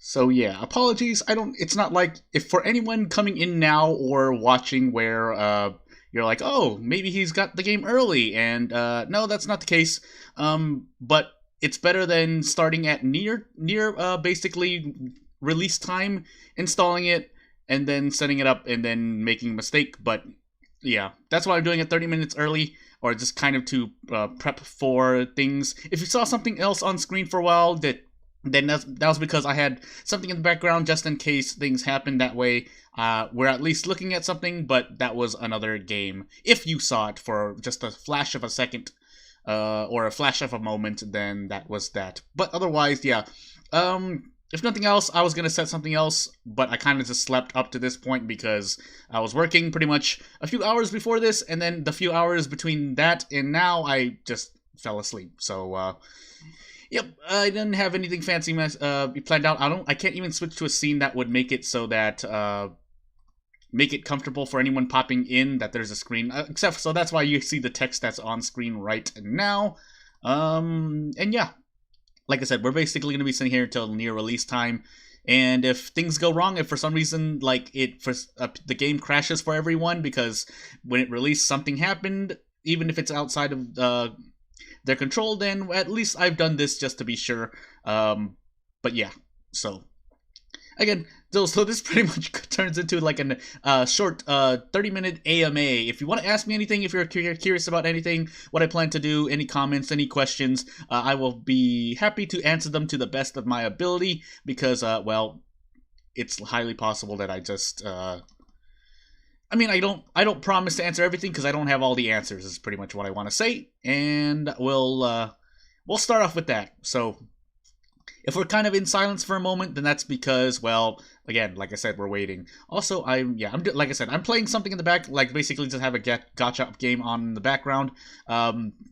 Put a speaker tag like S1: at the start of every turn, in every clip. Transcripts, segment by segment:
S1: So yeah, apologies. It's not like if for anyone coming in now or watching where you're like, oh, maybe he's got the game early, and no, that's not the case. But it's better than starting at near basically release time, installing it, and then setting it up and then making a mistake. But yeah, that's why I'm doing it 30 minutes early, or just kind of to prep for things. If you saw something else on screen for a while, then that was because I had something in the background just in case things happen. That way, we're at least looking at something, but that was another game. If you saw it for just a flash of a second, or a flash of a moment, then that was that. But otherwise, yeah. If nothing else, I was gonna set something else, but I kind of just slept up to this point because I was working pretty much a few hours before this, and then the few hours between that and now, I just fell asleep. So, yep, I didn't have anything fancy planned out. I can't even switch to a scene that would make it so that make it comfortable for anyone popping in that there's a screen. Except so that's why you see the text that's on screen right now. And yeah, like I said, we're basically going to be sitting here until near release time. And if things go wrong, if for some reason like the game crashes for everyone because when it released something happened, even if it's outside of their control, then at least I've done this just to be sure. But yeah, so again, so this pretty much turns into like a short 30-minute AMA. If you want to ask me anything, if you're curious about anything, what I plan to do, any comments, any questions, I will be happy to answer them to the best of my ability, because, well, it's highly possible that I just, I mean, I don't promise to answer everything, because I don't have all the answers, is pretty much what I want to say, and we'll start off with that. So, if we're kind of in silence for a moment, then that's because, well, again, like I said, we're waiting. Also, like I said, I'm playing something in the back, like basically just have a gacha game on in the background,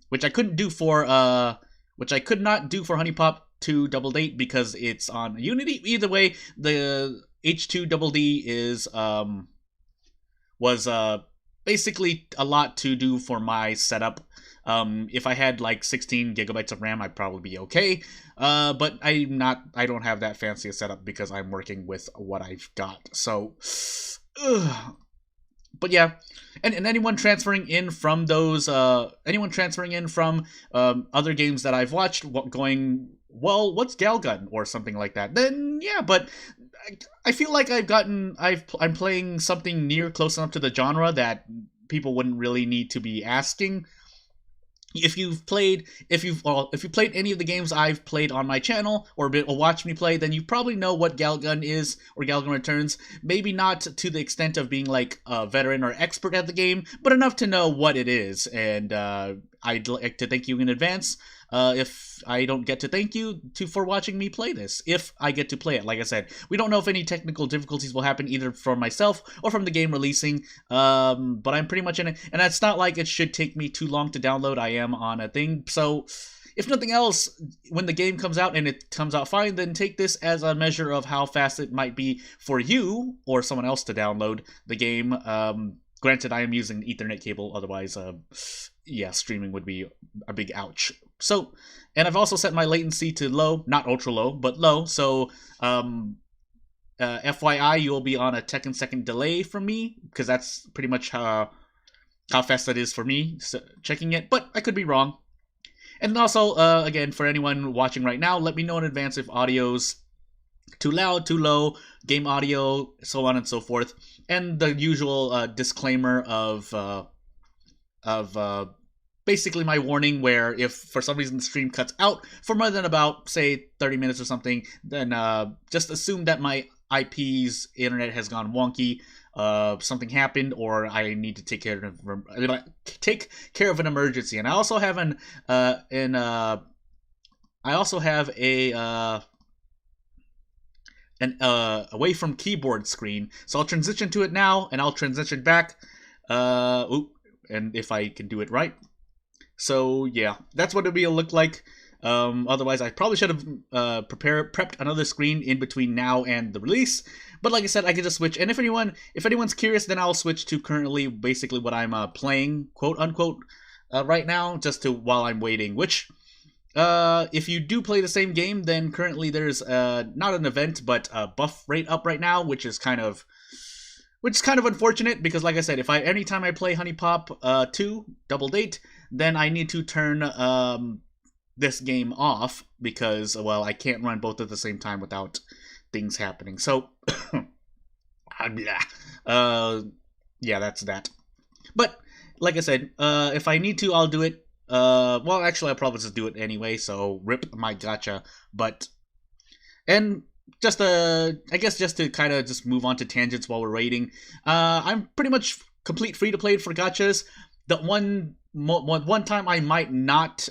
S1: which I couldn't do for, which I could not do for Honey Pop 2 Double Date because it's on Unity. Either way, the H2 Double D was basically a lot to do for my setup. If I had like 16 gigabytes of RAM, I'd probably be okay. But I don't have that fancy a setup because I'm working with what I've got. So, but yeah, and anyone transferring in from those, anyone transferring in from other games that I've watched, going, well, what's Galgun or something like that? Then yeah, but I feel like I'm playing something near close enough to the genre that people wouldn't really need to be asking. If you've played any of the games I've played on my channel or watched me play, then you probably know what Galgun is or Galgun Returns. Maybe not to the extent of being like a veteran or expert at the game, but enough to know what it is. And I'd like to thank you in advance if I don't get to thank you for watching me play this. If I get to play it, like I said, we don't know if any technical difficulties will happen either for myself or from the game releasing. But I'm pretty much in it, and it's not like it should take me too long to download. I am on a thing, so if nothing else, when the game comes out and it comes out fine, then take this as a measure of how fast it might be for you or someone else to download the game. Granted, I am using an Ethernet cable, otherwise, yeah, streaming would be a big ouch. So, and I've also set my latency to low, not ultra low, but low. So, FYI, you will be on a 10-second delay from me, because that's pretty much how fast that is for me checking it. But I could be wrong. And also, again, for anyone watching right now, let me know in advance if audio's too loud, too low, game audio, so on and so forth, and the usual disclaimer of basically my warning, where if for some reason the stream cuts out for more than about, say, 30 minutes or something, then just assume that my IP's internet has gone wonky, something happened, or I need to take care of an emergency. And I also have an away from keyboard screen, so I'll transition to it now, and I'll transition back, and if I can do it right. So yeah, that's what it'll look like. Otherwise, I probably should have prepped another screen in between now and the release. But like I said, I can just switch. And if anyone's curious, then I'll switch to currently basically what I'm playing, quote unquote, right now, just to while I'm waiting. Which if you do play the same game, then currently there's not an event, but a buff rate up right now, which is kind of unfortunate because, like I said, if anytime I play Honey Pop 2 Double Date, then I need to turn this game off because, well, I can't run both at the same time without things happening. So, yeah, that's that. But like I said, if I need to, I'll do it. Well, actually, I'll probably just do it anyway. So rip my gacha. But and just I guess just to kind of just move on to tangents while we're waiting. I'm pretty much complete free to play for gachas. The one time I might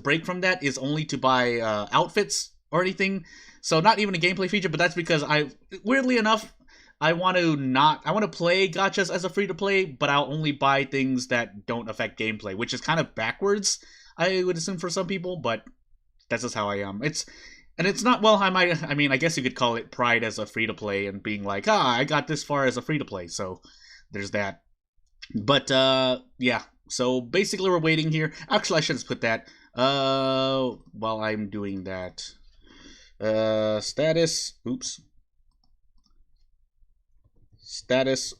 S1: break from that is only to buy outfits or anything. So not even a gameplay feature, but that's because weirdly enough, I want to play gachas as a free to play, but I'll only buy things that don't affect gameplay, which is kind of backwards, I would assume for some people, but that's just how I am. It's not, well, I guess you could call it pride as a free to play and being like, I got this far as a free to play, so there's that. But yeah, so basically we're waiting here. Actually, I should just put that while I'm doing that. Status, status,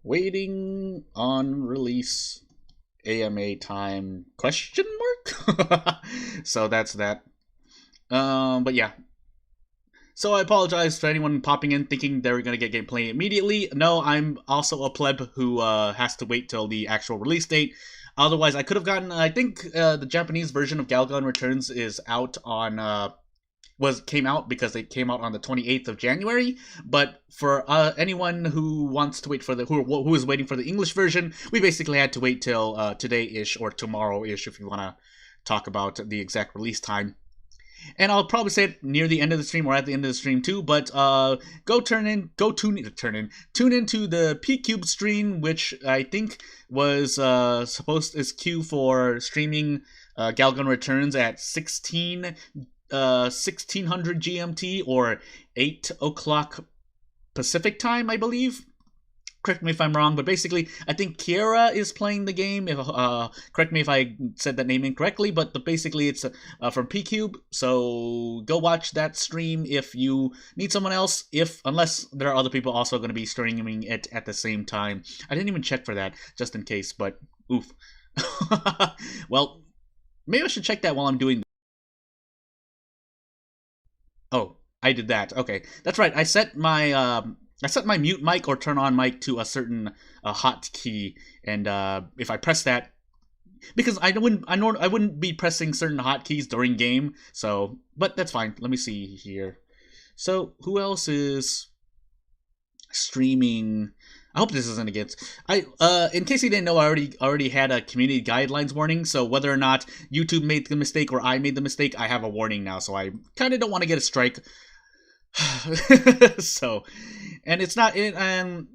S1: waiting on release, AMA time, question mark? So that's that. But yeah. So I apologize for anyone popping in thinking they were going to get gameplay immediately. No, I'm also a pleb who has to wait till the actual release date. Otherwise, I could have gotten, I think the Japanese version of Galgun Returns is out on, came out because it came out on the 28th of January. But for anyone who wants to wait for who is waiting for the English version, we basically had to wait till today-ish or tomorrow-ish if you want to talk about the exact release time. And I'll probably say it near the end of the stream or at the end of the stream too, but tune into the P-Cube stream, which I think was is queue for streaming Galgun Returns at 1600 GMT or 8 o'clock Pacific time, I believe. Correct me if I'm wrong, but basically, I think Akira is playing the game. Correct me if I said that name incorrectly, but basically it's from P-Cube, so go watch that stream if you need someone else, unless there are other people also going to be streaming it at the same time. I didn't even check for that, just in case, but oof. Well, maybe I should check that while I'm doing. Oh, I did that. Okay, that's right. I set my mute mic or turn on mic to a certain hotkey, and if I press that, because I wouldn't be pressing certain hotkeys during game. So, but that's fine. Let me see here. So, who else is streaming? I hope this isn't against. In case you didn't know, I already had a community guidelines warning. So whether or not YouTube made the mistake or I made the mistake, I have a warning now. So I kind of don't want to get a strike. So, and it's not, and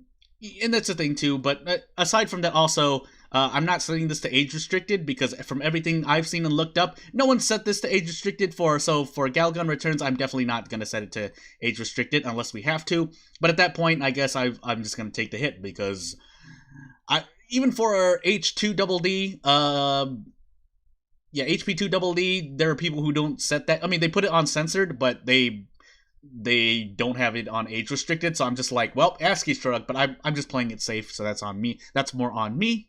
S1: that's the thing too. But aside from that, also, I'm not setting this to age restricted because from everything I've seen and looked up, no one set this to age restricted for. So for Galgun Returns, I'm definitely not gonna set it to age restricted unless we have to. But at that point, I guess I'm just gonna take the hit because even for H2 double D, yeah, HP2 double D, there are people who don't set that. I mean, they put it on censored, but they don't have it on age restricted, so I'm just like, well, ASCII struck, but I'm just playing it safe, so that's on me. That's more on me.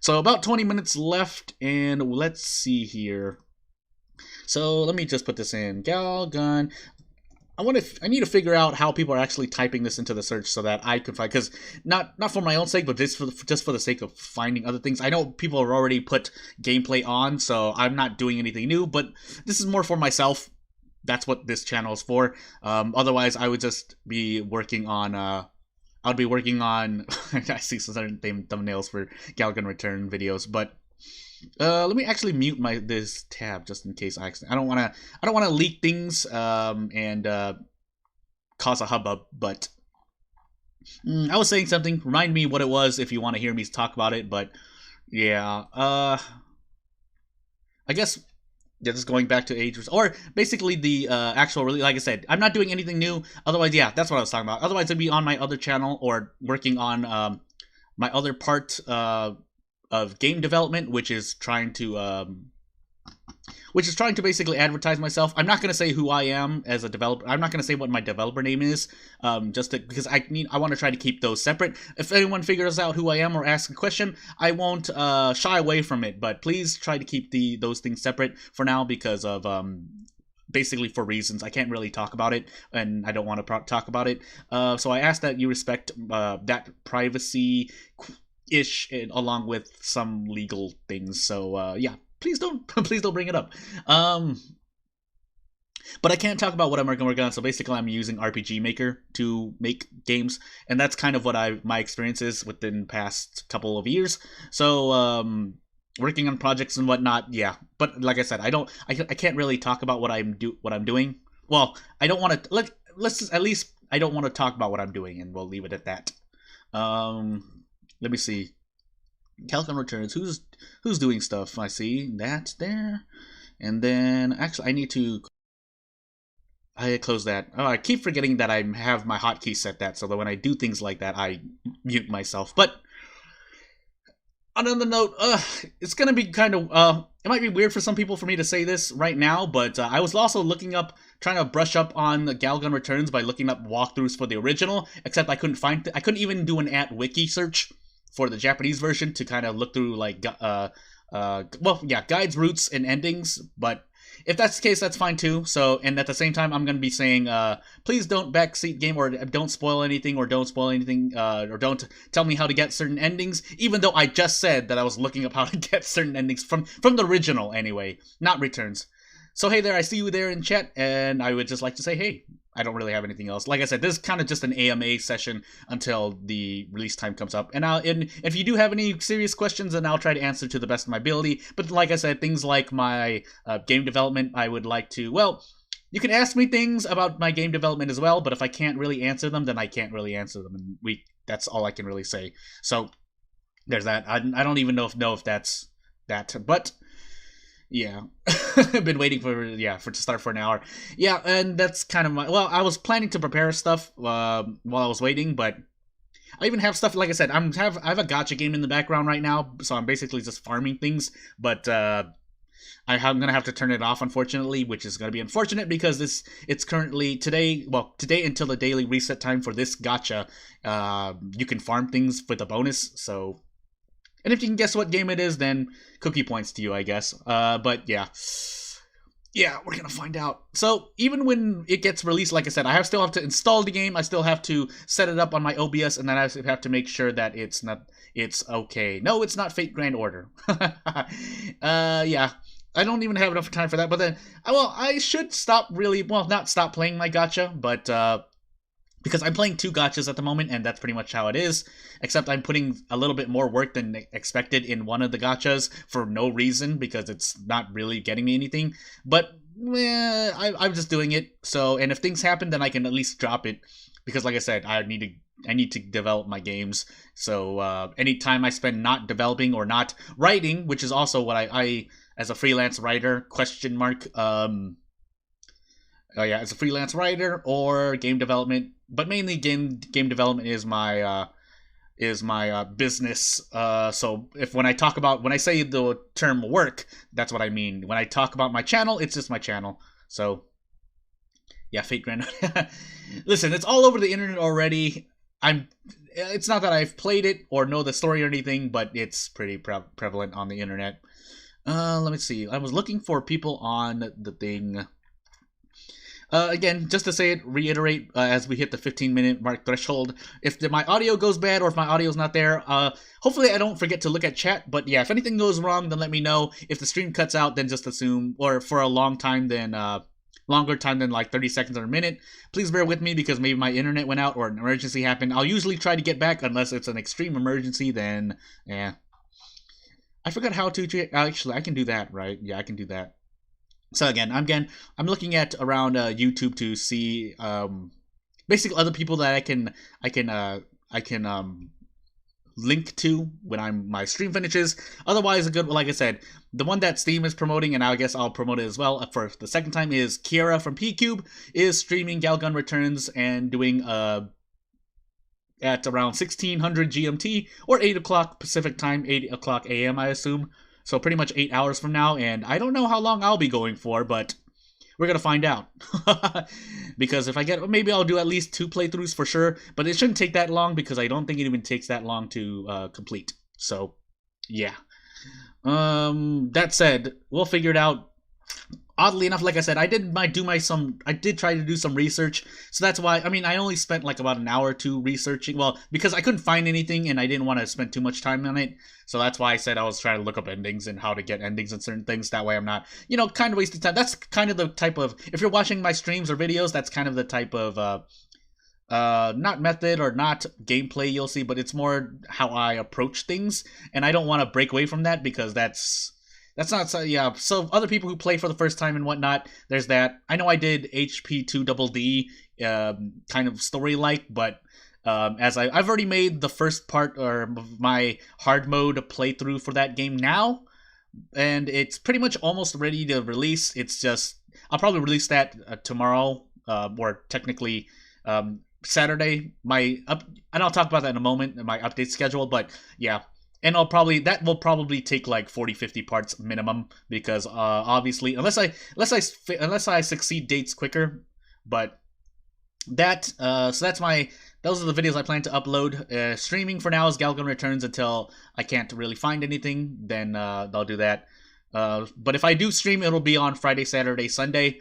S1: So about 20 minutes left, and let's see here. So let me just put this in. Galgun. I need to figure out how people are actually typing this into the search so that I can find, because not for my own sake, but just for the sake of finding other things. I know people have already put gameplay on, so I'm not doing anything new, but this is more for myself. That's what this channel is for. Otherwise, I would just be working on. I'd be working on. I see some certain thumbnails for Galgun Return videos, but let me actually mute this tab just in case I don't want to leak things and cause a hubbub. But I was saying something. Remind me what it was if you want to hear me talk about it. But yeah, I guess. Yeah, just going back to age, or basically the actual, really, like I said, I'm not doing anything new. Otherwise, yeah, that's what I was talking about. Otherwise, I'd be on my other channel or working on my other part game development, which is trying to basically advertise myself. I'm not going to say who I am as a developer. I'm not going to say what my developer name is, because I want to try to keep those separate. If anyone figures out who I am or asks a question, I won't shy away from it. But please try to keep those things separate for now because of basically for reasons I can't really talk about it, and I don't want to talk about it. So I ask that you respect that privacy ish along with some legal things. So yeah. Please don't bring it up. But I can't talk about what I'm working on. So basically, I'm using RPG Maker to make games, and that's kind of what my experience is within past couple of years. So working on projects and whatnot, yeah. But like I said, I can't really talk about what I'm doing. Well, I don't want to. Let's just, at least I don't want to talk about what I'm doing, and we'll leave it at that. Let me see. Calcon returns. Who's doing stuff? I see that there. And then actually I close that. Oh, I keep forgetting that I have my hotkey set that so that when I do things like that I mute myself. But on another note, it's gonna be kind of it might be weird for some people for me to say this right now, but I was also trying to brush up on the Galgun Returns by looking up walkthroughs for the original, except I couldn't even do an @wiki search for the Japanese version to kind of look through like guides, routes, and endings. But if that's the case, that's fine too. So, and at the same time, I'm gonna be saying, please don't backseat game or don't spoil anything or don't tell me how to get certain endings. Even though I just said that I was looking up how to get certain endings from the original anyway, not Returns. So hey there, I see you there in chat, and I would just like to say hey. I don't really have anything else. Like I said, this is kind of just an AMA session until the release time comes up. And if you do have any serious questions, then I'll try to answer to the best of my ability. But like I said, things like my game development, I would like to, well, you can ask me things about my game development as well, but if I can't really answer them, then I can't really answer them. And that's all I can really say. So there's that. I don't even know if that's that. But yeah, I've been waiting for to start for an hour. Yeah, and that's kind of I was planning to prepare stuff while I was waiting, but I even have stuff, like I said, I have a gacha game in the background right now, so I'm basically just farming things, but I'm gonna have to turn it off, unfortunately, which is gonna be unfortunate because it's currently today until the daily reset time for this gacha, you can farm things with a bonus, so. And if you can guess what game it is, then cookie points to you, I guess. But yeah, we're gonna find out. So even when it gets released, like I said, I still have to install the game. I still have to set it up on my OBS, and then I have to make sure that it's okay. No, it's not Fate Grand Order. Yeah, I don't even have enough time for that. But then, I should not stop playing my gacha, but because I'm playing 2 gachas at the moment, and that's pretty much how it is, except I'm putting a little bit more work than expected in one of the gachas for no reason, because it's not really getting me anything, but I'm just doing it, so, and if things happen, then I can at least drop it, because like I said, I need to develop my games, so any time I spend not developing or not writing, which is also what I as a freelance writer, as a freelance writer or game development, but mainly game development is my business. So when I say the term work, that's what I mean. When I talk about my channel, it's just my channel. So yeah, Fate Grand. Listen, it's all over the internet already. It's not that I've played it or know the story or anything, but it's pretty prevalent on the internet. Let me see. I was looking for people on the thing. Again, just to reiterate, as we hit the 15-minute mark threshold, if my audio goes bad or if my audio's not there, hopefully I don't forget to look at chat, but yeah, if anything goes wrong, then let me know. If the stream cuts out, then just assume, or for a longer time than like 30 seconds or a minute, please bear with me because maybe my internet went out or an emergency happened. I'll usually try to get back unless it's an extreme emergency, then, yeah. I forgot how to, actually, I can do that, right? Yeah, I can do that. So again, I'm looking at around YouTube to see basically other people that I can link to when my stream finishes. Otherwise, like I said, the one that Steam is promoting, and I guess I'll promote it as well for the second time, is Akira from P-Cube is streaming Galgun Returns and doing at around 1600 GMT or 8 o'clock Pacific time, 8 o'clock AM, I assume. So pretty much 8 hours from now, and I don't know how long I'll be going for, but we're gonna find out. Because if I get, maybe I'll do at least 2 playthroughs for sure, but it shouldn't take that long because I don't think it even takes that long to complete. So, yeah. That said, we'll figure it out. Oddly enough, like I said, I did try to do some research, so that's why, I mean, I only spent like about an hour or two researching, well, because I couldn't find anything and I didn't want to spend too much time on it, so that's why I said I was trying to look up endings and how to get endings and certain things, that way I'm not, kind of wasting time. That's kind of the type of, if you're watching my streams or videos, that's kind of the type of, not method or not gameplay you'll see, but it's more how I approach things, and I don't want to break away from that because that's not so, yeah. So other people who play for the first time and whatnot, there's that. I know I did HP2 Double D, kind of story-like, but as I've already made the first part or my hard mode playthrough for that game now, and it's pretty much almost ready to release. It's just I'll probably release that tomorrow, or technically Saturday. And I'll talk about that in a moment in my update schedule. But yeah. And that will probably take like 40-50 parts minimum, because obviously unless I succeed dates quicker, but that so those are the videos I plan to upload. Streaming for now is Galgun Returns until I can't really find anything, then I'll do that. But if I do stream, it'll be on Friday, Saturday, Sunday.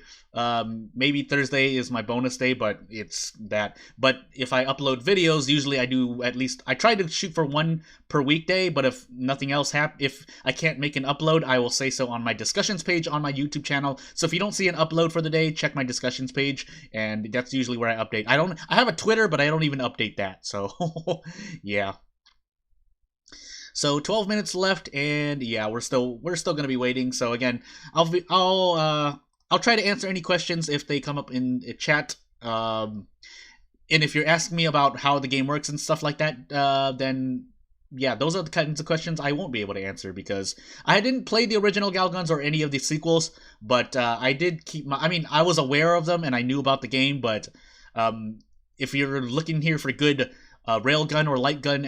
S1: Maybe Thursday is my bonus day, but it's that. But if I upload videos, usually I try to shoot for 1 per weekday, but if nothing else if I can't make an upload, I will say so on my discussions page on my YouTube channel. So if you don't see an upload for the day, check my discussions page, and that's usually where I update. I have a Twitter, but I don't even update that, so yeah. So 12 minutes left, and yeah, we're still gonna be waiting. So again, I'll try to answer any questions if they come up in chat. And if you're asking me about how the game works and stuff like that, then yeah, those are the kinds of questions I won't be able to answer, because I didn't play the original Galguns or any of the sequels, but I did I was aware of them and I knew about the game, but if you're looking here for good railgun or light gun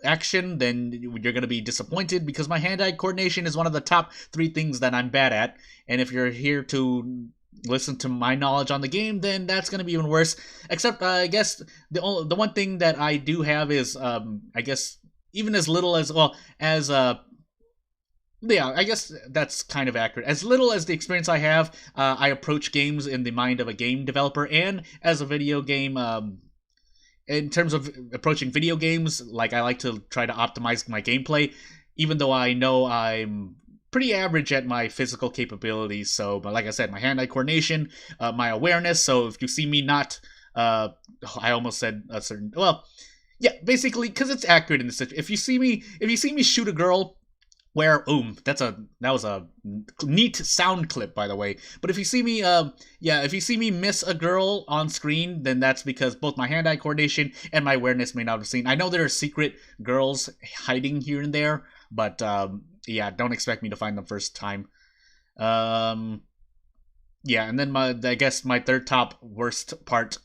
S1: action, then you're going to be disappointed, because my hand-eye coordination is one of the top 3 things that I'm bad at. And if you're here to listen to my knowledge on the game, then that's going to be even worse. Except, I guess, the one thing that I do have is, I guess, even as little as, yeah, I guess that's kind of accurate. As little as the experience I have, I approach games in the mind of a game developer, and as a video game, in terms of approaching video games, like, I like to try to optimize my gameplay, even though I know I'm pretty average at my physical capabilities. So, but like I said, my hand-eye coordination, my awareness. So if you see me not, I almost said a certain, well, yeah, basically, because it's accurate in this situation. If you see me shoot a girl, where, that was a neat sound clip, by the way. But if you see me, if you see me miss a girl on screen, then that's because both my hand-eye coordination and my awareness may not have seen. I know there are secret girls hiding here and there, but yeah, don't expect me to find them first time. Yeah, and then I guess my third top worst part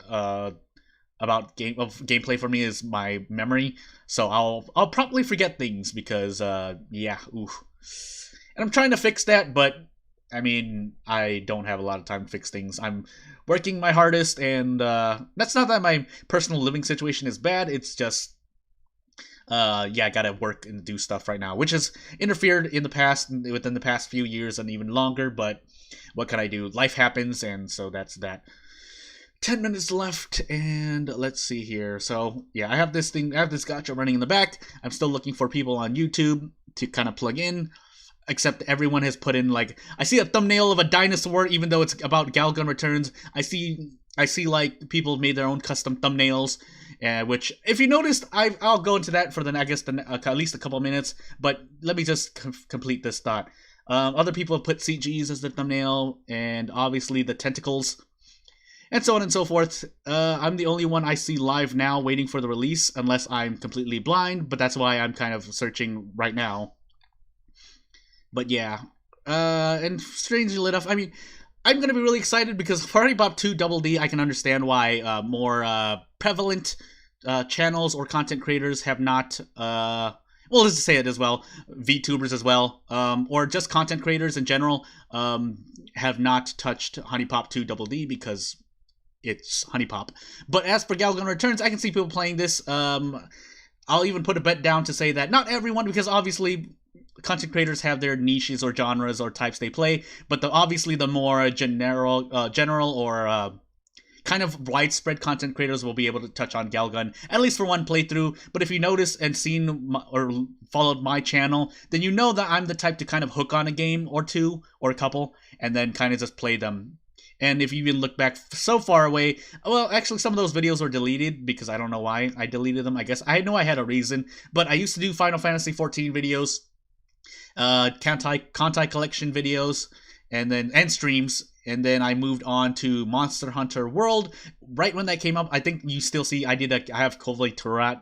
S1: about gameplay for me is my memory. So I'll probably forget things, because yeah, oof. And I'm trying to fix that, but I mean, I don't have a lot of time to fix things. I'm working my hardest, and that's not that my personal living situation is bad. It's just yeah, I gotta work and do stuff right now, which has interfered in the past, within the past few years and even longer, but what can I do? Life happens, and so that's that. 10 minutes left, and let's see here. So, yeah, I have this gacha running in the back. I'm still looking for people on YouTube to kind of plug in, except everyone has put in, like, I see a thumbnail of a dinosaur, even though it's about Galgun Returns. I see like, people made their own custom thumbnails, which, if you noticed, I'll go into that for at least a couple minutes, but let me just complete this thought. Other people have put CGs as their thumbnail, and obviously the tentacles, and so on and so forth. I'm the only one I see live now waiting for the release, unless I'm completely blind, but that's why I'm kind of searching right now. But yeah, and strangely enough, I mean, I'm going to be really excited, because for Party Pop 2 Double D, I can understand why more prevalent channels or content creators have not. Well, let's just say it as well. VTubers as well, or just content creators in general, have not touched Honey Pop 2 Double D because it's Honey Pop. But as for Galgun Returns, I can see people playing this. I'll even put a bet down to say that not everyone, because obviously content creators have their niches or genres or types they play, but obviously the more general or kind of widespread content creators will be able to touch on Galgun, at least for one playthrough. But if you notice and seen or followed my channel, then you know that I'm the type to kind of hook on a game or two or a couple and then kind of just play them. And if you even look back so far away, well, actually some of those videos were deleted because I don't know why I deleted them. I guess I know I had a reason, but I used to do Final Fantasy 14 videos, Kantai Collection videos, and streams. And then I moved on to Monster Hunter World. Right when that came up, I think you still see I have Kovli Taroth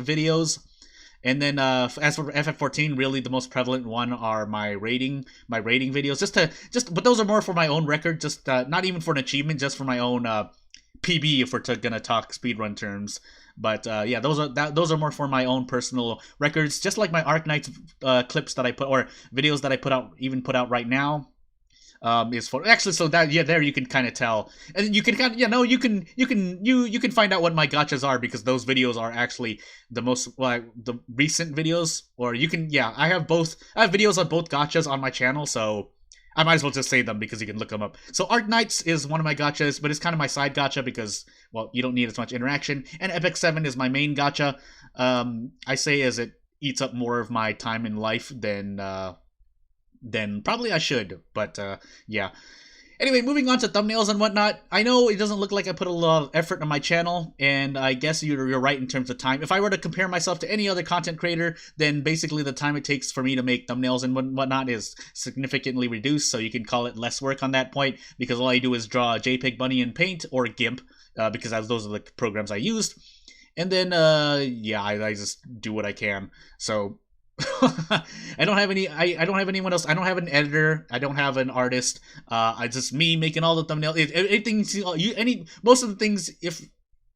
S1: videos. And then as for FF14, really the most prevalent one are my rating videos. But those are more for my own record, just not even for an achievement, just for my own PB if we're gonna talk speedrun terms. But yeah, those are more for my own personal records, just like my Arknights clips that I put, or videos that I put out right now. Is for actually, so that, yeah, there you can kind of tell, and you can kind of, you can find out what my gotchas are, because those videos are actually the most, like, the recent videos. Or you can, I have videos on both gotchas on my channel, so I might as well just say them because you can look them up. So Arknights is one of my gotchas, but it's kind of my side gotcha because, well, you don't need as much interaction. And Epic 7 is my main gotcha. I say as it eats up more of my time in life than probably I should. But yeah. Anyway, moving on to thumbnails and whatnot. I know it doesn't look like I put a lot of effort on my channel, and I guess you're right in terms of time. If I were to compare myself to any other content creator, then basically the time it takes for me to make thumbnails and whatnot is significantly reduced, so you can call it less work on that point, because all I do is draw a JPEG bunny in Paint or GIMP, because those are the programs I used. And then, I just do what I can. So I don't have anyone else. I don't have an editor. I don't have an artist. It's just me making all the thumbnails. Most of the things, if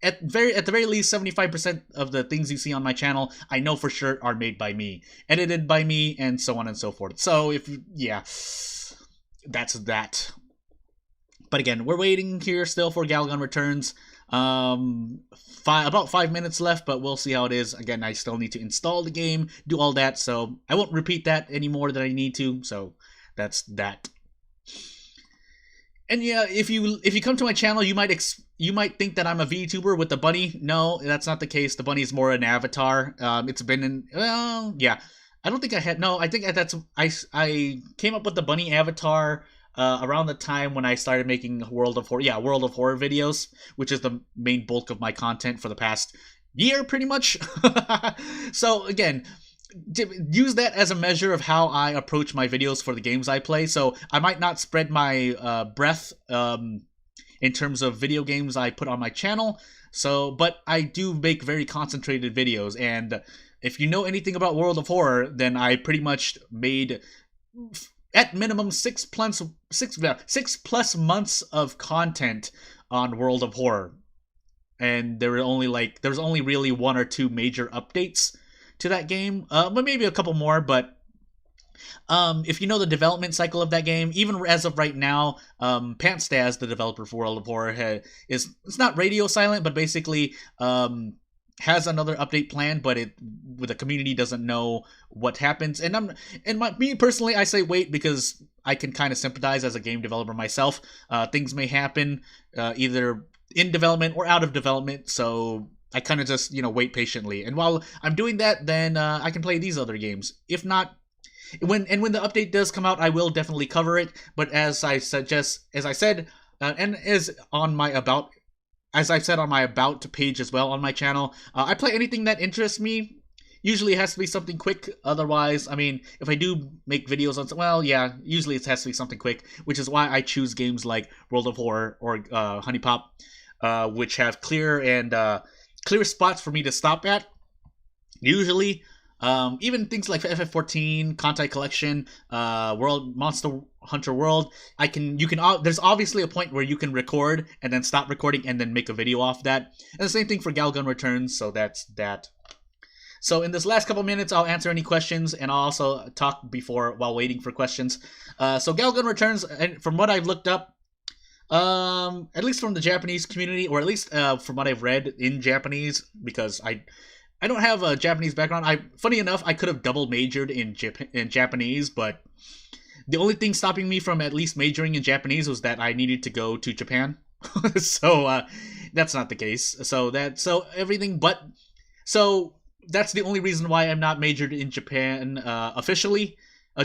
S1: at the very least 75% of the things you see on my channel, I know for sure are made by me, edited by me, and so on and so forth. So that's that. But again, we're waiting here still for Galgun Returns. About 5 minutes left, but we'll see how it is. Again, I still need to install the game, do all that, so I won't repeat that any more than I need to. So that's that. And yeah, if you come to my channel, you might think that I'm a VTuber with the bunny. No, that's not the case. The bunny is more an avatar. It's been in, well, yeah. I don't think I had, no, I think I came up with the bunny avatar around the time when I started making World of Horror videos, which is the main bulk of my content for the past year, pretty much. So again, use that as a measure of how I approach my videos for the games I play. So I might not spread my breadth in terms of video games I put on my channel. But I do make very concentrated videos, and if you know anything about World of Horror, then I pretty much made, at minimum, 6 plus months of content on World of Horror, and there was only really 1 or 2 major updates to that game, but maybe a couple more. But if you know the development cycle of that game, even as of right now, Pantstaz, the developer for World of Horror, it's not radio silent, but basically has another update planned, but the community doesn't know what happens. And me personally, I say wait, because I can kind of sympathize as a game developer myself. Things may happen either in development or out of development, so I kind of just wait patiently. And while I'm doing that, then I can play these other games. If not, when the update does come out, I will definitely cover it. But as I've said on my about page as well on my channel, I play anything that interests me. Usually it has to be something quick. Otherwise, I mean, if I do make videos on, usually it has to be something quick, which is why I choose games like World of Horror or Honey Pop, which have clear spots for me to stop at. Usually, Even things like FF14, Kantai Collection, World Monster Hunter World. You can. There's obviously a point where you can record and then stop recording and then make a video off that. And the same thing for Galgun Returns. So that's that. So in this last couple minutes, I'll answer any questions, and I'll also talk while waiting for questions. So Galgun Returns, and from what I've looked up, at least from the Japanese community, or at least from what I've read in Japanese, because I don't have a Japanese background. Funny enough, I could have double majored in Japanese, but the only thing stopping me from at least majoring in Japanese was that I needed to go to Japan. So that's not the case. So that's the only reason why I'm not majored in Japan officially,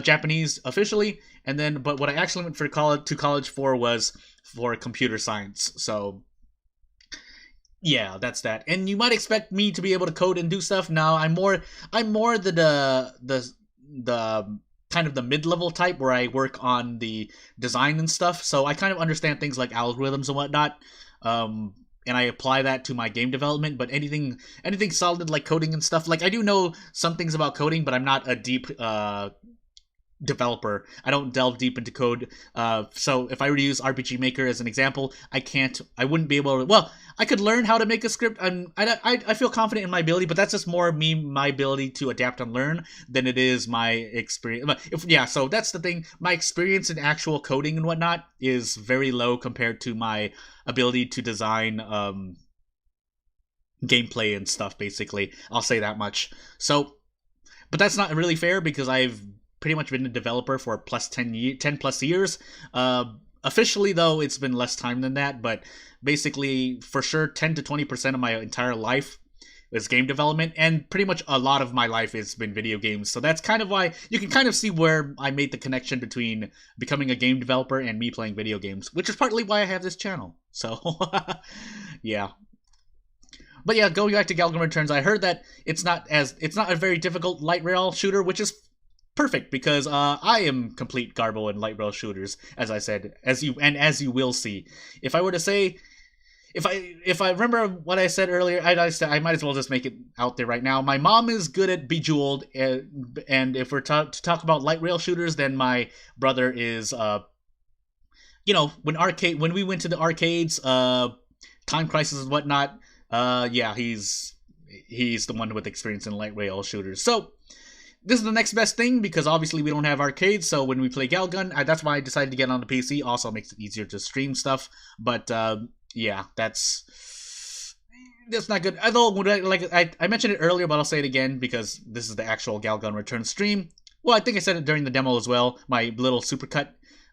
S1: Japanese officially. And then, but what I actually went to college for was for computer science. So yeah, that's that. And you might expect me to be able to code and do stuff. No, I'm more the kind of the mid-level type where I work on the design and stuff. So I kind of understand things like algorithms and whatnot. And I apply that to my game development, but anything solid like coding and stuff, like I do know some things about coding, but I'm not a deep developer. I don't delve deep into code. So if I were to use RPG Maker as an example, I wouldn't be able to, well, I could learn how to make a script, and I feel confident in my ability, but that's just more my ability to adapt and learn than it is my experience. So that's the thing. My experience in actual coding and whatnot is very low compared to my ability to design gameplay and stuff, basically. I'll say that much. So, but that's not really fair because I've pretty much been a developer for 10 plus years. Officially, though, it's been less time than that, but basically, for sure, 10 to 20% of my entire life is game development, and pretty much a lot of my life has been video games. So that's kind of why you can kind of see where I made the connection between becoming a game developer and me playing video games, which is partly why I have this channel. So, yeah. But yeah, going back to Galgun Returns, I heard that it's not a very difficult light rail shooter, which is perfect because I am complete garbo in light rail shooters, as I said, as you will see. If I were to say, if I remember what I said earlier, I might as well just make it out there right now. My mom is good at Bejeweled, and if we're to talk about light rail shooters, then my brother is, when we went to the arcades, Time Crisis and whatnot, he's the one with experience in light rail shooters. So this is the next best thing because obviously we don't have arcades, so when we play Galgun, that's why I decided to get on the PC. Also makes it easier to stream stuff, but yeah, that's not good. Although, like I mentioned it earlier, but I'll say it again because this is the actual Galgun Return stream. Well, I think I said it during the demo as well. My little supercut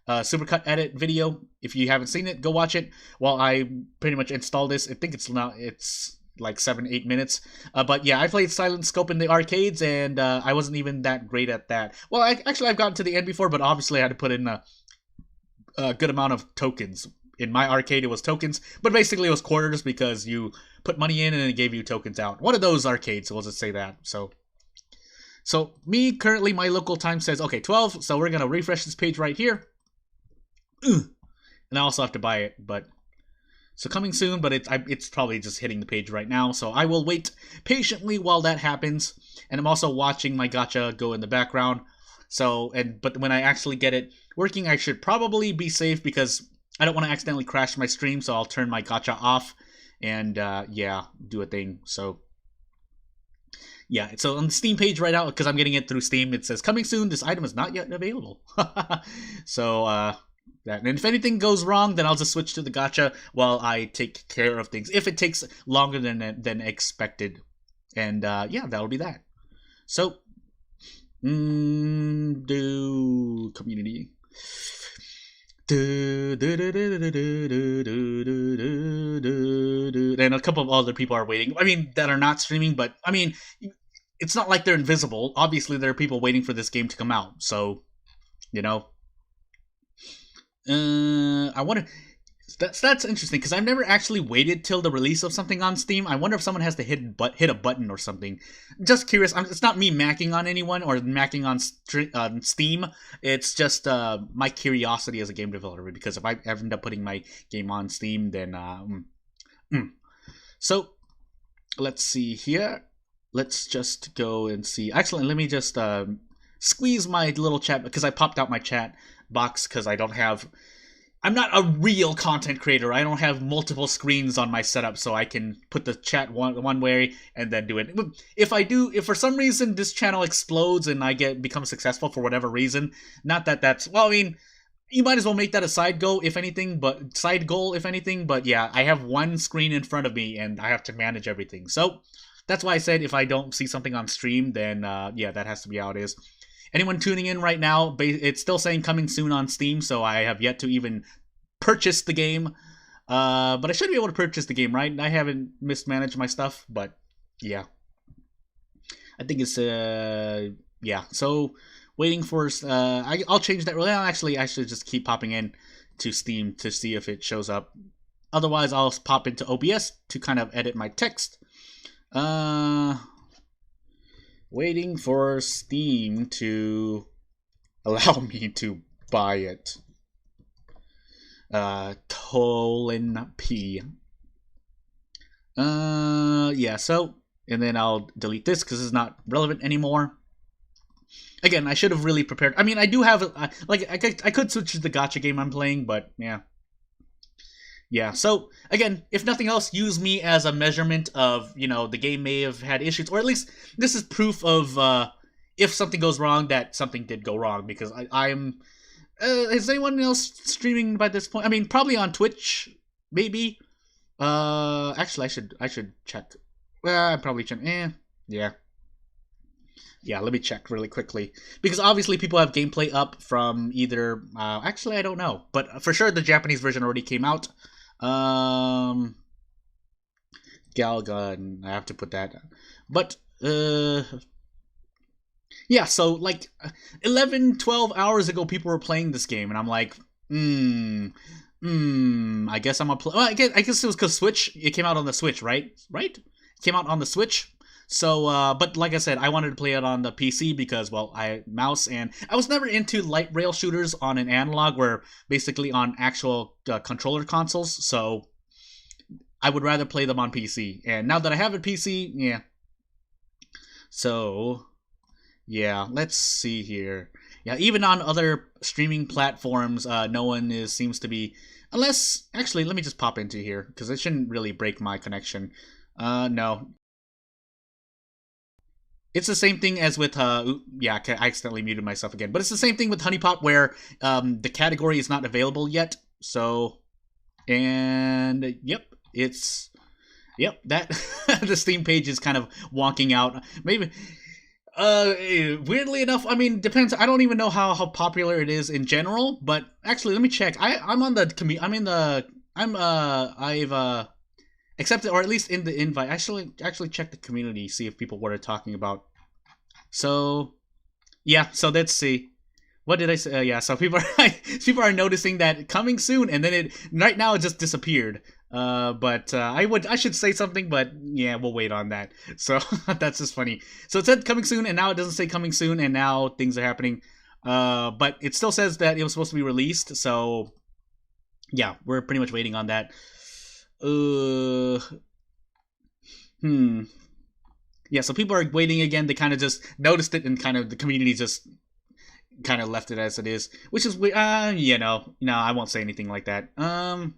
S1: edit video. If you haven't seen it, go watch it. While I pretty much install this, I think it's like 7-8 minutes. But yeah, I played Silent Scope in the arcades, and I wasn't even that great at that. Well, I've gotten to the end before, but obviously I had to put in a good amount of tokens. In my arcade, it was tokens, but basically it was quarters because you put money in and it gave you tokens out. One of those arcades, so we'll just say that. So me, currently, my local time says, okay, 12, so we're going to refresh this page right here. And I also have to buy it, but... So coming soon, but it's probably just hitting the page right now, so I will wait patiently while that happens. And I'm also watching my gacha go in the background. But when I actually get it working, I should probably be safe because I don't want to accidentally crash my stream, so I'll turn my gacha off and do a thing. So yeah, so on the Steam page right now, because I'm getting it through Steam, it says coming soon. This item is not yet available. So and if anything goes wrong, then I'll just switch to the gacha while I take care of things. If it takes longer than expected, and that'll be that. So, do community. And a couple of other people are waiting. I mean, that are not streaming, but I mean, it's not like they're invisible. Obviously, there are people waiting for this game to come out. So, I wonder. That's interesting because I've never actually waited till the release of something on Steam. I wonder if someone has to hit a button or something. Just curious. It's not me macking on anyone or macking on Steam. It's just my curiosity as a game developer because if I end up putting my game on Steam, then So let's see here. let's just go and see. Actually, let me just squeeze my little chat because I popped out my chat box because I'm not a real content creator. I don't have multiple screens on my setup, so I can put the chat one way and then do it. If for some reason this channel explodes and I become successful for whatever reason, not that that's well, I mean, you might as well make that a side goal if anything. But yeah, I have one screen in front of me and I have to manage everything. So that's why I said if I don't see something on stream, then yeah, that has to be how it is. Anyone tuning in right now, it's still saying coming soon on Steam, so I have yet to even purchase the game. But I should be able to purchase the game, right? I haven't mismanaged my stuff, but yeah. I think it's, yeah. So, waiting for, I'll change that. Well, actually, I should just keep popping in to Steam to see if it shows up. Otherwise, I'll pop into OBS to kind of edit my text. Waiting for Steam to allow me to buy it. Colon P. Yeah, so, and then I'll delete this because it's not relevant anymore. Again, I should have really prepared. I mean, I do have, I could switch to the gacha game I'm playing, but yeah. Yeah, so, again, if nothing else, use me as a measurement of, the game may have had issues, or at least this is proof of, if something goes wrong, that something did go wrong, because I'm, is anyone else streaming by this point? I mean, probably on Twitch, maybe. Actually, I should check. Well, I probably check. Yeah. Yeah, let me check really quickly. Because obviously people have gameplay up from either... actually, I don't know. But for sure, the Japanese version already came out. Galgun, I have to put that. But, yeah, so, like, 11, 12 hours ago, people were playing this game. And I'm like, I guess I'm a play... Well, I guess it was because Switch. It came out on the Switch, right? Right? It came out on the Switch. So, but like I said, I wanted to play it on the PC because, well, mouse, and I was never into light rail shooters on an analog, where basically on actual controller consoles, so I would rather play them on PC. And now that I have a PC, yeah. So, yeah, let's see here. Yeah, even on other streaming platforms, no one seems to be, unless, actually, let me just pop into here, because it shouldn't really break my connection. No. It's the same thing as with, yeah, I accidentally muted myself again. But it's the same thing with Honeypot, where the category is not available yet. So, and, yep, that, the Steam page is kind of wonking out. Maybe, weirdly enough, I mean, depends. I don't even know how popular it is in general. But, actually, let me check. I'm on the, I've accepted, or at least in the invite. Actually check the community, see if people were talking about. So, yeah. So let's see. What did I say? Yeah. So people are noticing that coming soon, and then right now it just disappeared. But I should say something, but yeah, we'll wait on that. So that's just funny. So it said coming soon, and now it doesn't say coming soon, and now things are happening. But it still says that it was supposed to be released. So yeah, we're pretty much waiting on that. Yeah, so people are waiting again. They kind of just noticed it, and kind of the community just kind of left it as it is, which is no, I won't say anything like that. Let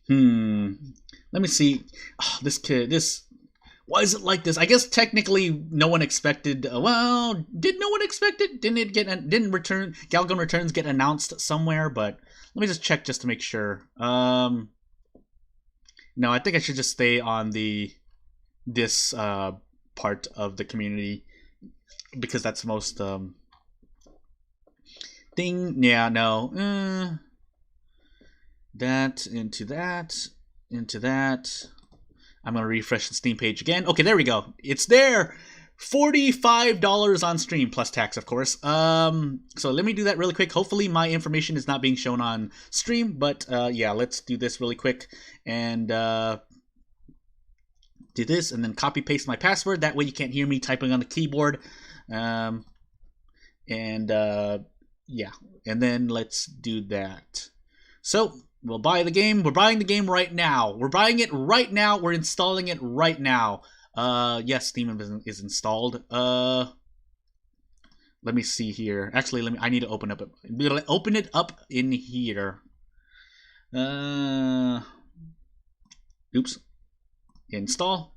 S1: me see. Oh, this kid, why is it like this? I guess technically no one expected. Well, did no one expect it? Didn't Galgun Returns get announced somewhere? But let me just check just to make sure. No, I think I should just stay on this part of the community, because that's the most thing. Yeah, no. That into that. I'm gonna refresh the Steam page again. Okay, there we go. It's there. $45 on stream plus tax, of course. So let me do that really quick. Hopefully my information is not being shown on stream, but yeah, let's do this really quick and do this, and then copy paste my password. That way you can't hear me typing on the keyboard. Yeah, and then let's do that. So we'll buy the game. We're buying the game right now. We're buying it right now. We're installing it right now. Yes, Steam is installed. Let me see here. Actually, I need to open it up in here. Oops. Install.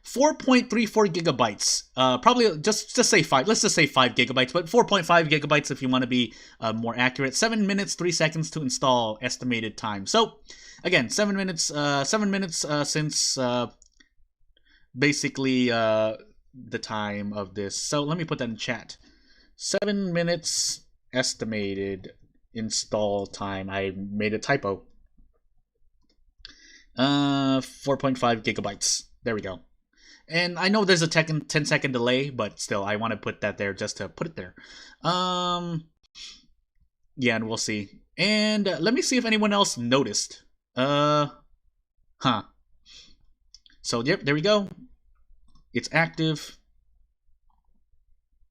S1: 4.34 gigabytes. Probably just say 5. Let's just say 5 gigabytes, but 4.5 gigabytes if you want to be more accurate. 7 minutes 3 seconds to install estimated time. So again, 7 minutes. 7 minutes since basically the time of this. So let me put that in chat. 7 minutes estimated install time. I made a typo. 4.5 gigabytes. There we go. And I know there's a 10-second delay, but still, I want to put that there just to put it there. Yeah, and we'll see. And let me see if anyone else noticed. So, yep, there we go. It's active.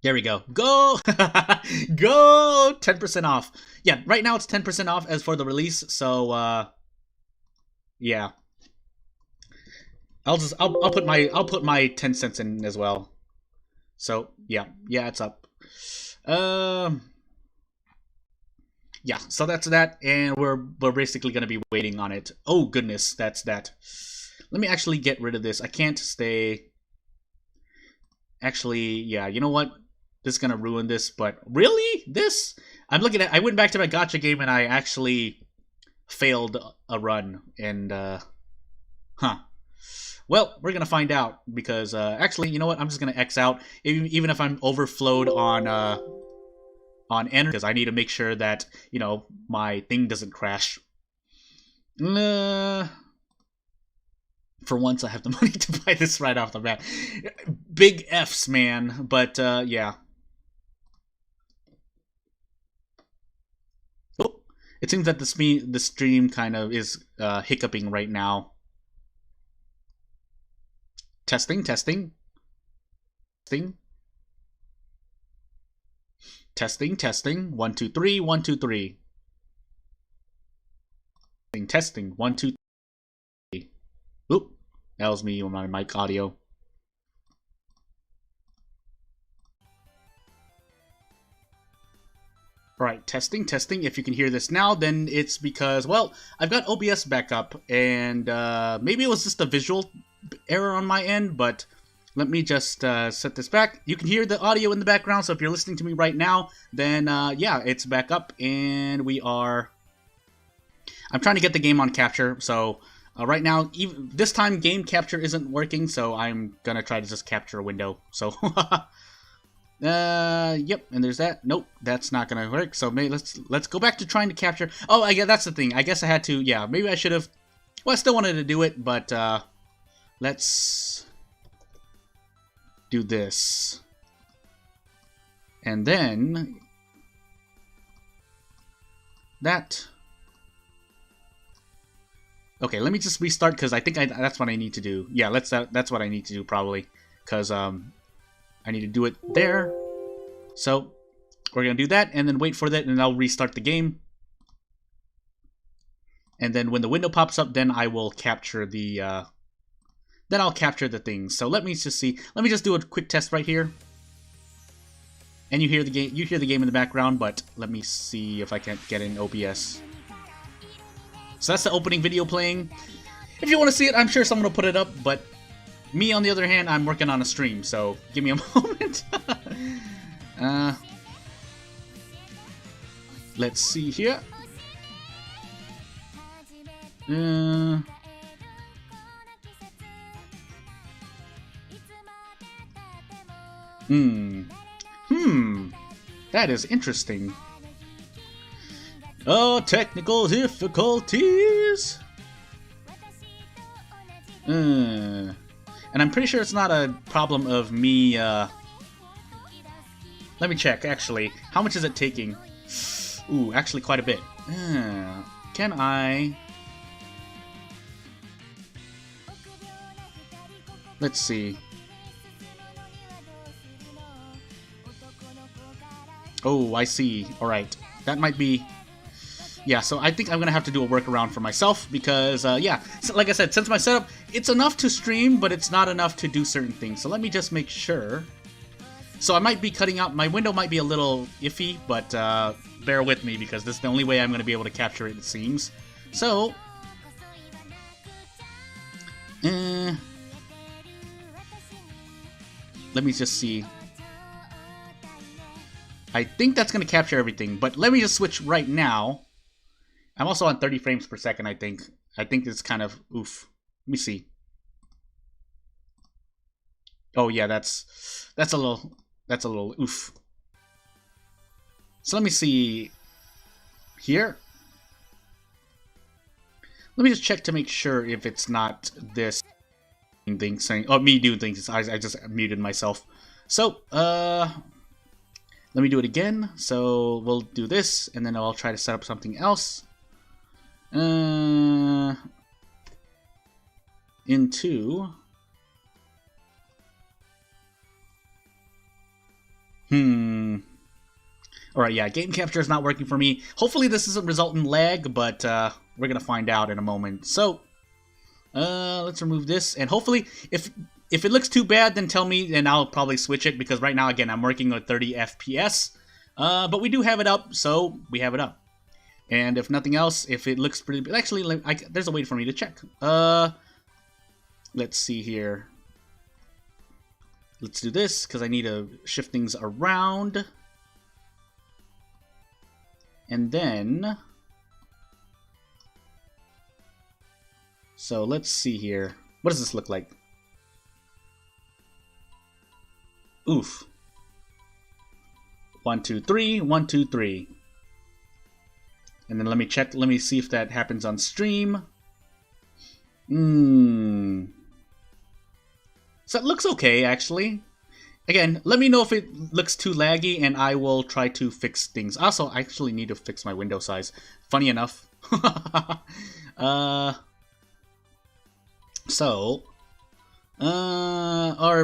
S1: There we go. Go! Go! 10% off. Yeah, right now it's 10% off as for the release, so, yeah. I'll put my 10 cents in as well. So yeah, it's up. Yeah, so that's that, and we're basically gonna be waiting on it. Oh goodness, that's that. Let me actually get rid of this. I can't stay. Actually, yeah, you know what? This is gonna ruin this, but really? This? I went back to my gacha game and I actually failed a run, and well, we're gonna find out because actually, you know what? I'm just gonna X out, even if I'm overflowed on energy, because I need to make sure that my thing doesn't crash. For once, I have the money to buy this right off the bat. Big F's, man. But yeah. Oh, it seems that the stream kind of is hiccuping right now. Testing. 1, 2, 3, 1, 2, 3. Testing, 1, 2, 3. Oop, that was me on my mic audio. Alright, testing. If you can hear this now, then it's because, well, I've got OBS back up, and maybe it was just a visual error on my end, but let me just set this back. You can hear the audio in the background, so if you're listening to me right now, then yeah, it's back up, and I'm trying to get the game on capture, so right now, this time game capture isn't working, so I'm gonna try to just capture a window, so yep, and there's that. Nope, that's not gonna work, so maybe let's go back to trying to capture. Oh, yeah, that's the thing. I guess I had to, yeah, maybe I should have, well, I still wanted to do it, but let's do this. And then that. Okay, let me just restart because I think that's what I need to do. Yeah, that's what I need to do probably, because I need to do it there. So we're gonna do that and then wait for that, and I'll restart the game. And then when the window pops up, then I will capture the then I'll capture the things. So let me just see. Let me just do a quick test right here. And you hear the game. You hear the game in the background, but let me see if I can't get in OBS. So that's the opening video playing. If you want to see it, I'm sure someone will put it up. But me, on the other hand, I'm working on a stream, so give me a moment. Let's see here. That is interesting. Oh, technical difficulties. And I'm pretty sure it's not a problem of me, let me check, actually. How much is it taking? Ooh, actually quite a bit. Can I... Let's see. Oh, I see. Alright. That might be... yeah, so I think I'm gonna have to do a workaround for myself because, yeah, so like I said, since my setup, it's enough to stream, but it's not enough to do certain things. So let me just make sure. So I might be cutting out, my window might be a little iffy, but bear with me because this is the only way I'm gonna be able to capture it, it seems. So, let me just see. I think that's gonna capture everything, but let me just switch right now. I'm also on 30 frames per second, I think. I think it's kind of oof. Let me see. Oh yeah, that's a little oof. So let me see here. Let me just check to make sure if it's not this thing saying, oh, me doing things. I just muted myself. So, let me do it again. So we'll do this, and then I'll try to set up something else. Into... Alright, yeah, game capture is not working for me. Hopefully this doesn't result in lag, but we're gonna find out in a moment. So, let's remove this, and hopefully, if it looks too bad, then tell me, and I'll probably switch it, because right now, again, I'm working with 30 FPS. But we do have it up, so we have it up. And if nothing else, if it looks pretty... Actually, there's a way for me to check. Let's see here. Let's do this, because I need to shift things around. And then... So, let's see here. What does this look like? Oof. 1, 2, 3, 1, 2, 3. And then let me check, let me see if that happens on stream. So it looks okay, actually. Again, let me know if it looks too laggy, and I will try to fix things. Also, I actually need to fix my window size. Funny enough. Or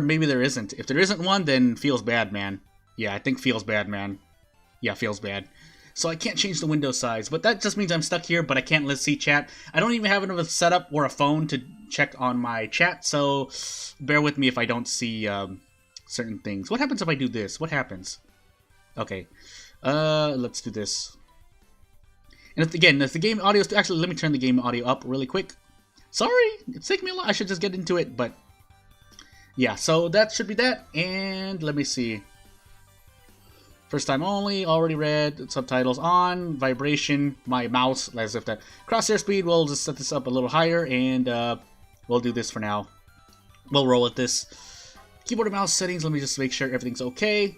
S1: maybe there isn't. If there isn't one, then feels bad, man. Yeah, I think feels bad, man. Yeah, feels bad. So I can't change the window size, but that just means I'm stuck here, but I can't see chat. I don't even have enough setup or a phone to check on my chat, so bear with me if I don't see certain things. What happens if I do this? What happens? Okay, let's do this. And if the game audio is... Actually, let me turn the game audio up really quick. Sorry, it's taking me a lot. I should just get into it, but... Yeah, so that should be that, and let me see. First time only, already read, subtitles on, vibration, my mouse, as if that crosshair speed, we'll just set this up a little higher, and we'll do this for now. We'll roll with this. Keyboard and mouse settings, let me just make sure everything's okay.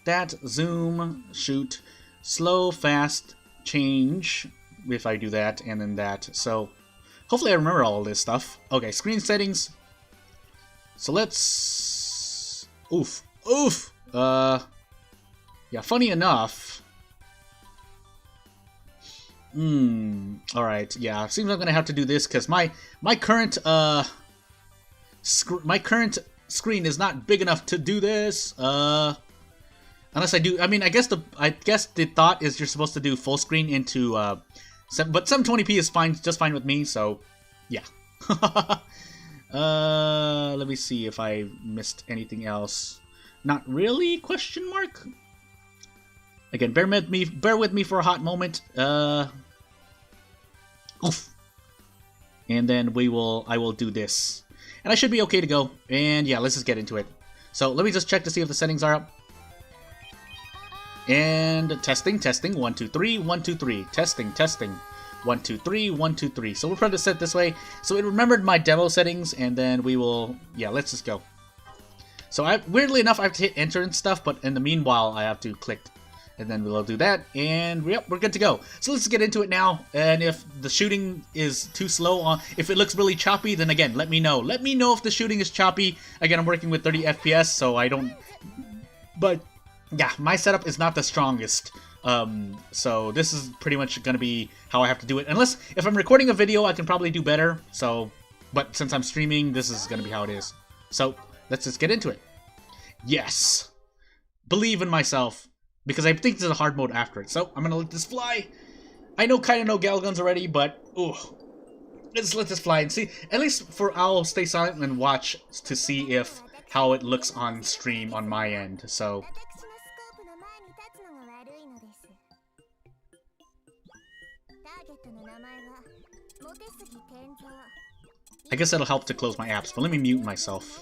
S1: That, zoom, shoot, slow, fast, change, if I do that, and then that. So, hopefully I remember all of this stuff. Okay, screen settings. So let's... Oof. Yeah, funny enough. Alright, yeah. Seems I'm gonna have to do this because my current screen is not big enough to do this. Unless I do, I mean, I guess the thought is you're supposed to do full screen into but 720p is fine, just fine with me. So, yeah. Let me see if I missed anything else. Not really? Question mark. Again, bear with me for a hot moment. Oof. And then I will do this. And I should be okay to go. And yeah, let's just get into it. So let me just check to see if the settings are up. And testing. 1, 2, 3, 1, 2, 3. Testing. 1, 2, 3, 1, 2, 3. So we're trying to set this way. So it remembered my demo settings, and then we will, yeah, let's just go. So weirdly enough, I have to hit enter and stuff, but in the meanwhile, I have to click. And then we'll do that, and yep, we're good to go. So let's get into it now, and if the shooting is too slow, if it looks really choppy, then again, let me know. Let me know if the shooting is choppy. Again, I'm working with 30 FPS, so I don't... But, yeah, my setup is not the strongest. So this is pretty much going to be how I have to do it. Unless, if I'm recording a video, I can probably do better, so... But since I'm streaming, this is going to be how it is. So, let's just get into it. Yes! Believe in myself. Because I think there's a hard mode after it. So, I'm going to let this fly. I know kind of know gal guns already, but ooh, let's let this fly and see. At least I'll stay silent and watch to see if how it looks on stream on my end. So. I guess it'll help to close my apps, but let me mute myself.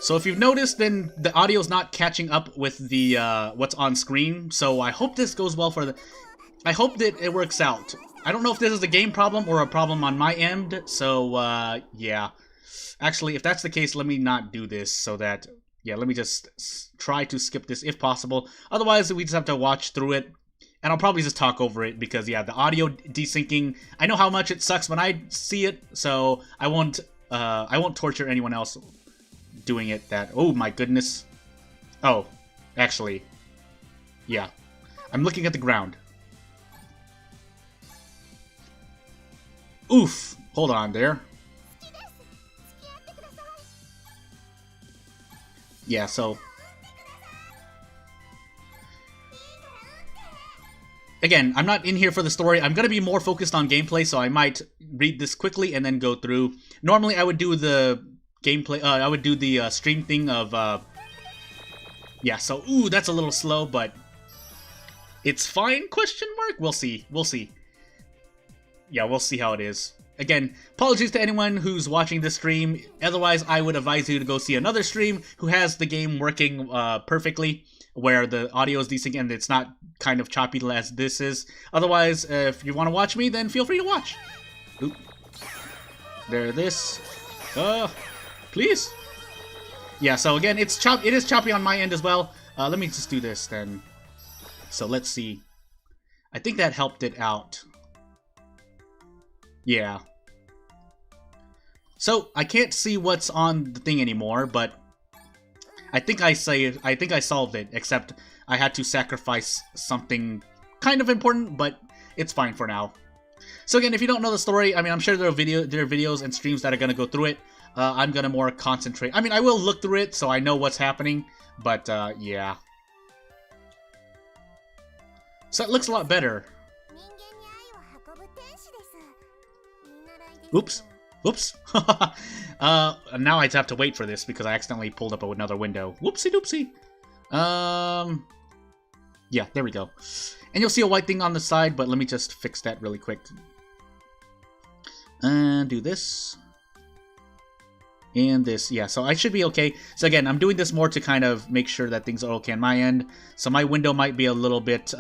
S1: So if you've noticed, then the audio's not catching up with the what's on screen. So I hope this goes well for the. I hope that it works out. I don't know if this is a game problem or a problem on my end. So yeah, actually, if that's the case, let me not do this. So that let me just try to skip this if possible. Otherwise, we just have to watch through it. And I'll probably just talk over it because, yeah, the audio desyncing, I know how much it sucks when I see it, so I won't torture anyone else doing it that... Oh, my goodness. Oh, actually, yeah. I'm looking at the ground. Oof. Hold on there. Yeah, so... Again, I'm not in here for the story. I'm going to be more focused on gameplay, so I might read this quickly and then go through. Normally, I would do the gameplay, I would do the stream thing of, yeah, so, ooh, that's a little slow, but it's fine, question mark? We'll see. We'll see. Yeah, we'll see how it is. Again, apologies to anyone who's watching this stream. Otherwise, I would advise you to go see another stream who has the game working perfectly, where the audio is decent and it's not kind of choppy as this is. Otherwise, if you want to watch me, then feel free to watch. Oop. There, this. Please. Yeah, so again, it is choppy on my end as well. Let me just do this then. So let's see. I think that helped it out. Yeah. So I can't see what's on the thing anymore, but I think I solved it, except I had to sacrifice something kind of important, but it's fine for now. So again, if you don't know the story, I mean, I'm sure there are videos and streams that are gonna go through it. I'm gonna more concentrate. I mean, I will look through it so I know what's happening, but yeah. So it looks a lot better. Oops. Oops. Now I have to wait for this because I accidentally pulled up another window. Whoopsie doopsie. Yeah, there we go. And you'll see a white thing on the side, but let me just fix that really quick. And do this. And this. Yeah, so I should be okay. So again, I'm doing this more to kind of make sure that things are okay on my end. So my window might be a little bit...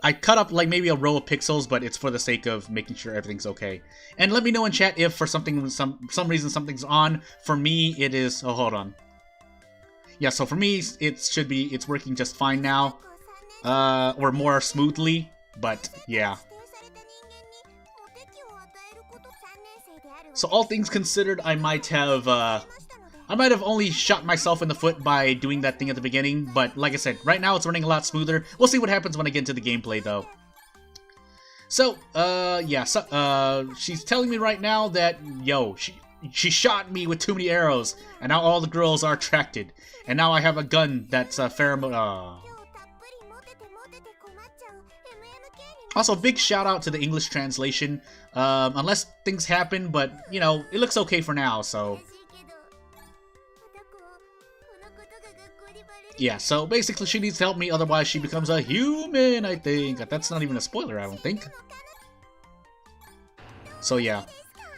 S1: I cut up like maybe a row of pixels, but it's for the sake of making sure everything's okay. And let me know in chat if for some reason something's on. For me, it is. Oh, hold on. Yeah, so for me, it's working just fine now, or more smoothly. But yeah. So all things considered, I might have only shot myself in the foot by doing that thing at the beginning, but like I said, right now it's running a lot smoother. We'll see what happens when I get into the gameplay, though. So, yeah, so, she's telling me right now that, yo, she shot me with too many arrows, and now all the girls are attracted. And now I have a gun that's pheromone. Also, big shout out to the English translation. Unless things happen, but, you know, it looks okay for now, so... Yeah, so basically she needs to help me, otherwise she becomes a human, I think. That's not even a spoiler, I don't think. So yeah.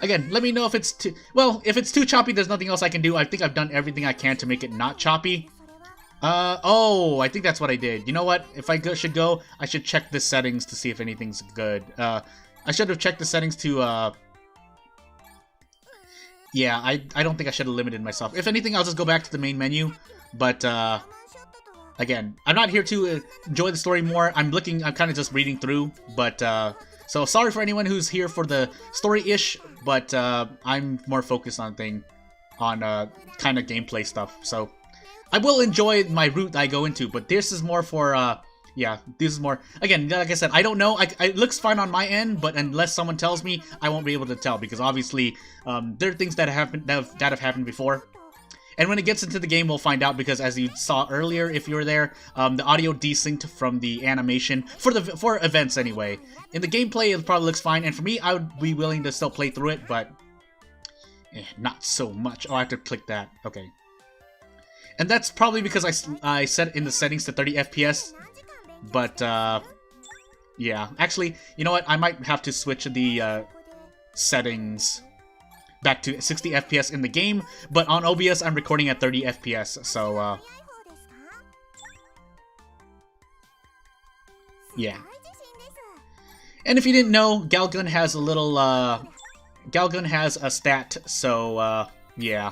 S1: Again, let me know if it's too... Well, if it's too choppy, there's nothing else I can do. I think I've done everything I can to make it not choppy. Oh, I think that's what I did. You know what? If I should go, I should check the settings to see if anything's good. I should have checked the settings to, Yeah, I don't think I should have limited myself. If anything, I'll just go back to the main menu. But, again, I'm not here to enjoy the story more. I'm kind of just reading through. But, so sorry for anyone who's here for the story-ish. But, I'm more focused on kind of gameplay stuff. So, I will enjoy my route I go into. But this is more for, yeah, this is more, again, like I said, I don't know, it looks fine on my end, but unless someone tells me, I won't be able to tell, because obviously, there are things that have happened before. And when it gets into the game, we'll find out, because as you saw earlier, if you were there, the audio desynced from the animation, for events anyway. In the gameplay, it probably looks fine, and for me, I would be willing to still play through it, but not so much. Oh, I have to click that. Okay. And that's probably because I set in the settings to 30 FPS, but, yeah. Actually, you know what? I might have to switch the, settings back to 60 FPS in the game, but on OBS, I'm recording at 30 FPS, so, yeah. And if you didn't know, Galgun has a little, Galgun has a stat, so, yeah.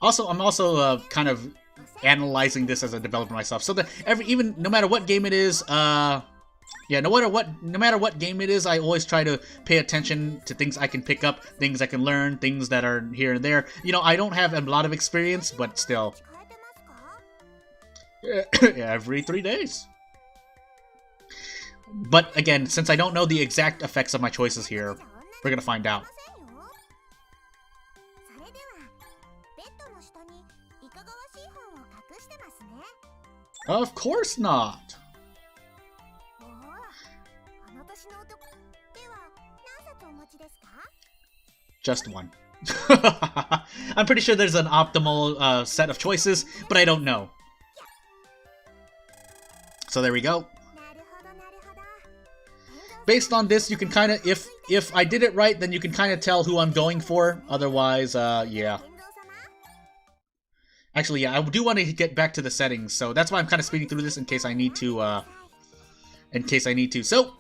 S1: Also, I'm also kind of analyzing this as a developer myself, so that even no matter what game it is, yeah, no matter what game it is, I always try to pay attention to things I can pick up, things I can learn, things that are here and there. You know, I don't have a lot of experience, but still, every 3 days. But again, since I don't know the exact effects of my choices here, we're gonna find out. Of course not! Just one. I'm pretty sure there's an optimal set of choices, but I don't know. So there we go. Based on this, you can kind of, if I did it right, then you can kind of tell who I'm going for. Otherwise, yeah. Actually, yeah, I do want to get back to the settings, so that's why I'm kind of speeding through this in case I need to, So,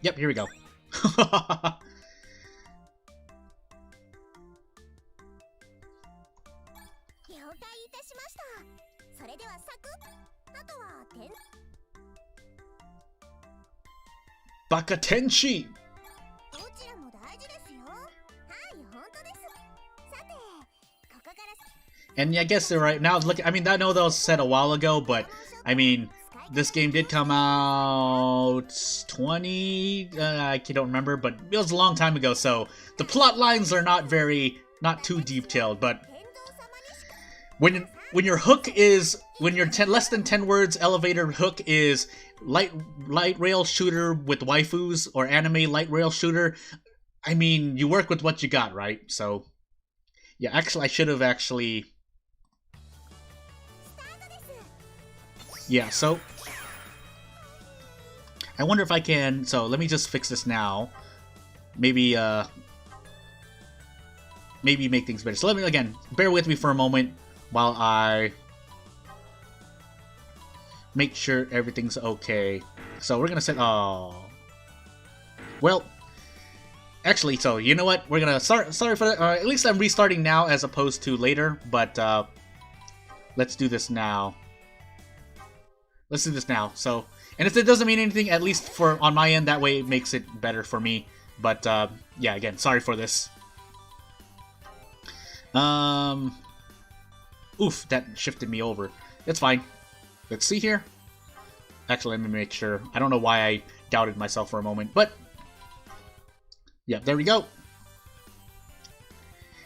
S1: yep, here we go. Bakatenshi! And yeah, I guess they're right now. Look, I mean, I know that was said a while ago, but I mean, this game did come out 20. I don't remember, but it was a long time ago. So the plot lines are not too detailed. But when your hook is less than 10 words, elevator hook is light rail shooter with waifus or anime light rail shooter. I mean, you work with what you got, right? So yeah, actually, I should have actually. Yeah, so I wonder if I can, so let me just fix this now. Maybe maybe make things better. So let me, again, bear with me for a moment while I make sure everything's okay. So we're gonna set, oh. Well, actually, so you know what? We're gonna, sorry for that, at least I'm restarting now as opposed to later, but let's do this now. Let's do this now. So, and if it doesn't mean anything, at least for on my end, that way it makes it better for me. But yeah, again, sorry for this. Oof, that shifted me over. It's fine. Let's see here. Actually, let me make sure. I don't know why I doubted myself for a moment, but yeah, there we go.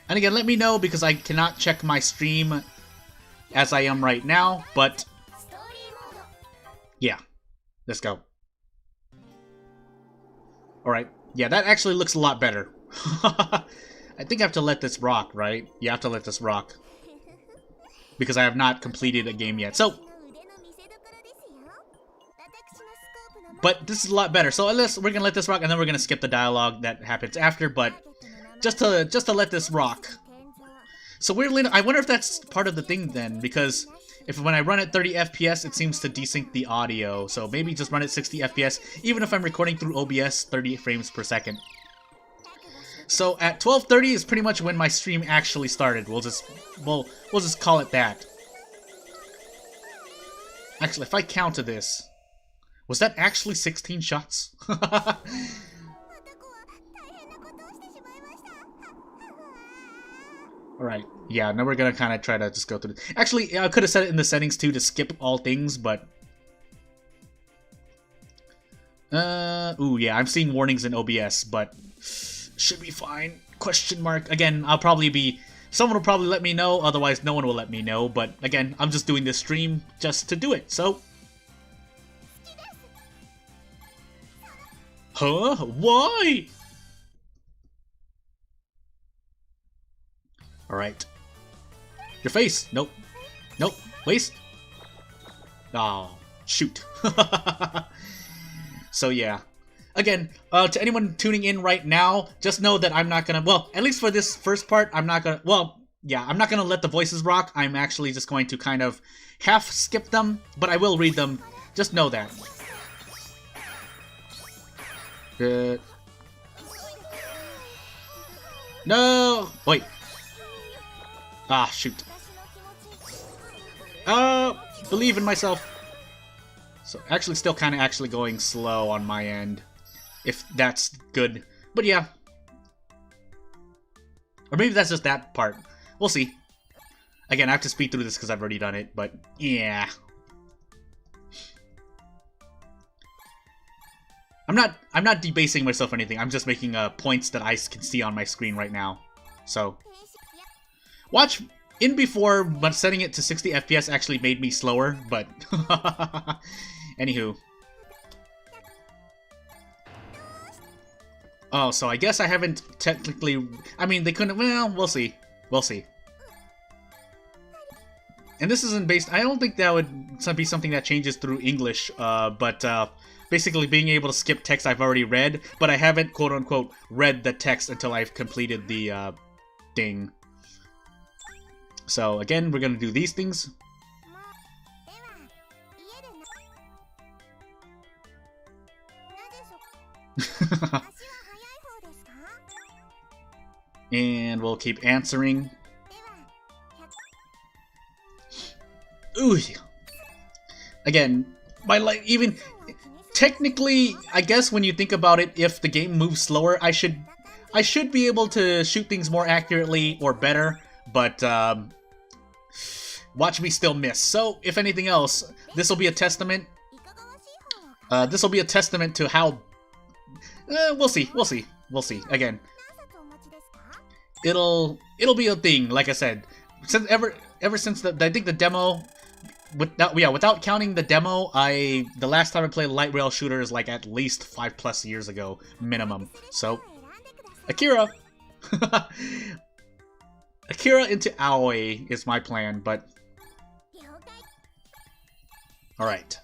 S1: And again, let me know because I cannot check my stream as I am right now, but yeah, let's go. Alright, yeah, that actually looks a lot better. I think I have to let this rock, right? You have to let this rock. Because I have not completed a game yet. So, but this is a lot better. So we're gonna let this rock, and then we're gonna skip the dialogue that happens after. But just to let this rock. So weirdly, I wonder if that's part of the thing then, because when I run at 30 FPS, it seems to desync the audio. So maybe just run at 60 FPS, even if I'm recording through OBS 30 frames per second. So at 12:30 is pretty much when my stream actually started. We'll just call it that. Actually, if I count to this, was that actually 16 shots? Alright, yeah, now we're gonna kind of try to just go through. Actually, I could have set it in the settings too to skip all things, but... ooh, yeah, I'm seeing warnings in OBS, but... should be fine. Question mark. Again, I'll probably be... Someone will probably let me know, otherwise no one will let me know, but again, I'm just doing this stream just to do it, so... Huh? Why? Alright. Your face! Nope. Nope. Waist? Oh, shoot. So yeah. Again, to anyone tuning in right now, just know that I'm not gonna... Well, at least for this first part, I'm not gonna... Well, yeah, I'm not gonna let the voices rock. I'm actually just going to kind of half skip them, but I will read them. Just know that. Good. No! Wait. Ah, shoot. Believe in myself. So, actually still kind of actually going slow on my end. If that's good. But yeah. Or maybe that's just that part. We'll see. Again, I have to speed through this because I've already done it, but yeah. I'm not debasing myself or anything. I'm just making points that I can see on my screen right now. So, watch in before, but setting it to 60 FPS actually made me slower, but anywho. Oh, so I guess I haven't technically... I mean, they couldn't... Well, we'll see. We'll see. And this isn't based... I don't think that would be something that changes through English, but basically being able to skip text I've already read, but I haven't, quote-unquote, read the text until I've completed the thing. So, again, we're gonna do these things. And we'll keep answering. Ooh. Again, my life, even technically, I guess when you think about it, if the game moves slower, I should be able to shoot things more accurately or better, but watch me still miss. So, if anything else, this will be a testament. This will be a testament to how. We'll see. We'll see. We'll see. Again, it'll be a thing. Like I said, since ever since I think the demo. Without counting the demo, the last time I played a light rail shooter is like at least 5+ years ago, minimum. So, Akira! Akira into Aoi is my plan, but... Alright.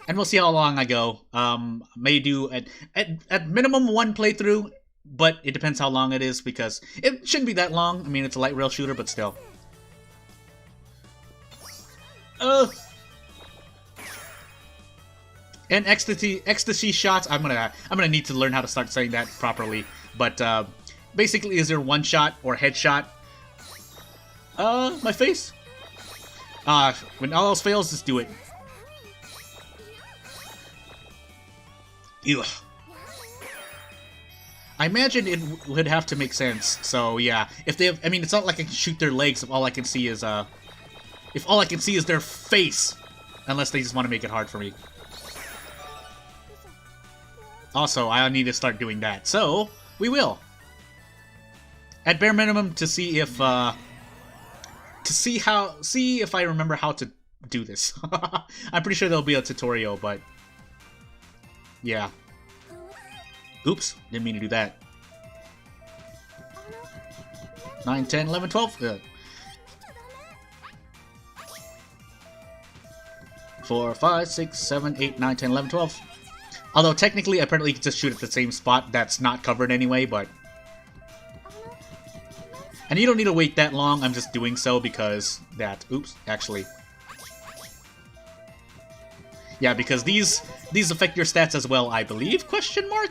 S1: And we'll see how long I go. May do at minimum 1 playthrough, but it depends how long it is, because it shouldn't be that long. I mean, it's a light rail shooter, but still. And ecstasy shots. I'm gonna need to learn how to start saying that properly. But basically, is there one shot or headshot? My face. When all else fails, just do it. Ew. I imagine it would have to make sense. So yeah, if they have, I mean, it's not like I can shoot their legs if all I can see is if all I can see is their face, unless they just want to make it hard for me. Also, I need to start doing that, so we will. At bare minimum, to see if see if I remember how to do this. I'm pretty sure there'll be a tutorial, but yeah. Oops, didn't mean to do that. 9, 10, 11, 12. 4, 5, 6, 7, 8, 9, 10, 11, 12. Although technically, apparently, you can just shoot at the same spot that's not covered anyway, but... And you don't need to wait that long, I'm just doing so because that... Oops, actually. Yeah, because these affect your stats as well, I believe? Question mark?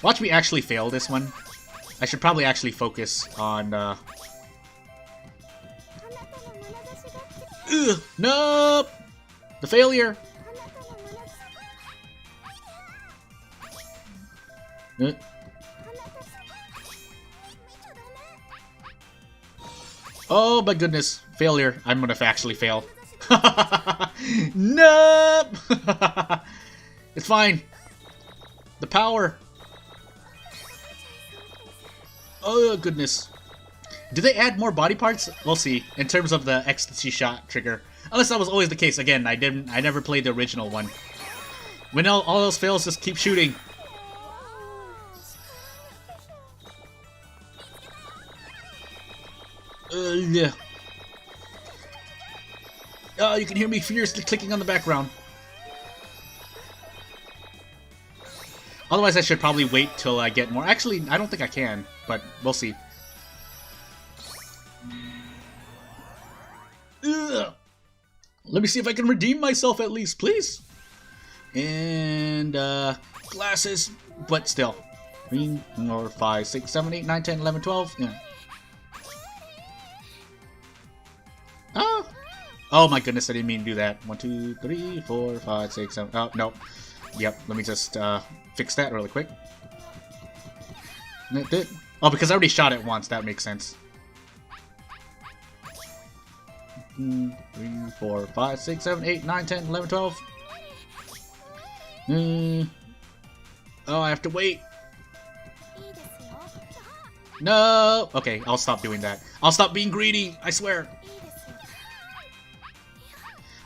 S1: Watch me actually fail this one. I should probably actually focus on, Ugh, nope! The failure! Uh. Oh my goodness. Failure. I'm gonna actually fail. Nope! It's fine. The power. Oh goodness. Do they add more body parts? We'll see. In terms of the ecstasy shot trigger. Unless that was always the case. Again, I never played the original one. When all else fails, just keep shooting. Yeah. Oh, you can hear me furiously clicking on the background. Otherwise, I should probably wait till I get more. Actually, I don't think I can, but we'll see. Ugh. Let me see if I can redeem myself at least, please. And, glasses, but still. 3, 4, 5, 6, 7, 8, 9, 10, 11, 12. Yeah. Oh! Oh my goodness, I didn't mean to do that. 1, 2, 3, 4, 5, 6, 7. Oh, no. Yep, let me just, fix that really quick. Oh, because I already shot it once, that makes sense. 2, 3, 4, 5, 6, 7, 8, 9, 10, 11, 12. Oh, I have to wait. No! Okay, I'll stop doing that. I'll stop being greedy, I swear.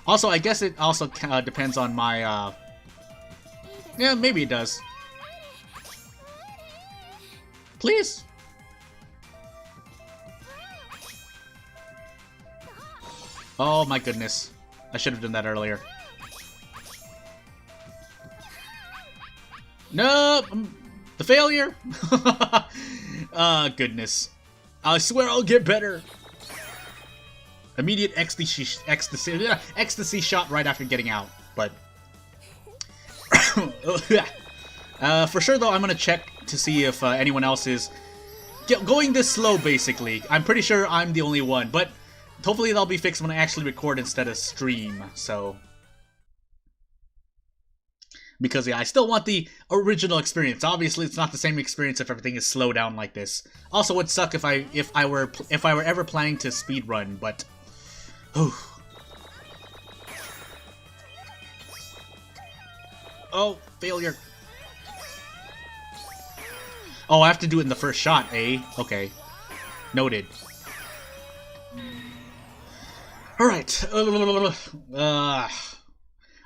S1: Also, I guess it also depends on my, yeah, maybe it does. Please? Oh my goodness. I should have done that earlier. No! The failure! Goodness. I swear I'll get better. Immediate ecstasy shot right after getting out, but... for sure though, I'm gonna check to see if anyone else is going this slow, basically. I'm pretty sure I'm the only one, but hopefully that'll be fixed when I actually record instead of stream, so... Because yeah, I still want the original experience. Obviously, it's not the same experience if everything is slowed down like this. Also, it would suck if I were ever planning to speedrun, but... Whew. Oh, failure. Oh, I have to do it in the first shot, eh? Okay. Noted. Alright.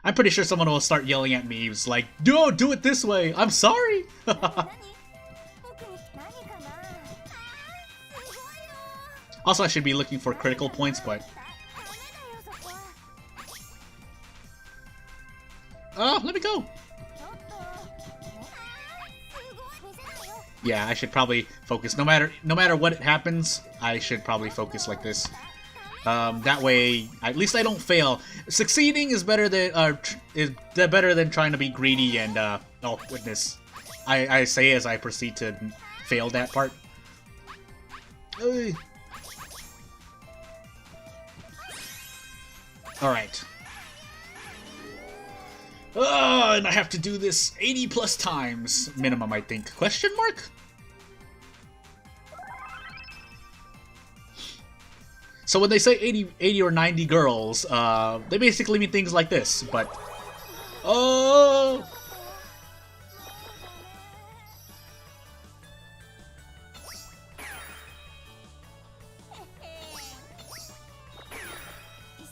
S1: I'm pretty sure someone will start yelling at me. He's like, "No, do it this way! I'm sorry!" Also, I should be looking for critical points, but... Oh, let me go! Yeah, I should probably focus. No matter what happens, I should probably focus like this. That way, at least I don't fail. Succeeding is better than trying to be greedy and, oh goodness. I say as I proceed to fail that part. Alright. Oh, and I have to do this 80 plus times. Minimum, I think. Question mark? So when they say 80 or 90 girls, they basically mean things like this, but... Oh!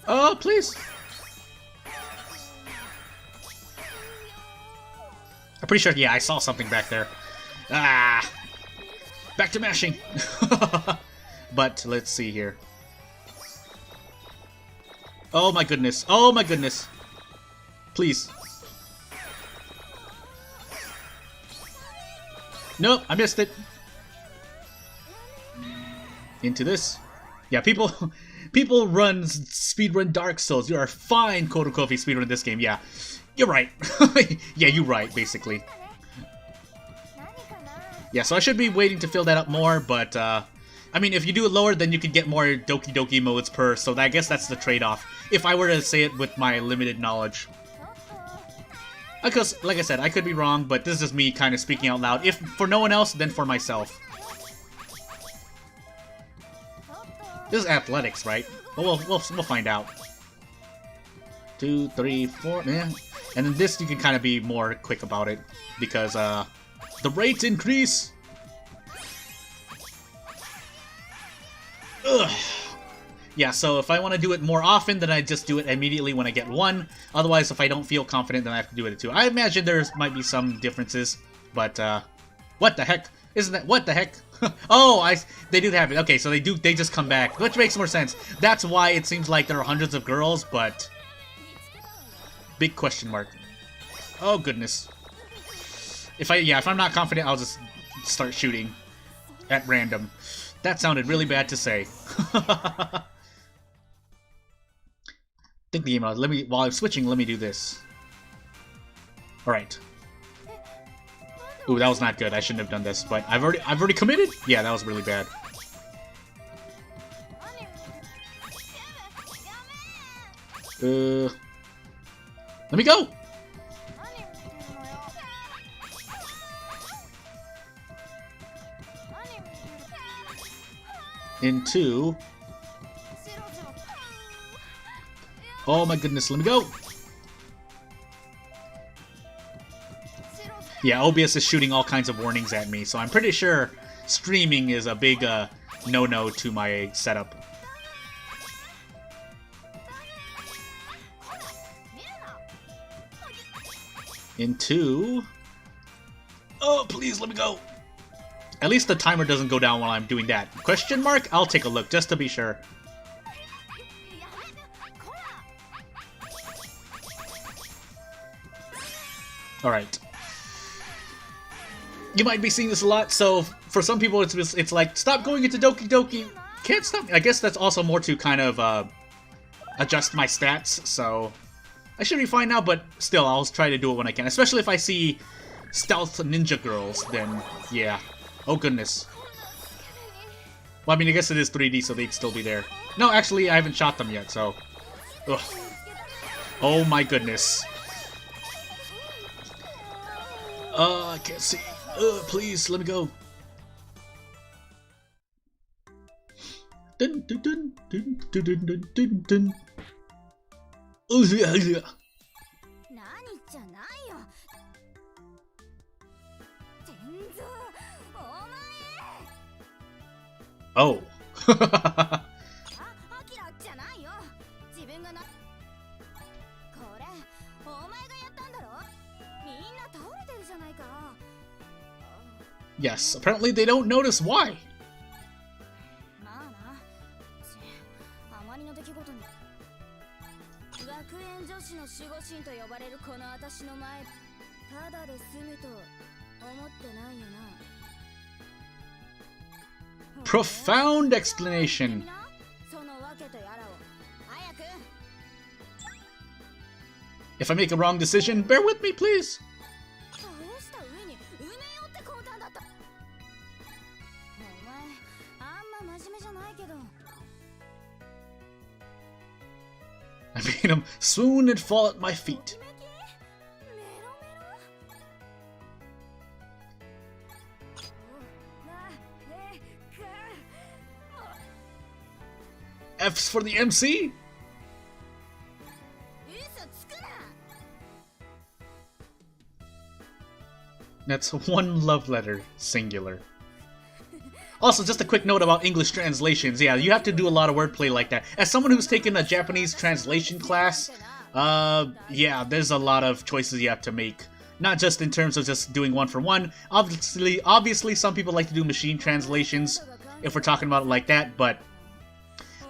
S1: Oh, please! I'm pretty sure, yeah, I saw something back there. Ah! Back to mashing! But, let's see here. Oh my goodness. Oh my goodness. Please. Nope, I missed it. Into this. Yeah, people speedrun Dark Souls. You are fine, quote-unquote, if you speedrun this game. Yeah, you're right. Yeah, you're right, basically. Yeah, so I should be waiting to fill that up more, but, I mean, if you do it lower, then you could get more Doki Doki modes per, so I guess that's the trade-off, if I were to say it with my limited knowledge. Because, like I said, I could be wrong, but this is just me kind of speaking out loud. If for no one else, then for myself. This is athletics, right? Well, we'll find out. 2, 3, 4, yeah. And then this, you can kind of be more quick about it. Because, the rates increase! Ugh. Yeah, so if I want to do it more often, then I just do it immediately when I get one. Otherwise, if I don't feel confident, then I have to do it at 2. I imagine there might be some differences, but, what the heck? Isn't that, what the heck? Oh, they do have it. Okay, so they just come back, which makes more sense. That's why it seems like there are hundreds of girls, but big question mark. Oh, goodness. If I'm not confident, I'll just start shooting at random. That sounded really bad to say. Think the game out. While I'm switching, let me do this. Alright. Ooh, that was not good. I shouldn't have done this, but I've already committed? Yeah, that was really bad. Let me go! Into... Oh my goodness, let me go! Yeah, OBS is shooting all kinds of warnings at me, so I'm pretty sure streaming is a big no-no to my setup. Into... Oh, please, let me go! At least the timer doesn't go down while I'm doing that. Question mark? I'll take a look, just to be sure. Alright. You might be seeing this a lot, so for some people it's like, stop going into Doki Doki! Can't stop. I guess that's also more to kind of adjust my stats, so... I should be fine now, but still, I'll try to do it when I can. Especially if I see stealth ninja girls, then yeah. Oh goodness. Well, I mean, I guess it is 3D, so they'd still be there. No, actually, I haven't shot them yet, so... Ugh. Oh my goodness. I can't see. Please, let me go. Dun dun dun dun dun dun dun dun dun. Oh yeah, yeah. Oh. Yes, apparently they don't notice why. Profound explanation. If I make a wrong decision, bear with me, please. I made him swoon and fall at my feet. F's for the MC? That's one love letter, singular. Also, just a quick note about English translations. Yeah, you have to do a lot of wordplay like that. As someone who's taken a Japanese translation class, yeah, there's a lot of choices you have to make. Not just in terms of just doing one for one. Obviously, some people like to do machine translations, if we're talking about it like that, but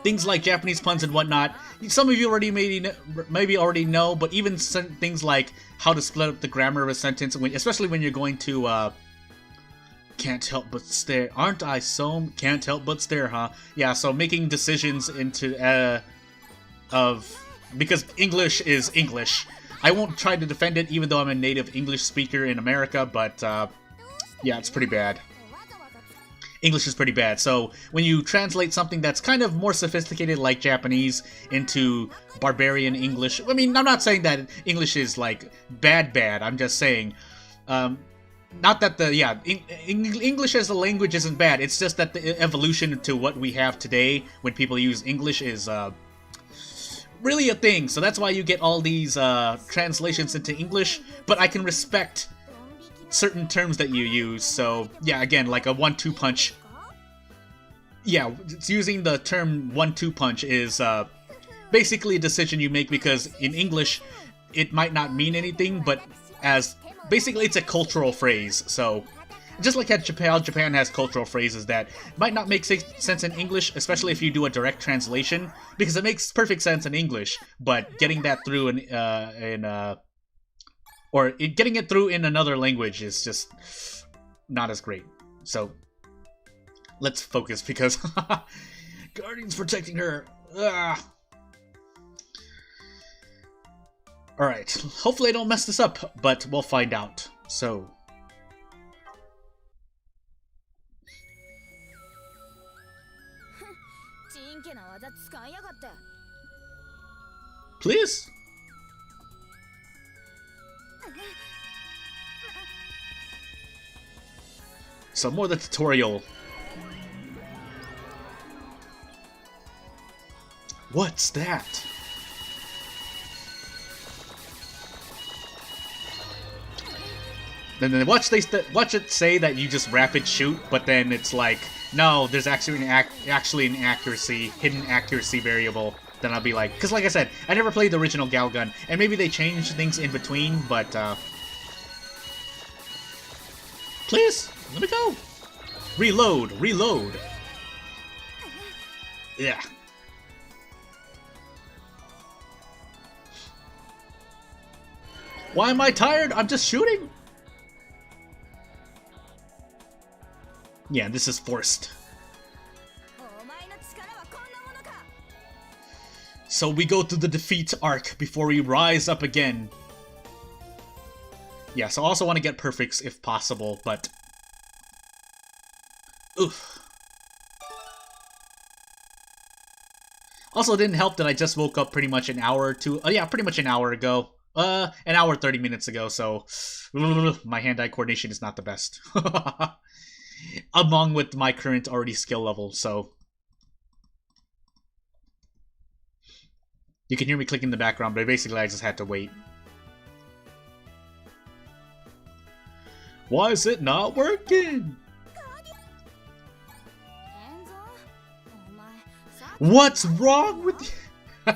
S1: things like Japanese puns and whatnot, some of you already maybe already know, but even things like how to split up the grammar of a sentence, especially when you're going to, can't help but stare. Aren't I so? Can't help but stare, huh? Yeah, so making decisions into, because English is English. I won't try to defend it, even though I'm a native English speaker in America, but, yeah, it's pretty bad. English is pretty bad. So when you translate something that's kind of more sophisticated like Japanese into barbarian English, I mean, I'm not saying that English is like bad. I'm just saying, not that English as a language isn't bad. It's just that the evolution to what we have today when people use English is really a thing. So that's why you get all these translations into English. But I can respect certain terms that you use. So yeah, again, like a 1-2 punch. Yeah, it's using the term 1-2 punch is basically a decision you make because in English it might not mean anything, but as basically it's a cultural phrase. So just like how Japan has cultural phrases that might not make sense in English, especially if you do a direct translation, because it makes perfect sense in English, but getting that through getting it through in another language is just not as great. So let's focus because Guardian's protecting her. Ugh. Alright, hopefully I don't mess this up, but we'll find out. So please? So more the tutorial. What's that? Then watch it say that you just rapid shoot, but then it's like, no, there's actually an accuracy, hidden accuracy variable. Then I'll be like, because like I said, I never played the original Galgun, and maybe they changed things in between, but please, let me go. Reload. Yeah. Why am I tired? I'm just shooting. Yeah, this is forced. So we go through the defeat arc before we rise up again. Yeah, so I also want to get perfects if possible, but... oof. Also, it didn't help that I just woke up pretty much an hour or two... yeah, pretty much an hour ago. An hour 30 minutes ago, so... my hand-eye coordination is not the best. Along with my current already skill level, so... You can hear me clicking in the background, but basically I just had to wait. Why is it not working? What's wrong with you?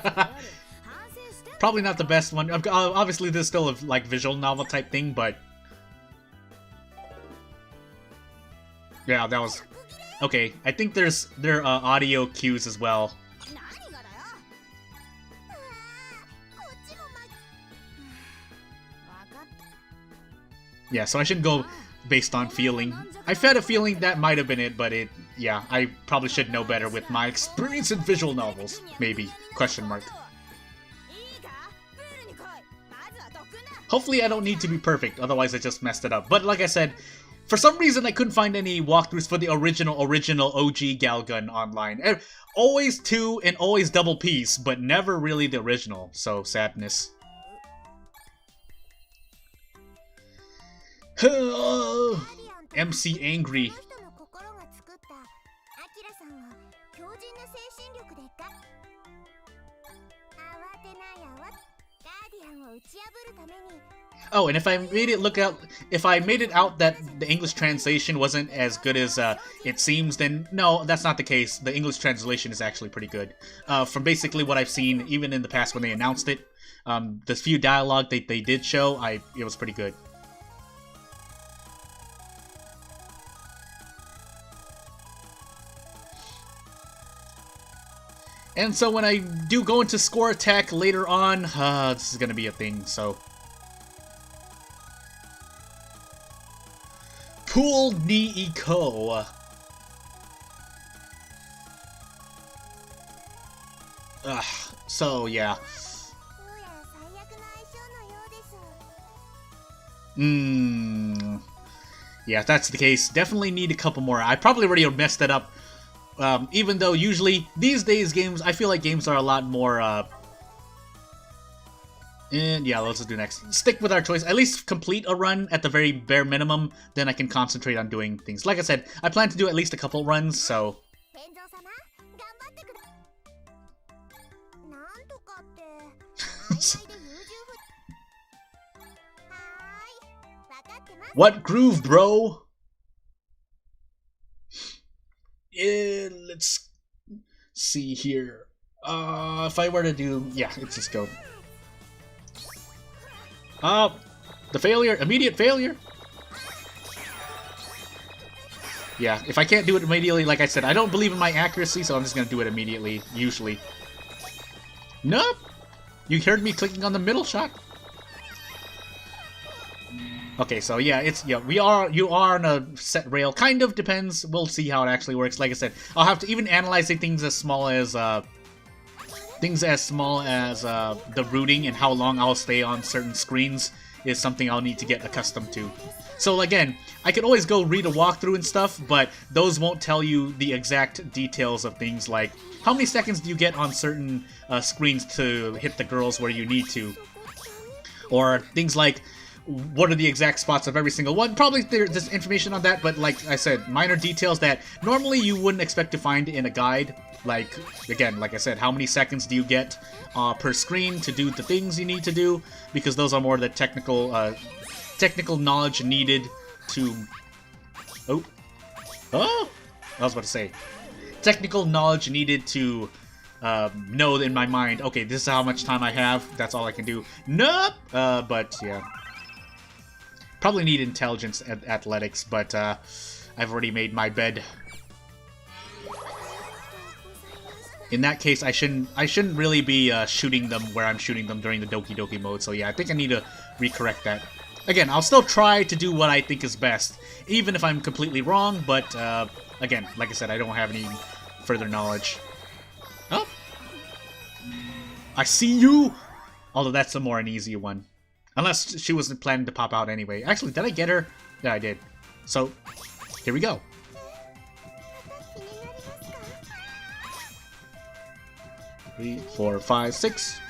S1: Probably not the best one. Obviously, this is still a like visual novel type thing, but yeah, that was okay. I think there are audio cues as well. Yeah, so I shouldn't go based on feeling. I had a feeling that might have been it, but yeah, I probably should know better with my experience in visual novels. Maybe. Question mark. Hopefully I don't need to be perfect, otherwise I just messed it up. But like I said, for some reason I couldn't find any walkthroughs for the original OG Galgun online. Always 2 and always double piece, but never really the original, so sadness. MC Angry. Oh, and if I made it out that the English translation wasn't as good as it seems, then no, that's not the case. The English translation is actually pretty good. From basically what I've seen, even in the past when they announced it, the few dialogue they did show, it was pretty good. And so when I do go into score attack later on, this is gonna be a thing, so... Pool ni Iko. So yeah. Yeah, if that's the case, definitely need a couple more. I probably already messed that up. Even though usually, these days games, I feel like games are a lot more, and yeah, let's just do next. Stick with our choice. At least complete a run at the very bare minimum, then I can concentrate on doing things. Like I said, I plan to do at least a couple runs, so... What groove, bro? Let's see here. If I were to do... Yeah, let's just go. The failure. Immediate failure. Yeah, if I can't do it immediately, like I said, I don't believe in my accuracy, so I'm just gonna do it immediately, usually. Nope! You heard me clicking on the middle shot. Okay, so yeah, you are on a set rail. Kind of depends. We'll see how it actually works. Like I said, I'll have to even analyzing things as small as the routing and how long I'll stay on certain screens is something I'll need to get accustomed to. So again, I could always go read a walkthrough and stuff, but those won't tell you the exact details of things like how many seconds do you get on certain screens to hit the girls where you need to, or things like what are the exact spots of every single one. Probably there's information on that, but like I said, minor details that normally you wouldn't expect to find in a guide. Like, again, like I said, how many seconds do you get per screen to do the things you need to do? Because those are more the technical knowledge needed to... Oh! I was about to say. Technical knowledge needed to know in my mind, okay, this is how much time I have, that's all I can do. Nope! But, yeah. Probably need intelligence at athletics, but I've already made my bed. In that case, I shouldn't really be shooting them where I'm shooting them during the Doki Doki mode, so yeah, I think I need to recorrect that. Again, I'll still try to do what I think is best, even if I'm completely wrong, but again, like I said, I don't have any further knowledge. Oh! I see you! Although that's a more an easy one. Unless she wasn't planning to pop out anyway. Actually, did I get her? Yeah, I did. So, here we go. Three, 4, 5, 6.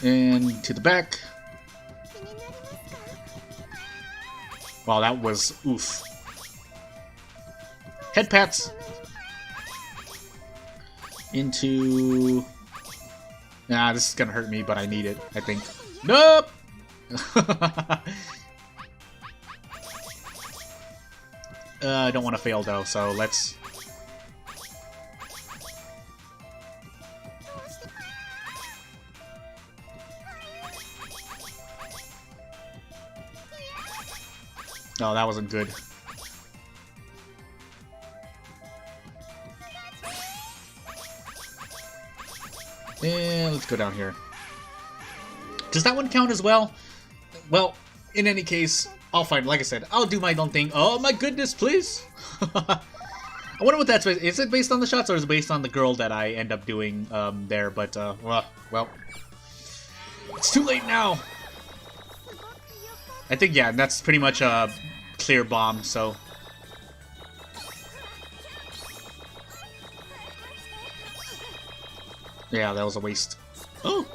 S1: And to the back. Wow, that was oof. Head pats. Into... Nah, this is gonna hurt me, but I need it, I think. Nope! I don't want to fail, though, so let's... Oh, that wasn't good. And let's go down here. Does that one count as well? Well, in any case, I'll find. Like I said, I'll do my own thing. Oh my goodness, please! I wonder what that's based. Is it based on the shots or is it based on the girl that I end up doing there? But well, it's too late now. I think yeah, that's pretty much a clear bomb. So. Yeah, that was a waste. Oh!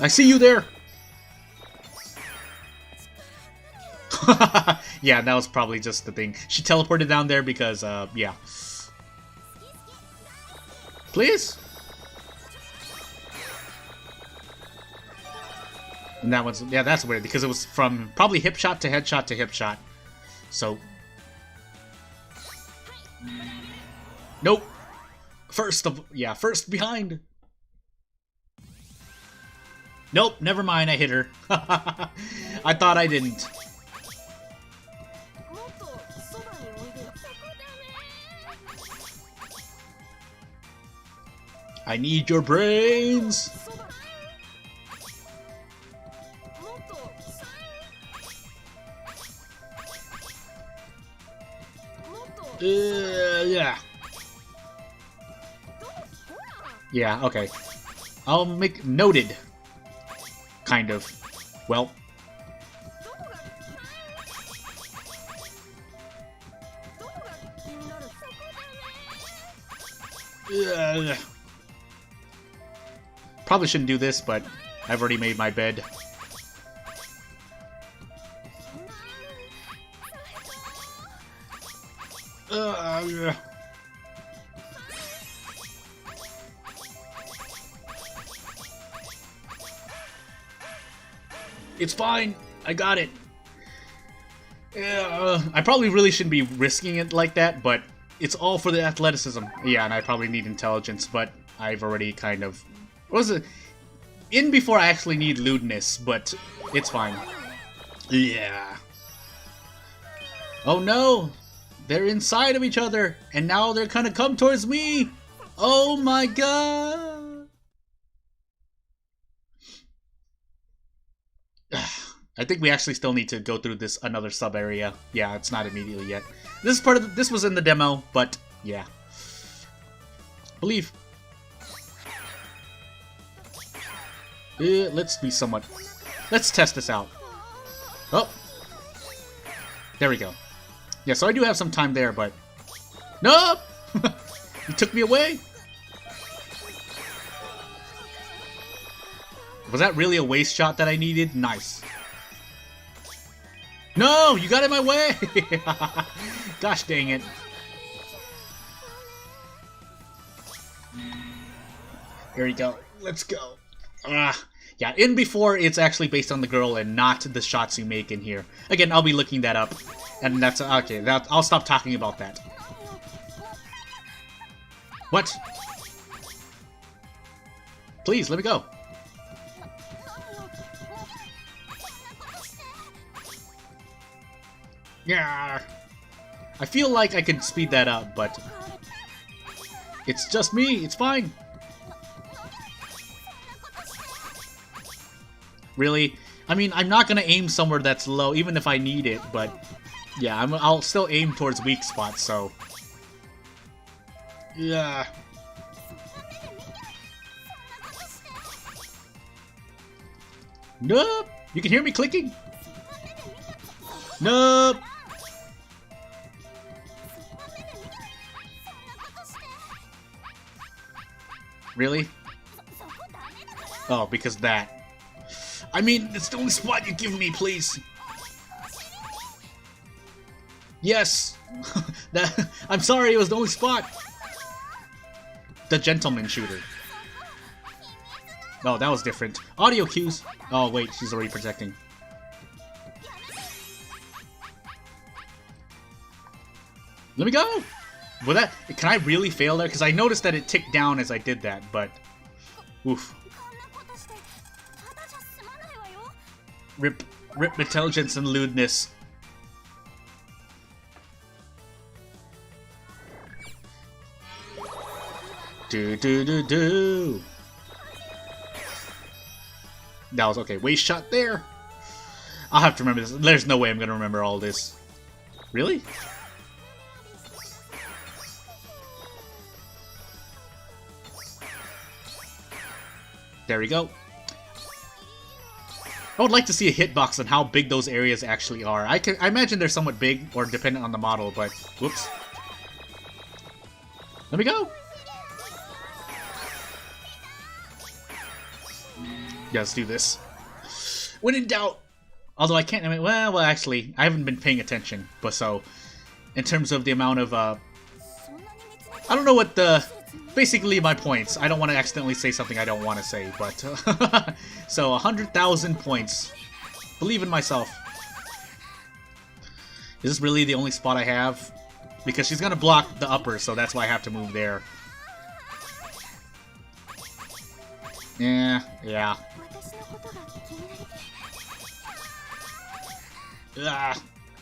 S1: I see you there! Yeah, that was probably just the thing. She teleported down there because, yeah. Please? And that one's, yeah, that's weird because it was from probably hip shot to headshot to hip shot. So, nope. First behind. Nope, never mind. I hit her. I thought I didn't. I need your brains. Yeah. Yeah, okay. I'll make noted. Kind of. Well. Ugh. Probably shouldn't do this, but I've already made my bed. Ugh. It's fine. I got it. I probably really shouldn't be risking it like that, but it's all for the athleticism. Yeah, and I probably need intelligence, but I've already kind of... What was it? In before I actually need lewdness, but it's fine. Yeah. Oh no! They're inside of each other, and now they're gonna come towards me! Oh my god! I think we actually still need to go through this another sub area. Yeah, it's not immediately yet. This is part of this was in the demo, but yeah. Believe. Let's be somewhat. Let's test this out. Oh, there we go. Yeah, so I do have some time there, but no, you took me away. Was that really a waste shot that I needed? Nice. No, you got in my way! Gosh dang it. Here we go. Let's go. Yeah, in before it's actually based on the girl and not the shots you make in here. Again, I'll be looking that up. And that's okay. I'll stop talking about that. What? Please, let me go. Yeah. I feel like I could speed that up, but it's just me. It's fine. Really? I mean, I'm not gonna aim somewhere that's low, even if I need it. But yeah, I'll still aim towards weak spots. So yeah. Nope. You can hear me clicking. Nope. Really? Oh, because that. I mean, it's the only spot you give me, please. Yes. I'm sorry, it was the only spot. The gentleman shooter. Oh, that was different. Audio cues. Oh, wait, she's already protecting. Let me go! Will that... Can I really fail there? Because I noticed that it ticked down as I did that, but... Oof. Rip intelligence and lewdness. Do. That was okay. Waste shot there. I'll have to remember this. There's no way I'm gonna remember all this. Really? There we go. I would like to see a hitbox on how big those areas actually are. I imagine they're somewhat big, or dependent on the model, but... Whoops. Let me go! Yeah, let's do this. When in doubt! Although I can't... I mean, well, actually, I haven't been paying attention, but so... In terms of the amount of, I don't know what the... Basically, my points. I don't want to accidentally say something I don't want to say, but... so, 100,000 points. Believe in myself. Is this really the only spot I have? Because she's gonna block the upper, so that's why I have to move there. Yeah.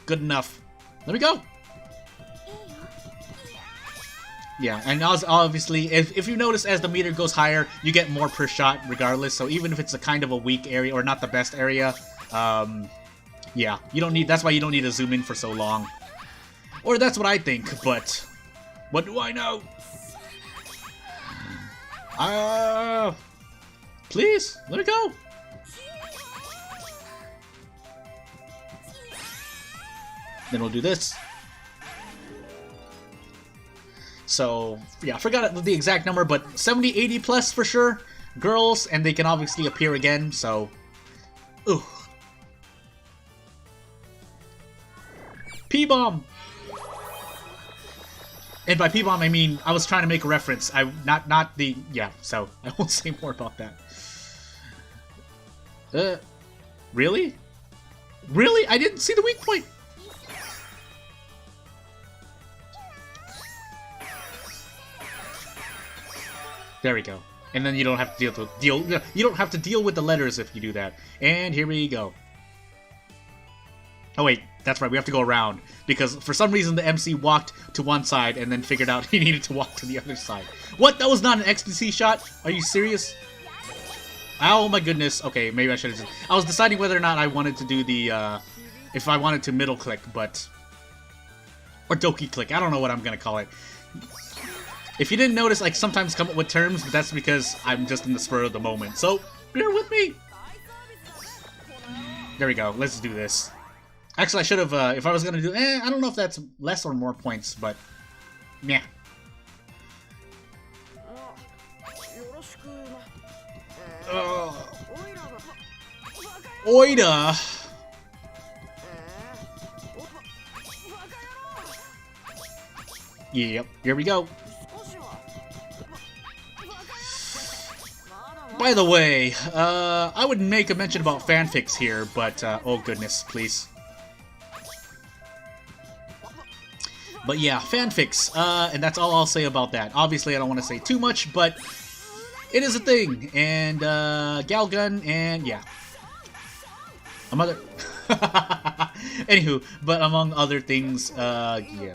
S1: Good enough. Let me go! Yeah, and obviously, if you notice as the meter goes higher, you get more per shot regardless, so even if it's a kind of a weak area, or not the best area, yeah, you don't need, that's why you don't need to zoom in for so long. Or that's what I think, but what do I know? Please, let me go. Then we'll do this. So, yeah, I forgot the exact number, but 70, 80 plus for sure. Girls, and they can obviously appear again, so... Ooh. P-bomb! And by P-bomb, I mean, I was trying to make a reference. Not the... Yeah, so I won't say more about that. Really? Really? I didn't see the weak point! There we go. And then you don't have to you don't have to deal with the letters if you do that. And here we go. Oh wait, that's right, we have to go around. Because for some reason the MC walked to one side and then figured out he needed to walk to the other side. What? That was not an XTC shot? Are you serious? Oh my goodness. Okay, maybe I should have... I was deciding whether or not I wanted to do the, if I wanted to middle click, but... Or doki click, I don't know what I'm gonna call it. If you didn't notice, like, sometimes come up with terms, but that's because I'm just in the spur of the moment. So, bear with me! There we go, let's do this. Actually, I should have, if I was gonna do... I don't know if that's less or more points, but... Meh. Oida! Yep, here we go. By the way, I would make a mention about fanfics here, but, oh goodness, please. But yeah, fanfics, and that's all I'll say about that. Obviously, I don't want to say too much, but it is a thing, and, Galgun, and yeah. Anywho, but among other things, yeah.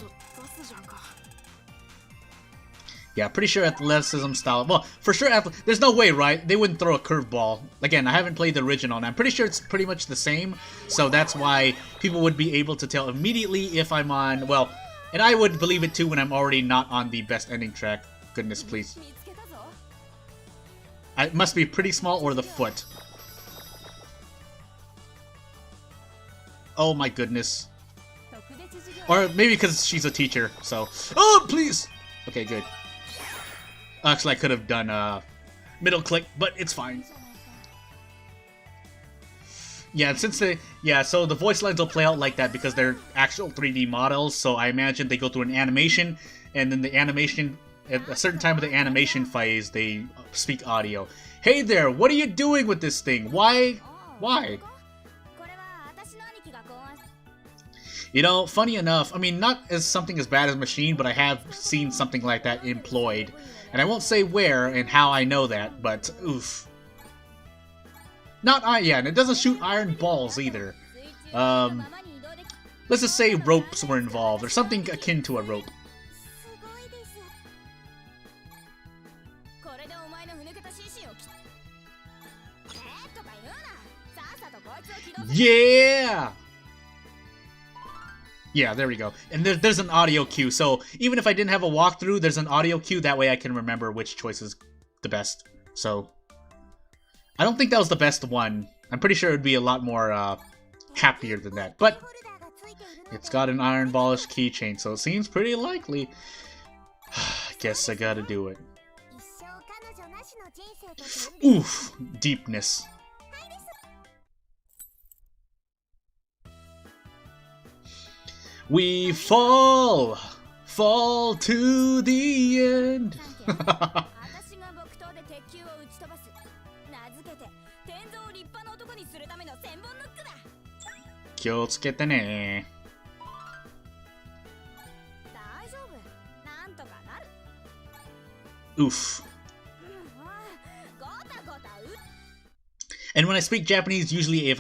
S1: Yeah, pretty sure athleticism style. Well, for sure, there's no way, right? They wouldn't throw a curveball. Again, I haven't played the original, and I'm pretty sure it's pretty much the same. So that's why people would be able to tell immediately if I'm on, well, and I would believe it too when I'm already not on the best ending track. Goodness, please. It must be pretty small or the foot. Oh my goodness. Or maybe because she's a teacher, so... Oh, please! Okay, good. Actually, I could have done middle click, but it's fine. Yeah, since they... Yeah, so the voice lines will play out like that because they're actual 3D models, so I imagine they go through an animation, and then the animation... At a certain time of the animation phase, they speak audio. Hey there, what are you doing with this thing? Why? Why? You know, funny enough, I mean, not as something as bad as Machine, but I have seen something like that employed. And I won't say where and how I know that, but oof. Yeah, and it doesn't shoot iron balls either. Let's just say ropes were involved, or something akin to a rope. Yeah! Yeah, there we go. And there's an audio cue, so even if I didn't have a walkthrough, there's an audio cue, that way I can remember which choice is the best. So, I don't think that was the best one. I'm pretty sure it would be a lot more, happier than that. But, it's got an iron ballish keychain, so it seems pretty likely. Guess I gotta do it. Oof, deepness. We fall to the end. 気をつけてね。Oof. And when I speak Japanese, usually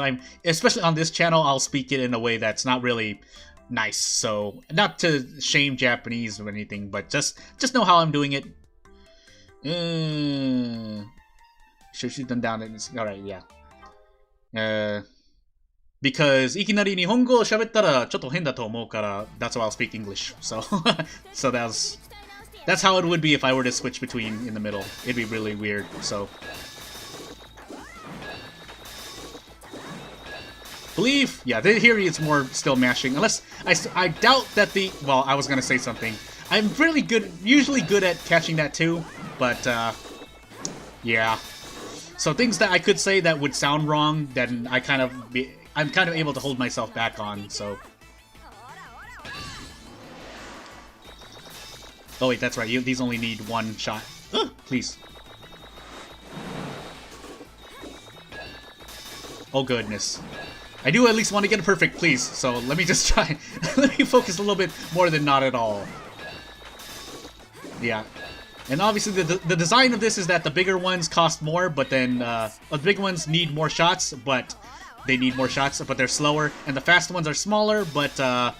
S1: especially on this channel, I'll speak it in a way that's not really nice. So, not to shame Japanese or anything, but just know how I'm doing it. Should shoot them down. Alright, yeah. Because いきなり日本語を喋ったらちょっと変だと思うから that's why I'll speak English. So, so that was... That's how it would be if I were to switch between in the middle. It'd be really weird, so... Believe? Yeah, here it's more still mashing. Unless, I doubt that the... Well, I was gonna say something. I'm really good, usually good at catching that too, but, yeah. So things that I could say that would sound wrong, then I'm kind of able to hold myself back on, so... Oh wait, that's right, these only need one shot. Ugh, please. Oh goodness. I do at least want to get it perfect, please, so let me just try. Let me focus a little bit more than not at all. Yeah. And obviously the design of this is that the bigger ones cost more, but then the big ones need more shots, but they're slower, and the fast ones are smaller, but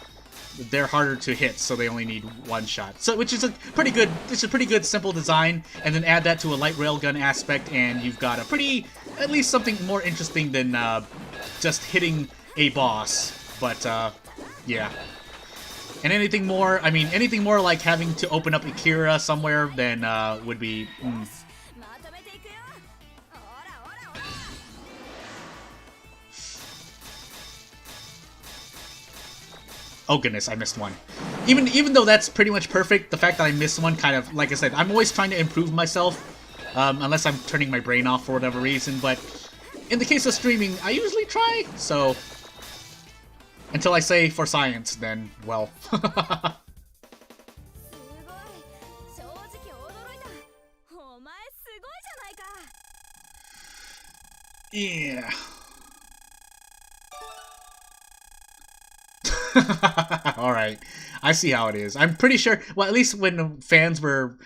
S1: they're harder to hit, so they only need one shot. So, which is a pretty good simple design, and then add that to a light railgun aspect, and you've got at least something more interesting than just hitting a boss. But yeah. And anything more like having to open up Akira somewhere, then would be. Oh goodness, I missed one. Even though that's pretty much perfect, the fact that I missed one kind of, like I said, I'm always trying to improve myself, unless I'm turning my brain off for whatever reason, but in the case of streaming, I usually try, so... Until I say for science, then, well... Yeah... Alright, I see how it is. I'm pretty sure, well, at least when fans were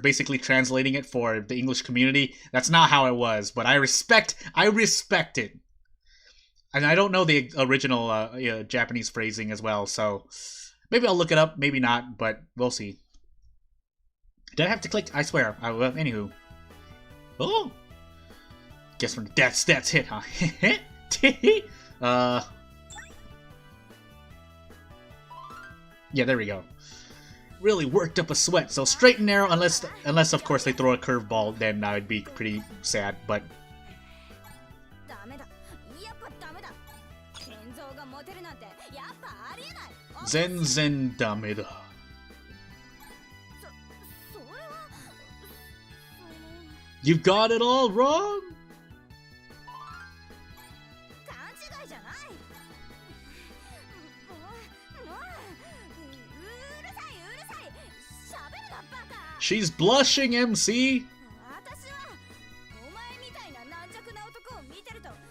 S1: basically translating it for the English community, that's not how it was, but I respect it. And I don't know the original Japanese phrasing as well, so maybe I'll look it up, maybe not, but we'll see. Did I have to click? I swear. Anywho. Oh! Guess from stats hit, huh? Yeah, there we go. Really worked up a sweat. So straight and narrow, unless of course they throw a curveball, then I'd be pretty sad. But Zen dameda. You've got it all wrong. She's blushing, MC!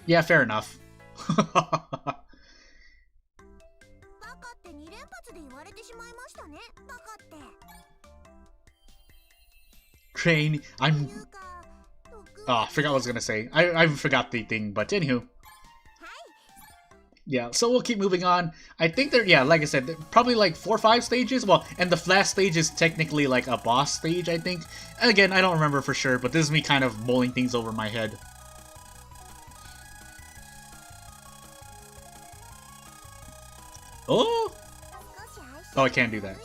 S1: Yeah, fair enough. Train, I'm... Oh, I forgot what I was gonna say. I forgot the thing, but anywho. Yeah, so we'll keep moving on. I think yeah, like I said, probably like 4 or 5 stages. Well, and the last stage is technically like a boss stage, I think. And again, I don't remember for sure, but this is me kind of mulling things over my head. Oh! Oh, I can't do that.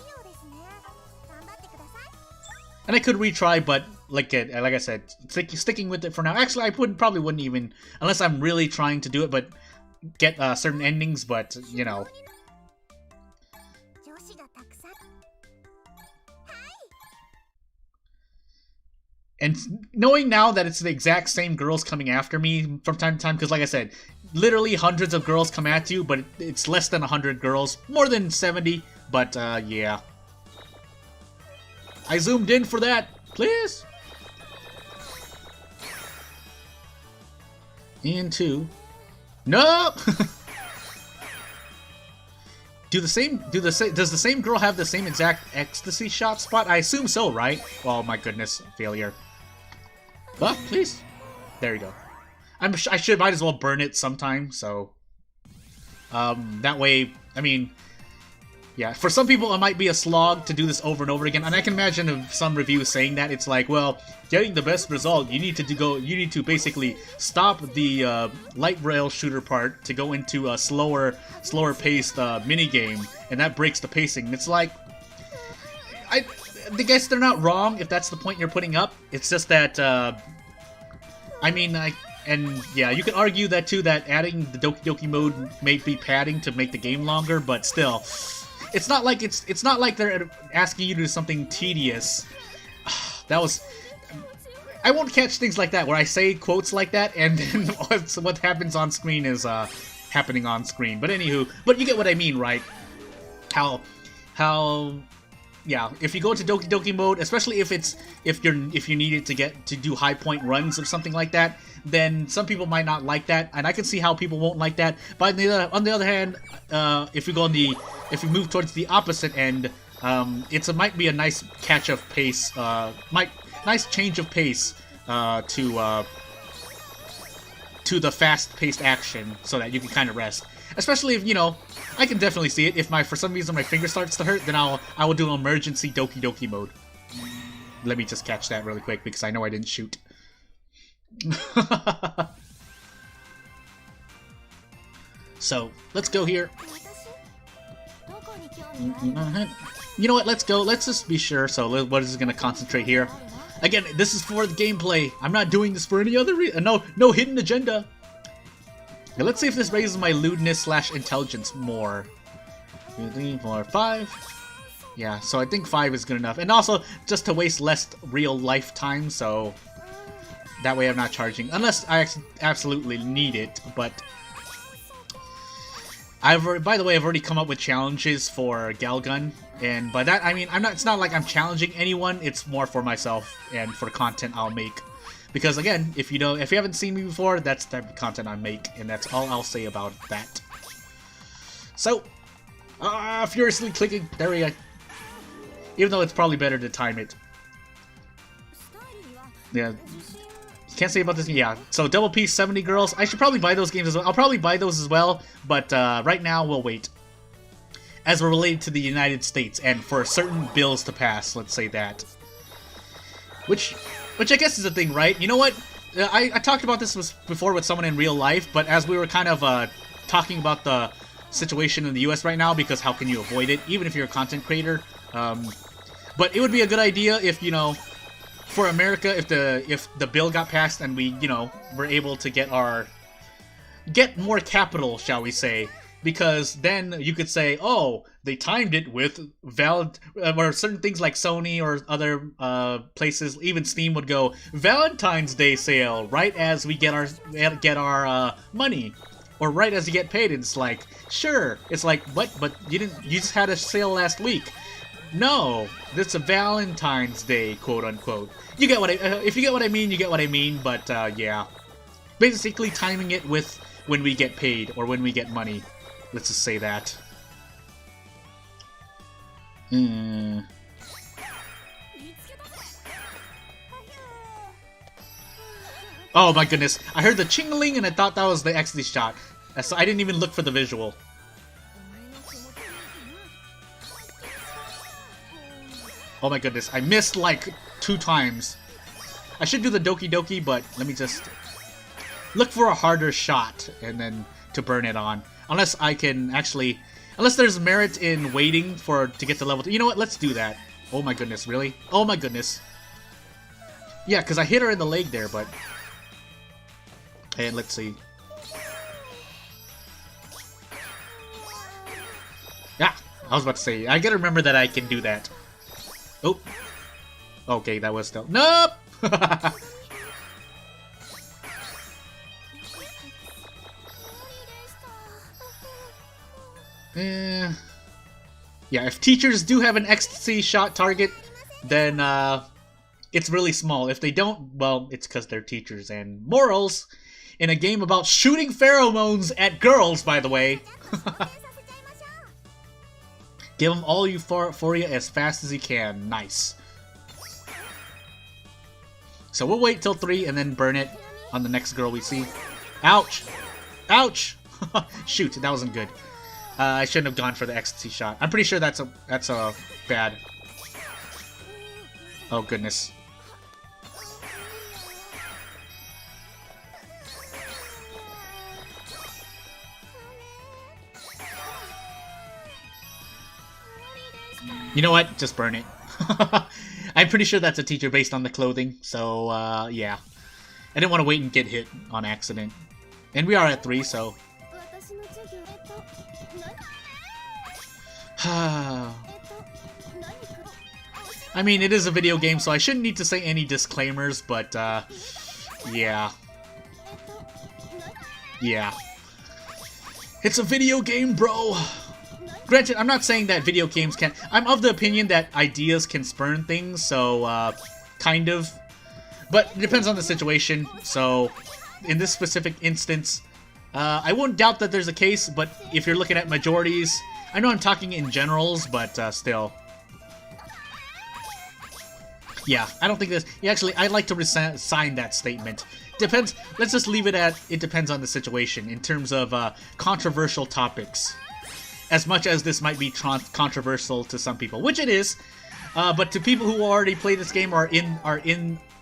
S1: And I could retry, but like I said, sticking with it for now. Actually, I probably wouldn't even, unless I'm really trying to do it, but get certain endings, but, you know. And knowing now that it's the exact same girls coming after me from time to time, because like I said, literally hundreds of girls come at you, but it's less than 100 girls. More than 70, but, yeah. I zoomed in for that, please. Into... No! Does the same girl have the same exact ecstasy shot spot? I assume so, right? Oh my goodness, failure. Oh, please. There you go. Might as well burn it sometime, so... that way, I mean... Yeah, for some people it might be a slog to do this over and over again, and I can imagine of some reviews saying that. It's like, well, getting the best result, you need to basically stop the light rail shooter part to go into a slower paced mini game, and that breaks the pacing. And it's like, I guess they're not wrong if that's the point you're putting up. It's just that, I mean, and yeah, you could argue that too, that adding the Doki Doki mode may be padding to make the game longer, but still, it's not like they're asking you to do something tedious. That was. I won't catch things like that where I say quotes like that and then what happens on screen is happening on screen. But anywho, but you get what I mean, right? How yeah, if you go into Doki Doki mode, especially if you need it to do high point runs or something like that, then some people might not like that, and I can see how people won't like that. But on the other hand, if you move towards the opposite end, might be a nice catch of pace, nice change of pace to the fast-paced action, so that you can kind of rest. Especially if, you know, I can definitely see it. If for some reason my finger starts to hurt, then I will do an emergency Doki Doki mode. Let me just catch that really quick because I know I didn't shoot. So let's go here. You know what? Let's go. Let's just be sure. So what is going to concentrate here? Again, this is for the gameplay. I'm not doing this for any other reason. No hidden agenda. Now, let's see if this raises my lewdness / intelligence more. 2, 3, 4, 5. Yeah, so I think 5 is good enough. And also, just to waste less real life time, so that way I'm not charging. Unless I absolutely need it, but by the way, I've already come up with challenges for Galgun, and by that I mean it's not like I'm challenging anyone, it's more for myself and for content I'll make. Because again, if you haven't seen me before, that's the type of content I make, and that's all I'll say about that. So, furiously clicking, there we go. Even though it's probably better to time it. Yeah. Can't say about this. Yeah, so Double P 70 Girls. I should probably buy those games as well. I'll probably buy those as well, but right now we'll wait. As we're related to the United States, and for certain bills to pass, let's say that. Which I guess is a thing, right? You know what? I talked about this before with someone in real life, but as we were kind of talking about the situation in the US right now, because how can you avoid it, even if you're a content creator? But it would be a good idea if, you know, for America, if the bill got passed and we, you know, were able to get more capital, shall we say, because then you could say, oh, they timed it with valid, or certain things like Sony or other places, even Steam would go Valentine's Day sale right as we get our money, or right as you get paid. It's like, sure, it's like, what? But you just had a sale last week. No, it's a Valentine's Day, quote unquote. You get what if you get what I mean, you get what I mean. But yeah, basically timing it with when we get paid or when we get money. Let's just say that. Oh my goodness! I heard the chingling and I thought that was the XD shot. So I didn't even look for the visual. Oh my goodness, I missed like 2 times. I should do the Doki Doki, but let me just look for a harder shot and then to burn it on. Unless I can actually, unless there's merit in waiting to get to level 2. You know what, let's do that. Oh my goodness, really? Oh my goodness. Yeah, because I hit her in the leg there, but... And let's see. Yeah, I was about to say, I gotta remember that I can do that. Oh. Okay, that was still... Nope! Yeah, if teachers do have an ecstasy shot target, then it's really small. If they don't, well, it's because they're teachers. And morals in a game about shooting pheromones at girls, by the way. Give them all euphoria as fast as you can. Nice. So we'll wait till 3 and then burn it on the next girl we see. Ouch! Ouch! Shoot, that wasn't good. I shouldn't have gone for the ecstasy shot. I'm pretty sure that's a bad. Oh goodness. You know what? Just burn it. I'm pretty sure that's a teacher based on the clothing, so, yeah. I didn't want to wait and get hit on accident. And we are at 3, so... I mean, it is a video game, so I shouldn't need to say any disclaimers, but, yeah. Yeah. It's a video game, bro! Granted, I'm not saying that video games can... I'm of the opinion that ideas can spurn things, so, kind of. But it depends on the situation, so... In this specific instance, I won't doubt that there's a case, but if you're looking at majorities... I know I'm talking in generals, but, still... Yeah, I don't think there's... Actually, I'd like to resign that statement. Depends... Let's just leave it at, it depends on the situation, in terms of, controversial topics. As much as this might be controversial to some people, which it is, but to people who already play this game or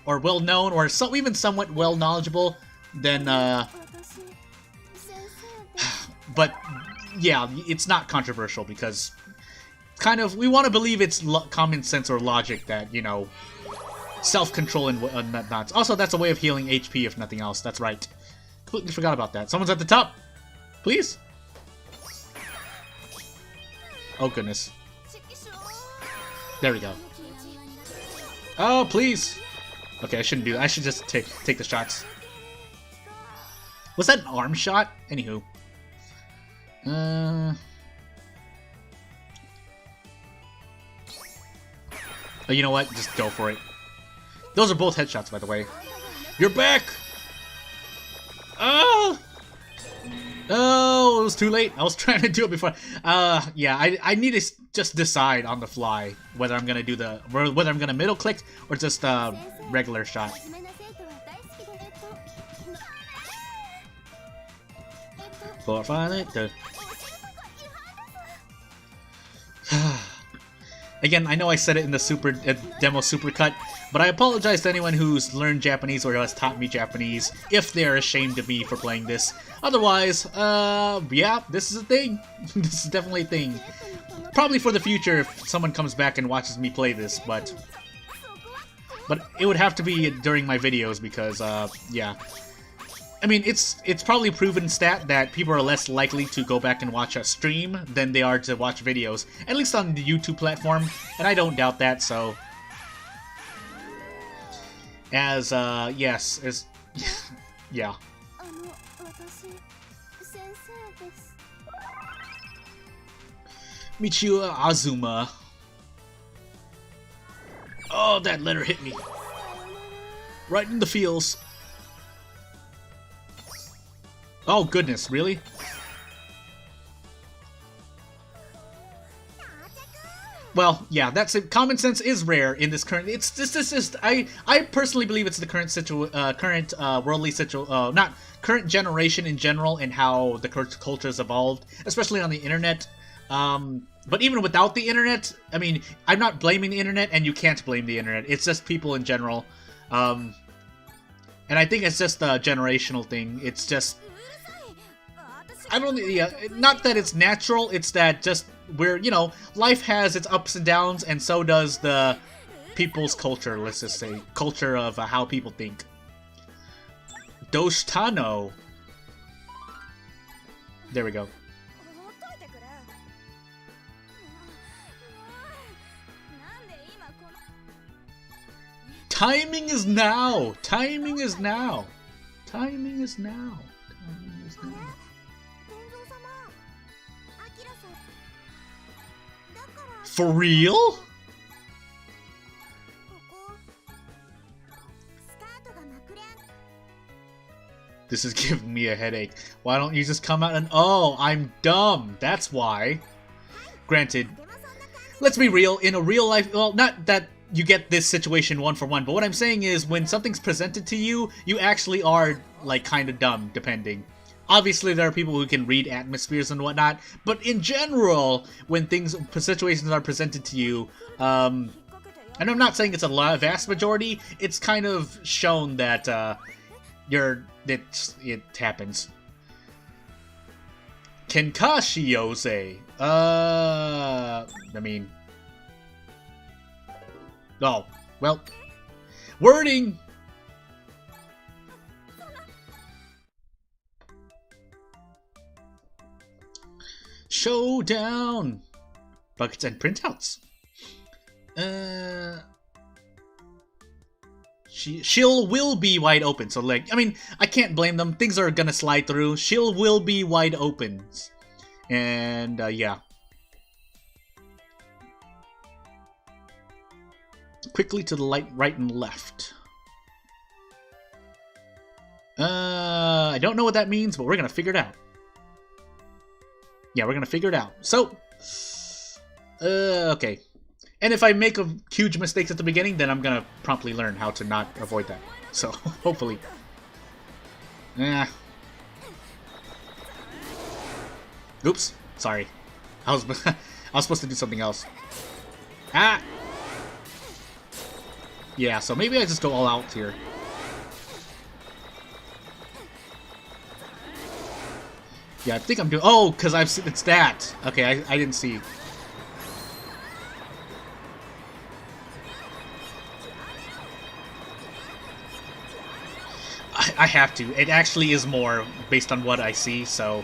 S1: or well known or even somewhat well knowledgeable, then but yeah, it's not controversial because kind of we want to believe it's common sense or logic that, you know, self-control and whatnot. Also, that's a way of healing HP if nothing else. That's right. Completely forgot about that. Someone's at the top. Please. Oh, goodness. There we go. Oh, please! Okay, I shouldn't do that. I should just take the shots. Was that an arm shot? Anywho. Oh, you know what? Just go for it. Those are both headshots, by the way. You're back! Oh! Oh, it was too late. I was trying to do it before. Yeah, I need to just decide on the fly whether I'm gonna do whether I'm gonna middle click or just regular shot. Four, five, eight, Again, I know I said it in the demo supercut, but I apologize to anyone who's learned Japanese or has taught me Japanese if they're ashamed of me for playing this. Otherwise, yeah, this is a thing. This is definitely a thing. Probably for the future if someone comes back and watches me play this, but it would have to be during my videos because, yeah. I mean, it's probably proven stat that people are less likely to go back and watch a stream than they are to watch videos, at least on the YouTube platform, and I don't doubt that, so... As, yes, as... yeah. Michiwa Azuma. Oh, that letter hit me. Right in the feels. Oh, goodness, really? Well, yeah, that's it. Common sense is rare in this current... It's just I personally believe it's the current worldly not current generation in general and how the culture has evolved, especially on the internet. But even without the internet, I mean, I'm not blaming the internet, and you can't blame the internet. It's just people in general. And I think it's just a generational thing. It's just... I don't... Yeah, not that it's natural, it's that just... We're, you know, life has its ups and downs, and so does the people's culture, let's just say. Culture of how people think. Doshitano. There we go. Timing is now! Timing is now! Timing is now! Timing is now. For real? This is giving me a headache. Why don't you just come out and... Oh, I'm dumb. That's why. Granted, let's be real. In a real life... Well, not that you get this situation one for one, but what I'm saying is when something's presented to you, you actually are, like, kind of dumb, depending. Obviously, there are people who can read atmospheres and whatnot, but in general, when situations are presented to you, and I'm not saying it's a vast majority, it's kind of shown that, it happens. Kenkashi Yose. I mean... Oh, well. Wording! Showdown! Buckets and printouts. She'll will be wide open, so like, I mean, I can't blame them. Things are gonna slide through. She'll will be wide open. And, yeah. Quickly to the right and left. I don't know what that means, but we're gonna figure it out. Yeah, we're gonna figure it out. So, okay. And if I make a huge mistakes at the beginning, then I'm gonna promptly learn how to not avoid that. So, hopefully. Oops. Sorry. I was I was supposed to do something else. Ah! Yeah, so maybe I just go all out here. Yeah, I think I'm doing... Oh, because I've seen... It's that. Okay, I didn't see. I have to. It actually is more based on what I see, so...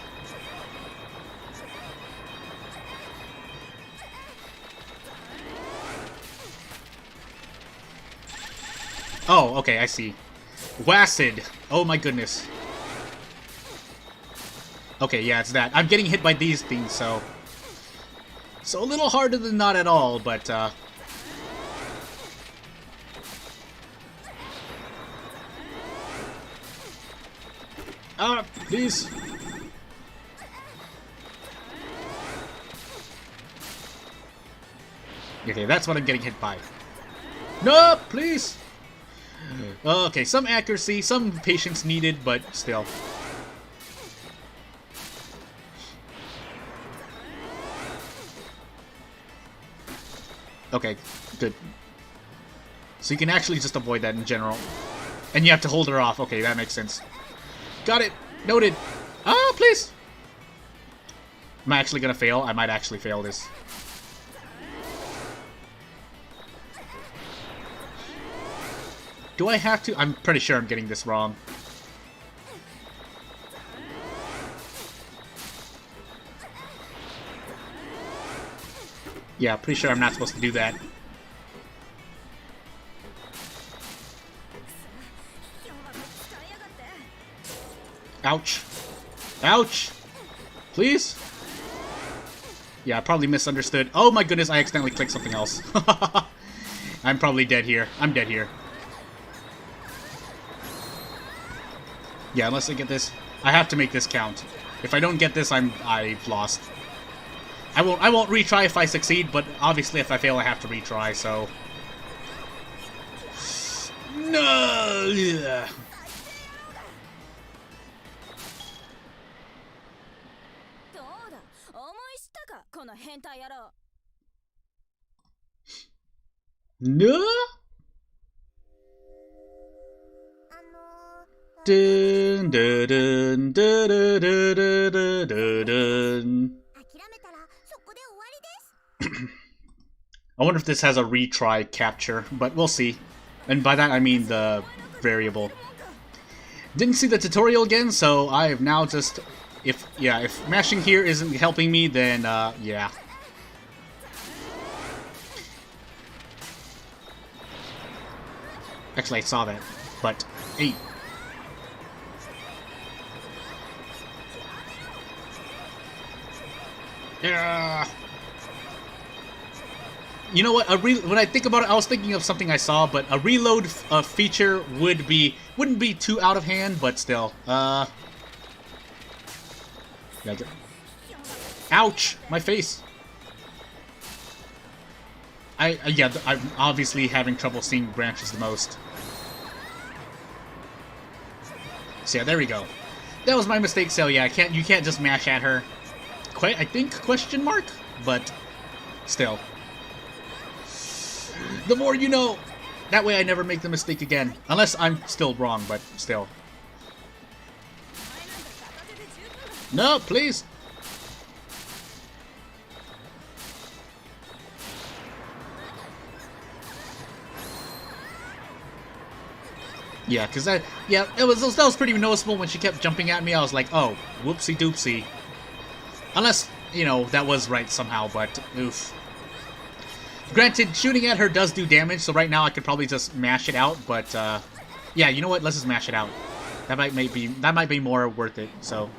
S1: Oh, okay, I see. Wacid. Oh my goodness. Okay, yeah, it's that. I'm getting hit by these things, so... So a little harder than not at all, but, Ah, please! Okay, that's what I'm getting hit by. No, please! Okay, some accuracy, some patience needed, but still. Okay, good. So you can actually just avoid that in general. And you have to hold her off. Okay, that makes sense. Got it! Noted! Ah, please! Am I actually gonna fail? I might actually fail this. Do I have to? I'm pretty sure I'm getting this wrong. Yeah, pretty sure I'm not supposed to do that. Ouch. Ouch! Please? Yeah, I probably misunderstood. Oh my goodness, I accidentally clicked something else. I'm probably dead here. I'm dead here. Yeah, unless I get this. I have to make this count. If I don't get this, I've lost. I won't retry if I succeed, but obviously if I fail I have to retry, so... No! Yeah. No? Dun, dun, dun, dun, dun, dun, dun, dun, dun. I wonder if this has a retry capture, but we'll see. And by that I mean the variable. Didn't see the tutorial again, so I have now just... If mashing here isn't helping me, then, yeah. Actually, I saw that, but... Hey. Yeah. You know what? When I think about it, I was thinking of something I saw, but a reload feature wouldn't be too out of hand, but still. Ouch! My face. Yeah, I'm obviously having trouble seeing branches the most. So yeah, there we go. That was my mistake. So yeah, you can't just mash at her. I think question mark, but still. The more you know. That way I never make the mistake again. Unless I'm still wrong, but still. No, please. Yeah, because that was pretty noticeable when she kept jumping at me. I was like, oh, whoopsie doopsie. Unless, you know, that was right somehow, but oof. Granted, shooting at her does do damage, so right now I could probably just mash it out, but yeah, you know what? Let's just mash it out. That might be more worth it. So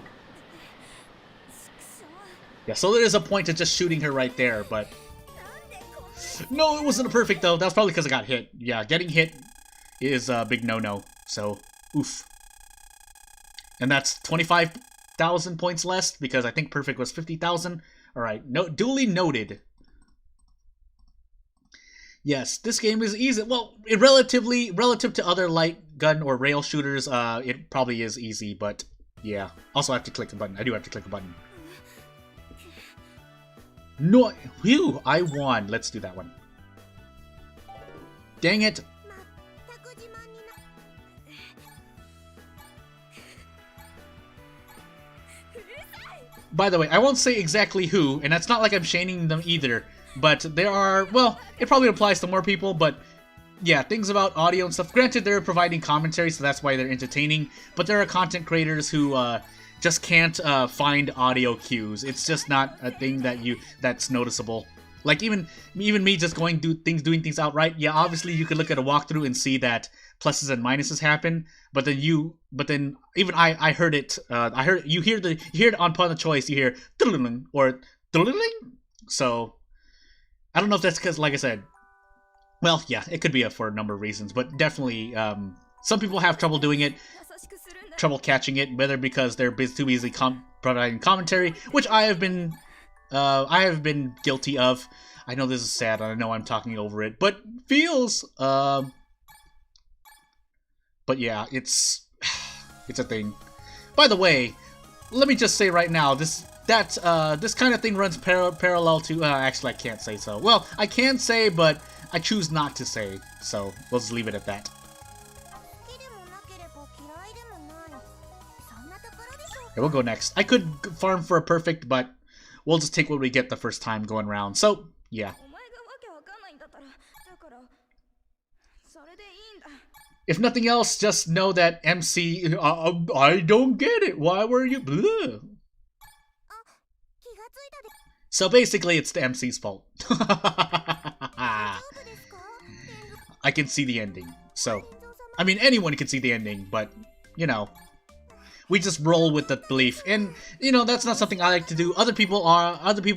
S1: yeah, so there is a point to just shooting her right there, but no, it wasn't a perfect though. That was probably because I got hit. Yeah, getting hit is a big no-no. So oof. And that's 25,000 points less because I think perfect was 50,000. All right, duly noted. Yes, this game is easy. Well, relative to other light gun or rail shooters, it probably is easy, but yeah. Also, I have to click a button. I do have to click a button. No, whew, I won. Let's do that one. Dang it. By the way, I won't say exactly who, and that's not like I'm shaming them either, but there are, well, it probably applies to more people, but yeah, things about audio and stuff. Granted, they're providing commentary, so that's why they're entertaining, but there are content creators who just can't find audio cues. It's just not a thing that's noticeable. Like even me just doing things outright. Yeah, obviously you could look at a walkthrough and see that pluses and minuses happen, but then even I heard it. You hear it upon the choice. You hear or so. I don't know if that's because, like I said, well, yeah, it could be for a number of reasons, but definitely some people have trouble doing it, trouble catching it, whether because they're too busy providing commentary, which I have been guilty of. I know this is sad, and I know I'm talking over it, but feels, but yeah, it's a thing. By the way, let me just say right now, this kind of thing runs parallel to, actually I can't say so. Well, I can say, but I choose not to say, so we'll just leave it at that. Okay, we'll go next. I could farm for a perfect, but we'll just take what we get the first time going around. So, yeah. If nothing else, just know that MC... I don't get it. Why were you... Bleh. So basically, it's the MC's fault. I can see the ending. So, I mean, anyone can see the ending, but, you know... We just roll with the belief, and you know that's not something I like to do. Other people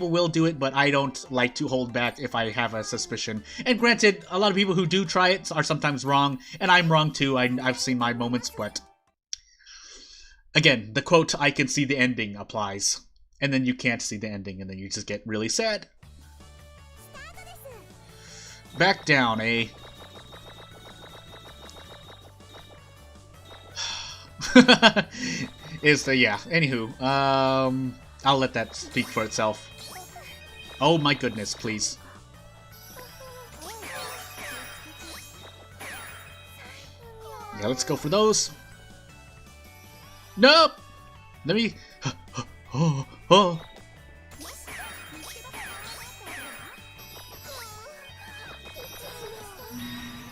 S1: will do it, but I don't like to hold back if I have a suspicion. And granted, a lot of people who do try it are sometimes wrong, and I'm wrong too. I've seen my moments, but again, the quote "I can see the ending" applies, and then you can't see the ending, and then you just get really sad. Back down, eh? Yeah, anywho, I'll let that speak for itself. Oh my goodness, please. Yeah, let's go for those. Nope! Let me... oh.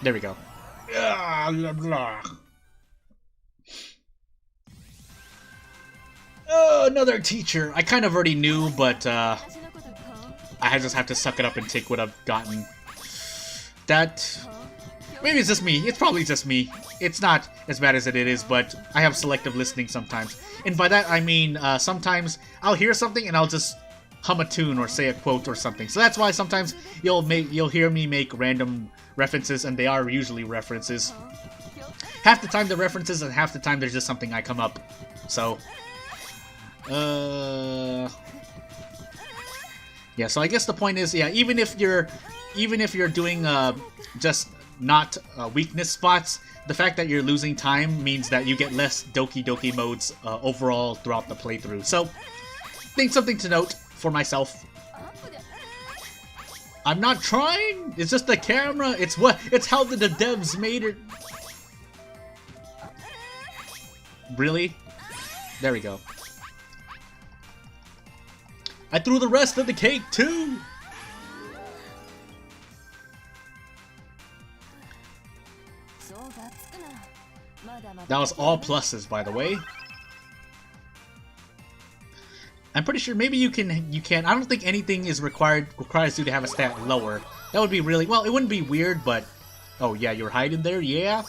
S1: There we go. Oh, another teacher. I kind of already knew, but I just have to suck it up and take what I've gotten. Maybe it's just me. It's probably just me. It's not as bad as it is, but I have selective listening sometimes. And by that I mean sometimes I'll hear something and I'll just hum a tune or say a quote or something. So that's why sometimes you'll hear me make random references, and they are usually references. Half the time they're references, and half the time there's just something I come up. So. Yeah, so I guess the point is, yeah, even if you're doing just not weakness spots, the fact that you're losing time means that you get less Doki Doki modes overall throughout the playthrough. So, I think something to note for myself. I'm not trying. It's just the camera. It's how the devs made it. Really? There we go. I threw the rest of the cake, too! That was all pluses, by the way. I'm pretty sure maybe you can. I don't think anything is requires you to have a stat lower. That would be really well. It wouldn't be weird, but oh yeah, you're hiding there. Yeah.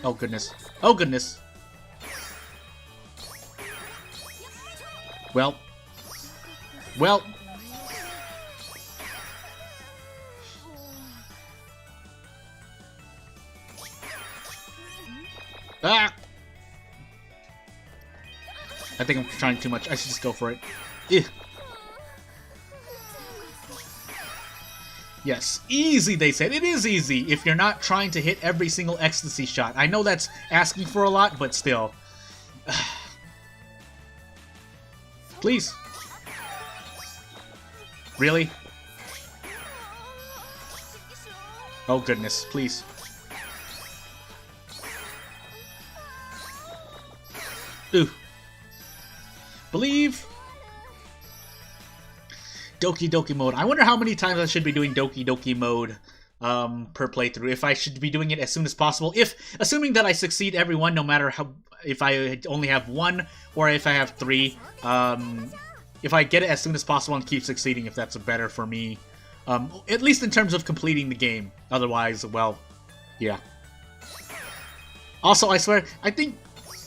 S1: Oh goodness. Oh goodness. Well. Well. Ah! I think I'm trying too much. I should just go for it. Ugh. Yes, easy, they said. It is easy if you're not trying to hit every single ecstasy shot. I know that's asking for a lot, but still. Please. Really? Oh goodness, please. Ooh. Believe. Doki Doki mode. I wonder how many times I should be doing Doki Doki mode per playthrough. If I should be doing it as soon as possible. Assuming that I succeed every one, no matter how, if I only have one or if I have three. If I get it as soon as possible and keep succeeding, if that's better for me. At least in terms of completing the game. Otherwise, well, yeah. Also, I swear, I think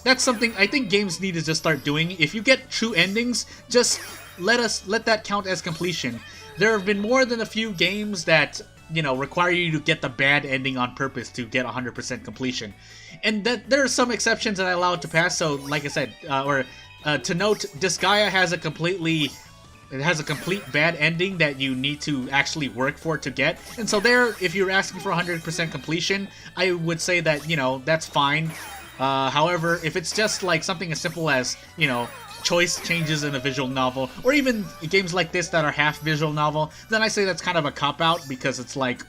S1: that's something I think games need to just start doing. If you get true endings, just let that count as completion. There have been more than a few games that, you know, require you to get the bad ending on purpose to get 100% completion. And that there are some exceptions that I allow it to pass, so like I said, to note, Disgaea has a complete bad ending that you need to actually work for to get. And so there, if you're asking for 100% completion, I would say that, you know, that's fine. However, if it's just like something as simple as, you know, choice changes in a visual novel, or even games like this that are half visual novel, then I say that's kind of a cop-out, because it's like,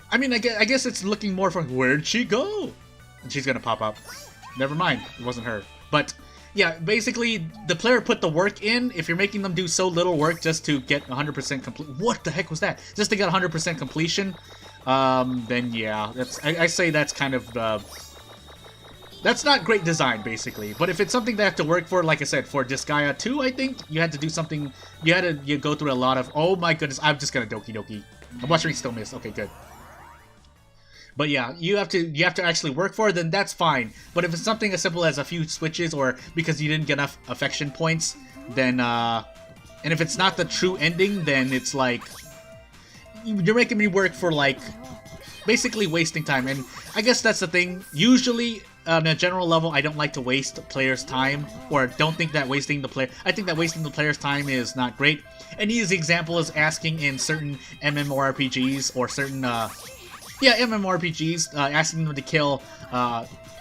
S1: I mean, I guess it's looking more for where'd she go? And she's gonna pop up. Never mind, it wasn't her. But yeah, basically, the player put the work in. If you're making them do so little work just to get 100% complete, what the heck was that? Just to get 100% completion, then yeah, I say that's kind of, that's not great design, basically. But if it's something they have to work for, like I said, for Disgaea 2, I think, you had to do something, you go through a lot of, oh my goodness, I'm just gonna Doki Doki. I'm watching still miss, okay, good. But yeah, you have to actually work for it, then that's fine. But if it's something as simple as a few switches, or because you didn't get enough affection points, then, and if it's not the true ending, then it's like, you're making me work for, like, basically wasting time. And I guess that's the thing. Usually, on a general level, I don't like to waste players' time, or don't think that wasting the player. I think that wasting the player's time is not great. An easy example is asking in certain MMORPGs or certain, MMORPGs, asking them to kill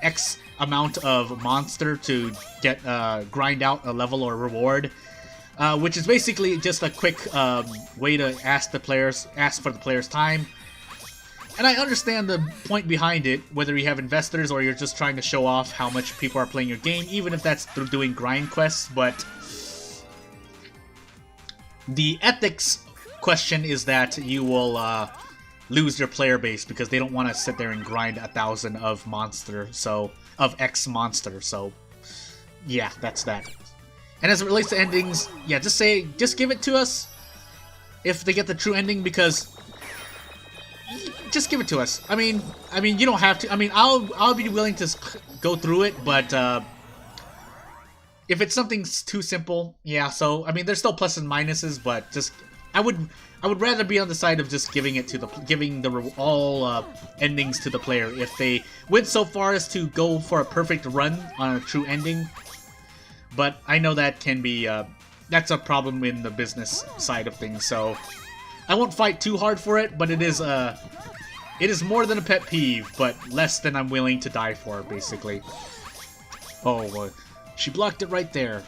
S1: X amount of monster to get grind out a level or reward, which is basically just a quick way to ask for the player's time. And I understand the point behind it, whether you have investors or you're just trying to show off how much people are playing your game, even if that's through doing grind quests, but the ethics question is that you will lose your player base because they don't want to sit there and grind 1,000 of X monster, so yeah, that's that. And as it relates to endings, yeah, just give it to us if they get the true ending, because just give it to us. I mean, you don't have to. I mean, I'll be willing to go through it, but if it's something too simple, yeah. So I mean, there's still pluses and minuses, but just I would rather be on the side of just giving all endings to the player if they went so far as to go for a perfect run on a true ending. But I know that can be that's a problem in the business side of things, so I won't fight too hard for it. But it is more than a pet peeve, but less than I'm willing to die for, basically. Oh, she blocked it right there.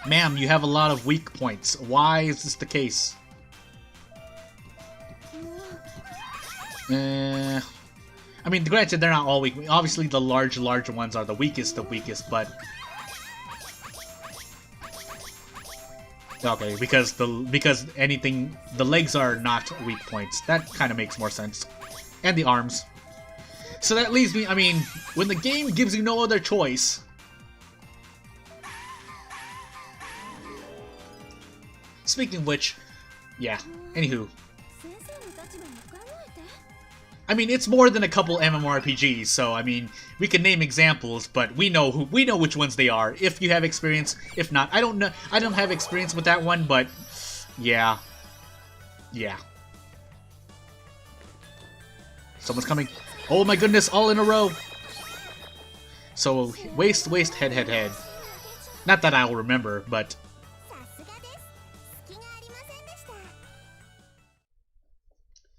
S1: Ma'am, you have a lot of weak points. Why is this the case? I mean, granted, they're not all weak. Obviously, the larger ones are the weakest, but okay, because the legs are not weak points. That kind of makes more sense, and the arms. So that leaves me, I mean, when the game gives you no other choice... Speaking of which, yeah, anywho. I mean, it's more than a couple MMORPGs, so I mean, we can name examples, but we know which ones they are. If you have experience, if not, I don't know. I don't have experience with that one, but yeah, yeah. Someone's coming. Oh my goodness, all in a row. So waist, waist, head, head, head. Not that I'll remember, but.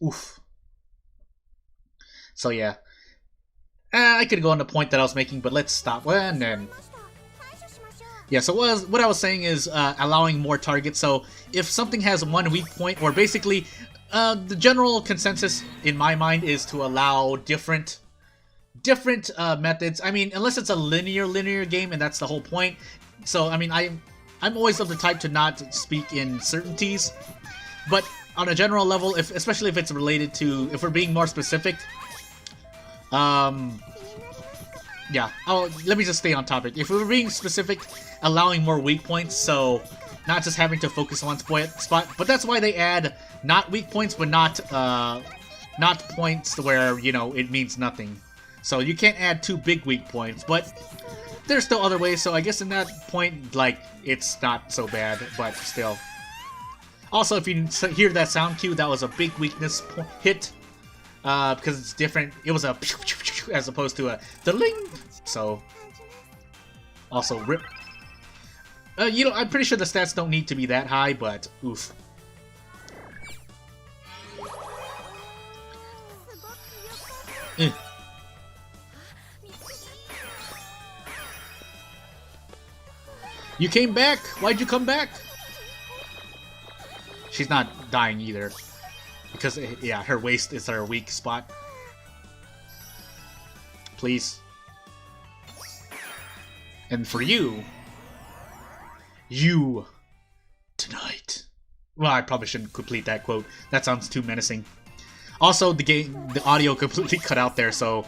S1: Oof. So yeah, I could go on the point that I was making, but let's stop. And then, yeah. So what I was saying is allowing more targets. So if something has one weak point, or basically, the general consensus in my mind is to allow different methods. I mean, unless it's a linear game, and that's the whole point. So I mean, I'm always of the type to not speak in certainties, but on a general level, especially if it's related to, if we're being more specific. Yeah, let me just stay on topic. If we're being specific, allowing more weak points, so not just having to focus on one spot, but that's why they add not weak points, but not points where, you know, it means nothing. So you can't add 2 big weak points, but there's still other ways, so I guess in that point, like, it's not so bad, but still. Also, if you hear that sound cue, that was a big weakness hit. Because it's different. It was a as opposed to a ding. So, also rip. You know, I'm pretty sure the stats don't need to be that high, but oof. You came back. Why'd you come back? She's not dying either. Because, yeah, her waist is her weak spot. Please. And for you... tonight. Well, I probably shouldn't complete that quote. That sounds too menacing. Also, the audio completely cut out there, so...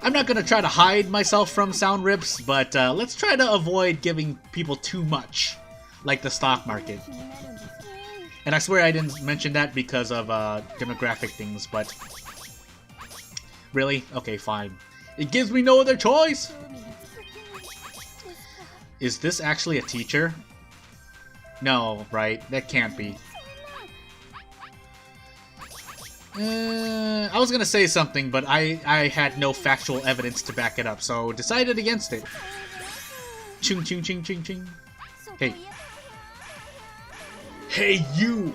S1: I'm not going to try to hide myself from sound rips, but let's try to avoid giving people too much. Like the stock market. And I swear I didn't mention that because of demographic things, but... Really? Okay, fine. It gives me no other choice! Is this actually a teacher? No, right? That can't be. I was gonna say something, but I had no factual evidence to back it up, so decided against it. Chung chung chung chung chung. Hey. Hey, you!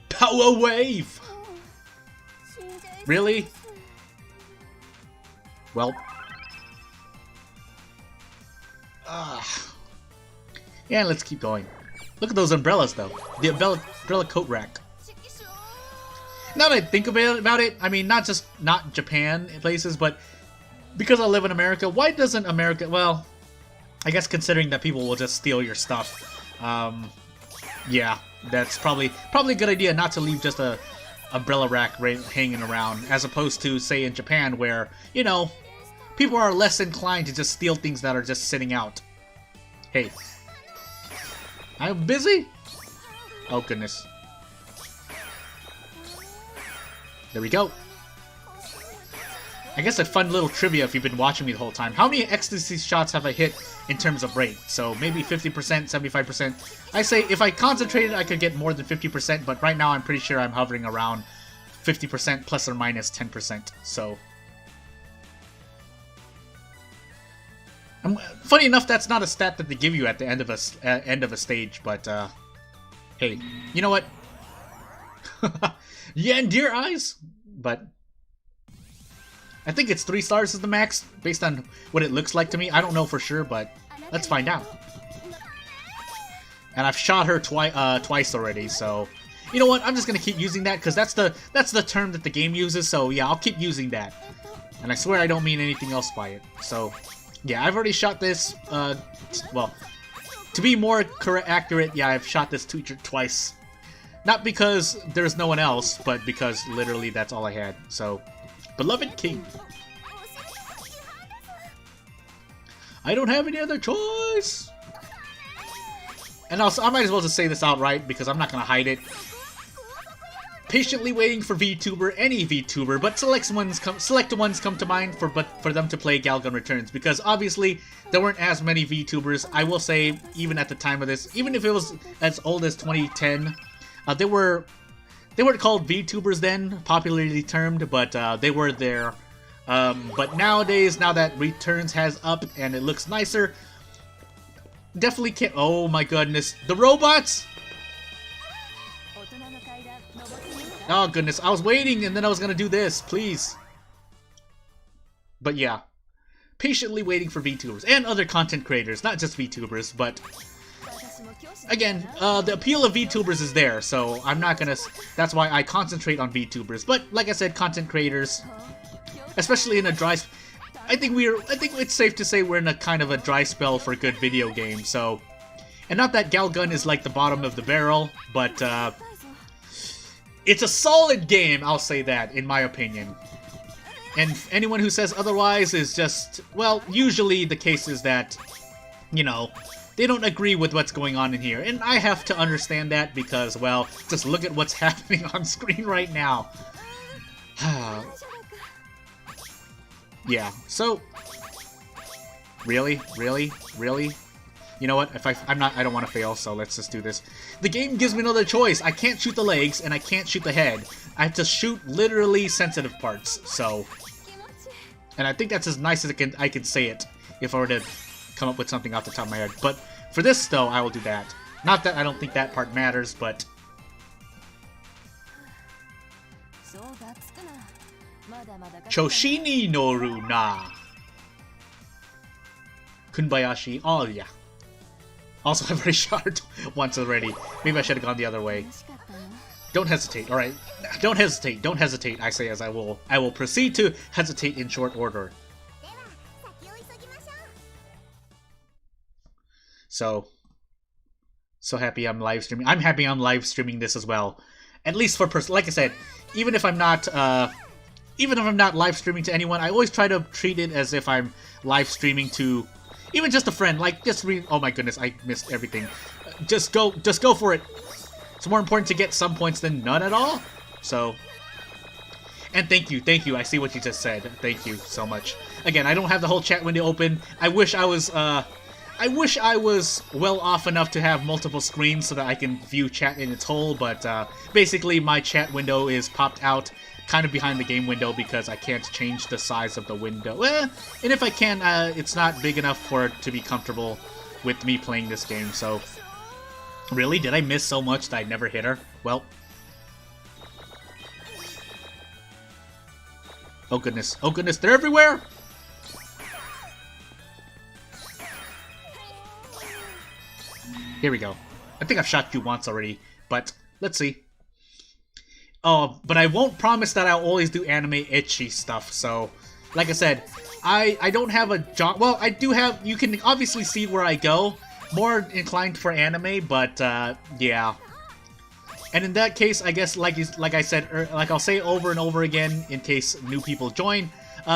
S1: Power wave! Really? Well. Yeah, let's keep going. Look at those umbrellas, though. The umbrella coat rack. Now that I think about it, I mean, not Japan places, but because I live in America, why doesn't America... Well, I guess considering that people will just steal your stuff. Yeah, that's probably a good idea not to leave just a umbrella rack hanging around, as opposed to, say, in Japan, where, you know, people are less inclined to just steal things that are just sitting out. Hey. I'm busy? Oh, goodness. There we go. I guess a fun little trivia if you've been watching me the whole time. How many ecstasy shots have I hit in terms of rate? So maybe 50%, 75%. I say if I concentrated, I could get more than 50%, but right now I'm pretty sure I'm hovering around 50% plus or minus 10%. So, funny enough, that's not a stat that they give you at the end of a stage. But hey, you know what? Yeah, and dear eyes, but. I think it's 3 stars is the max, based on what it looks like to me. I don't know for sure, but let's find out. And I've shot her twice already, so... You know what, I'm just gonna keep using that, because that's the term that the game uses, so yeah, I'll keep using that. And I swear I don't mean anything else by it. So, yeah, I've already shot this, well, to be more accurate, yeah, I've shot this teacher twice. Not because there's no one else, but because literally that's all I had, so... beloved king. I don't have any other choice. And also, I might as well just say this outright because I'm not gonna hide it. Patiently waiting for VTuber, any VTuber, but select ones come to mind for them to play Galgun Returns, because obviously there weren't as many VTubers. I will say, even at the time of this, even if it was as old as 2010, they weren't called VTubers then, popularly termed, but they were there. But nowadays, now that Returns has up and it looks nicer, definitely can't. Oh my goodness, the robots! Oh goodness, I was waiting and then I was gonna do this, please. But yeah, patiently waiting for VTubers and other content creators, not just VTubers, but again, the appeal of VTubers is there, so I'm not gonna, that's why I concentrate on VTubers. But like I said, content creators, especially in a dry, I think it's safe to say we're in a kind of a dry spell for good video games, so, and not that Galgun is like the bottom of the barrel, but it's a solid game, I'll say that, in my opinion. And anyone who says otherwise is just, well, usually the case is that, you know, they don't agree with what's going on in here. And I have to understand that because, well, just look at what's happening on screen right now. Yeah, so... Really? Really? Really? You know what? If I don't want to fail, so let's just do this. The game gives me another choice. I can't shoot the legs, and I can't shoot the head. I have to shoot literally sensitive parts, so... And I think that's as nice as I can say it, if I were to come up with something off the top of my head. But for this, though, I will do that. Not that I don't think that part matters, but... Choshini Noru na. Kunbayashi. Oh, yeah. Also, I've already shot once already. Maybe I should have gone the other way. Don't hesitate, alright? Don't hesitate, don't hesitate, I say as I will proceed to hesitate in short order. So happy I'm live streaming. I'm happy I'm live streaming this as well. At least for like I said, even if I'm not live streaming to anyone, I always try to treat it as if I'm live streaming to even just a friend. Like, just oh my goodness, I missed everything. Just go for it. It's more important to get some points than none at all. So, and thank you. I see what you just said. Thank you so much. Again, I don't have the whole chat window open. I wish I was well off enough to have multiple screens so that I can view chat in its whole, but basically my chat window is popped out kind of behind the game window because I can't change the size of the window. And if I can, it's not big enough for it to be comfortable with me playing this game, so... Really? Did I miss so much that I never hit her? Well... Oh goodness, they're everywhere! Here we go. I think I've shot you once already, but let's see. Oh, but I won't promise that I'll always do anime itchy stuff, so... Like I said, I don't have a job... Well, I do have... You can obviously see where I go. More inclined for anime, but, yeah. And in that case, I guess, like I said, like I'll say over and over again, in case new people join,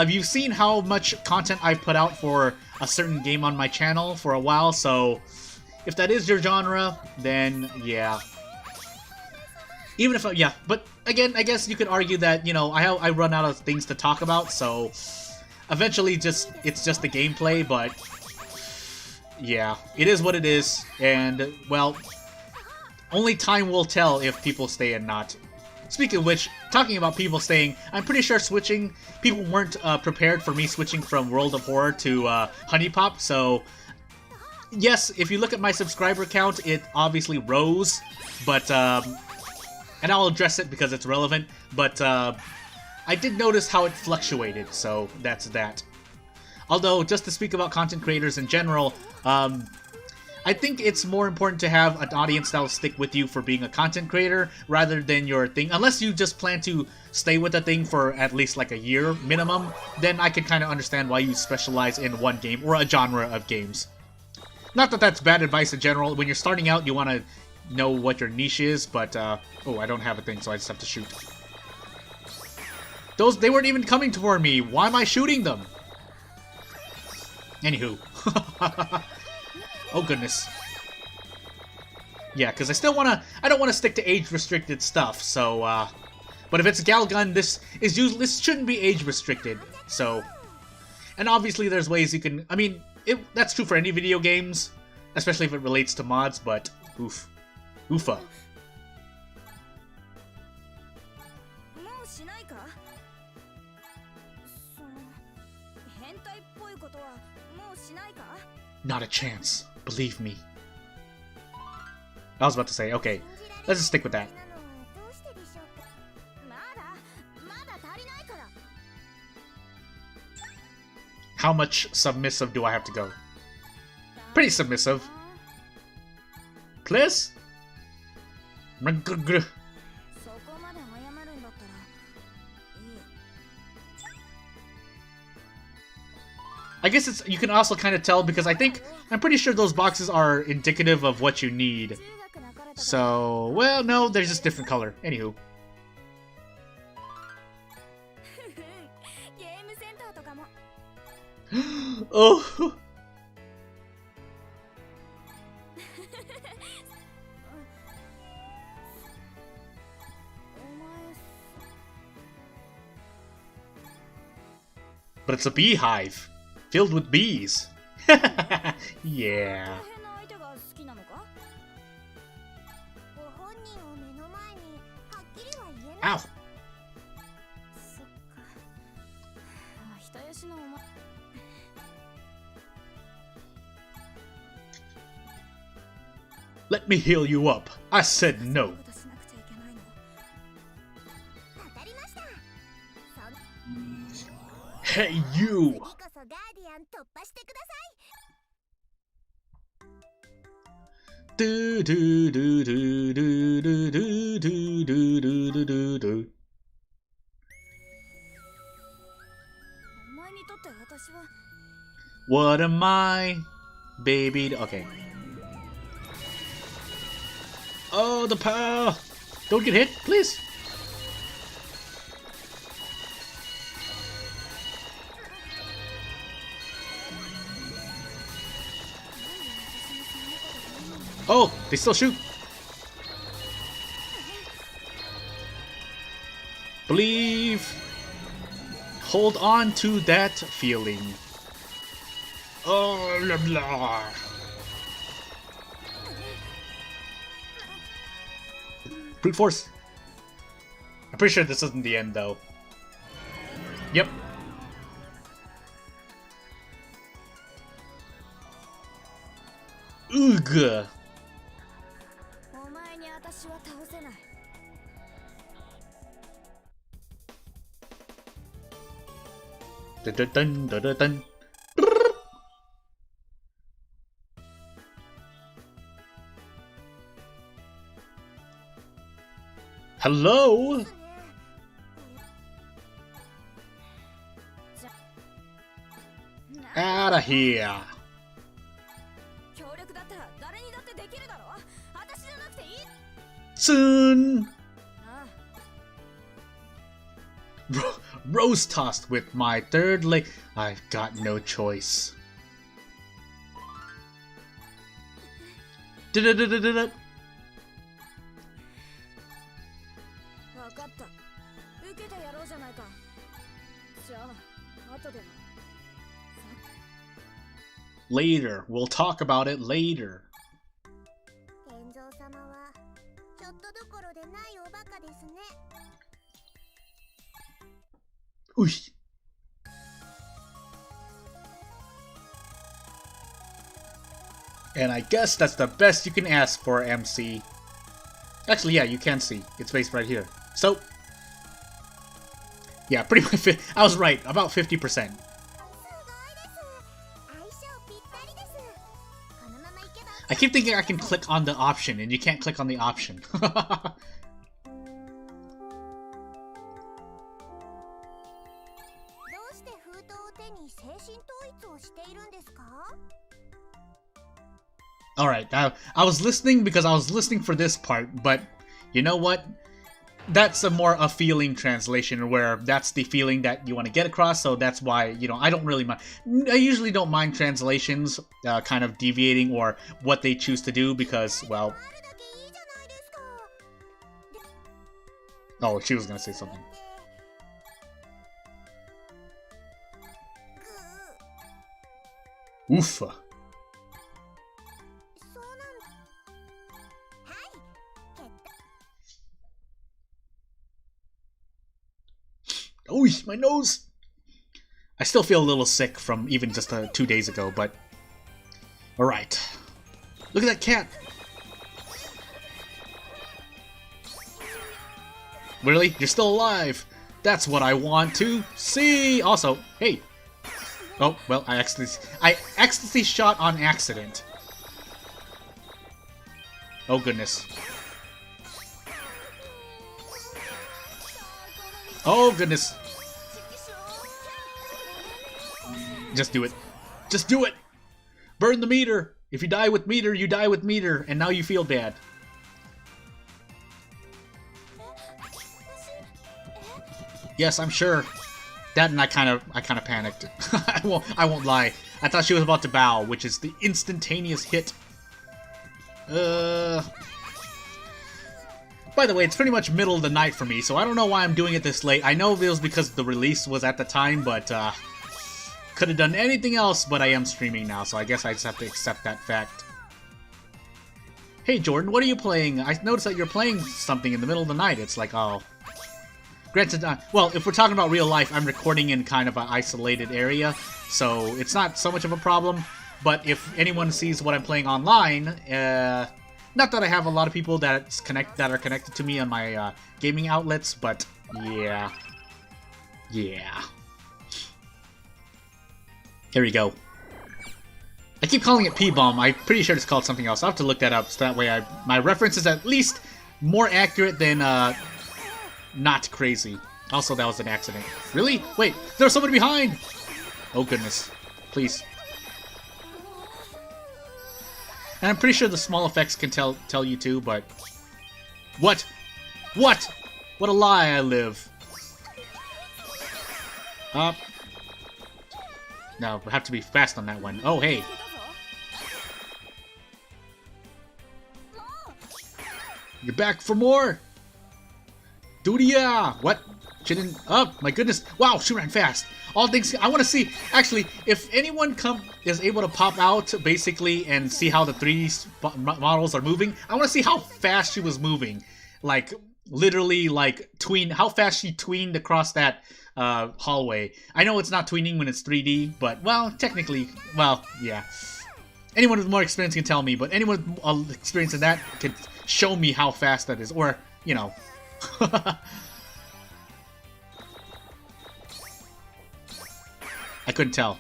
S1: you've seen how much content I've put out for a certain game on my channel for a while, so... If that is your genre, then yeah. Even if yeah, but again, I guess you could argue that, you know, I run out of things to talk about, so eventually it's just the gameplay, but yeah, it is what it is, and well, only time will tell if people stay and not. Speaking of which, talking about people staying, I'm pretty sure people weren't prepared for me switching from World of Horror to Honey Pop, so yes, if you look at my subscriber count, it obviously rose, but, and I'll address it because it's relevant, but, I did notice how it fluctuated, so that's that. Although, just to speak about content creators in general, I think it's more important to have an audience that'll stick with you for being a content creator, rather than your thing. Unless you just plan to stay with a thing for at least like a year minimum, then I can kind of understand why you specialize in one game, or a genre of games. Not that that's bad advice in general. When you're starting out, you want to know what your niche is, but, oh, I don't have a thing, so I just have to shoot. They weren't even coming toward me. Why am I shooting them? Anywho. Oh goodness. Yeah, because I don't want to stick to age-restricted stuff, so, but if it's a Galgun, this shouldn't be age-restricted, so, and obviously there's ways you can, I mean, that's true for any video games, especially if it relates to mods, but, oof. Oofa. Not a chance, believe me. I was about to say, okay, let's just stick with that. How much submissive do I have to go? Pretty submissive. Please? I guess you can also kind of tell because I'm pretty sure those boxes are indicative of what you need. So, well, no, they're just different color. Anywho. Oh. But it's a beehive filled with bees. Yeah. Ow. Let me heal you up. I said no. Hey, you! Do do do do do do do do do do do do. What am I, baby? Okay. Oh, the power! Don't get hit, please. Oh, they still shoot. Believe. Hold on to that feeling. Oh, blah, blah. Brute force. I'm pretty sure this isn't the end, though. Yep. Ugh. Dun, dun, dun, dun, dun, dun. Hello? Outta here. Soon. Rose tossed with my third leg. I've got no choice. Da-da-da-da-da-da. Later. We'll talk about it later. Ooh. And I guess that's the best you can ask for, MC. Actually, yeah, you can see. It's based right here. So, yeah, pretty much. I was right. About 50%. I keep thinking I can click on the option, and you can't click on the option. Alright, I was listening because I was listening for this part, but you know what? that's a more a feeling translation where that's the feeling that you want to get across. So that's why, you know, I don't really mind. I usually don't mind translations kind of deviating or what they choose to do because, well... Oh, she was going to say something. Oof. Oh, my nose! I still feel a little sick from even just 2 days ago, but... Alright. Look at that cat! Really? You're still alive! That's what I want to see! Also, hey! Oh, well, I ecstasy shot on accident. Oh, goodness. Oh, goodness. Just do it. Just do it! Burn the meter! If you die with meter, you die with meter, and now you feel bad. Yes, I'm sure. That and I kind of panicked. I won't lie. I thought she was about to bow, which is the instantaneous hit. By the way, it's pretty much middle of the night for me, so I don't know why I'm doing it this late. I know it was because the release was at the time, but could have done anything else, but I am streaming now, so I guess I just have to accept that fact. Hey Jordan, what are you playing? I noticed that you're playing something in the middle of the night. It's like, oh... Granted, well, if we're talking about real life, I'm recording in kind of an isolated area, so it's not so much of a problem. But if anyone sees what I'm playing online, not that I have a lot of people that are connected to me on my gaming outlets, but yeah. Here we go. I keep calling it P-Bomb. I'm pretty sure it's called something else. I'll have to look that up, so that way my reference is at least more accurate than not crazy. Also, that was an accident. Really? Wait, there's somebody behind! Oh goodness. Please. And I'm pretty sure the small effects can tell you too, but... What? What? What a lie I live. Up. Now, we have to be fast on that one. Oh, hey. You're back for more? Dudia! What? She didn't... Oh, my goodness. Wow, she ran fast. All things... I want to see... Actually, if anyone is able to pop out, basically, and see how the 3D models are moving, I want to see how fast she was moving. Like, literally, like, how fast she tweened across that hallway. I know it's not tweening when it's 3D, but, well, technically, well, yeah. Anyone with more experience can tell me, but anyone with experience in that can show me how fast that is. Or, you know... I couldn't tell.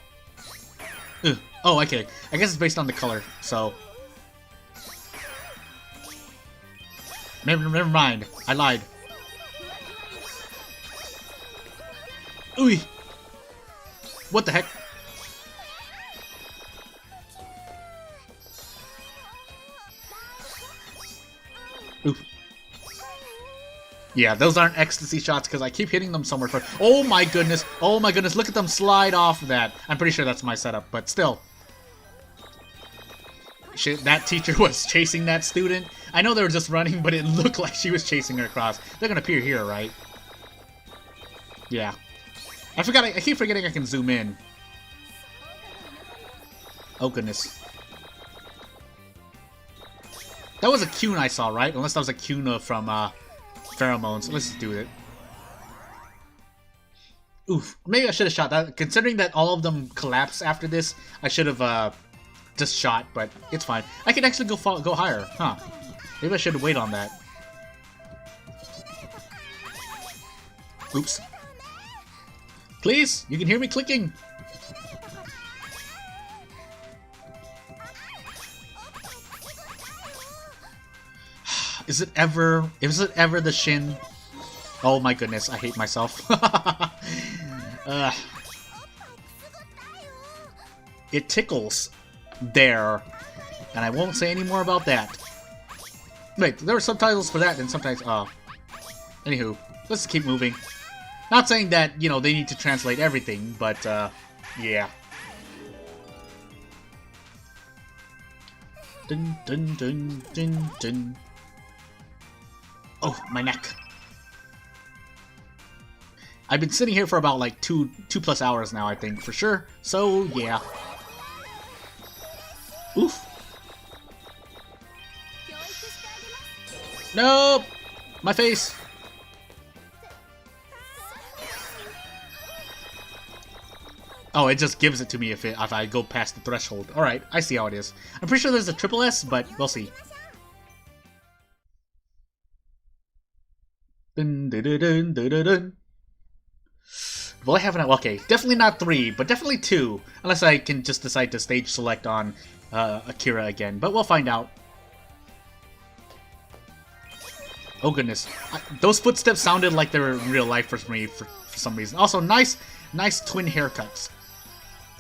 S1: Ugh. Oh, okay. I guess it's based on the color, so... Never mind. I lied. Ooh. What the heck? Ooh. Yeah, those aren't ecstasy shots because I keep hitting them somewhere first. Oh my goodness! Oh my goodness! Look at them slide off of that. I'm pretty sure that's my setup, but still. Shit, that teacher was chasing that student. I know they were just running, but it looked like she was chasing her across. They're gonna appear here, right? Yeah. I keep forgetting I can zoom in. Oh goodness. That was a Cune I saw, right? Unless that was a Cune from Pheromones. Let's just do it. Oof. Maybe I should have shot that. Considering that all of them collapse after this, I should have just shot, but it's fine. I can actually go higher. Huh. Maybe I should wait on that. Oops. Please? You can hear me clicking. Is it ever the Shin? Oh my goodness, I hate myself. It tickles there, and I won't say any more about that. Wait, there were subtitles for that, and sometimes Anywho, let's keep moving. Not saying that, you know, they need to translate everything, but, yeah. Dun dun dun dun dun. Oh, my neck. I've been sitting here for about like two plus hours now, I think, for sure. So, yeah. Oof. Nope! My face! Oh, it just gives it to me if I go past the threshold. Alright, I see how it is. I'm pretty sure there's a triple S, but we'll see. Dun, dun, dun, dun, dun, dun, dun. Will I have an... Okay, definitely not 3, but definitely 2. Unless I can just decide to stage select on Akira again, but we'll find out. Oh goodness. Those footsteps sounded like they were in real life for me for some reason. Also, nice twin haircuts.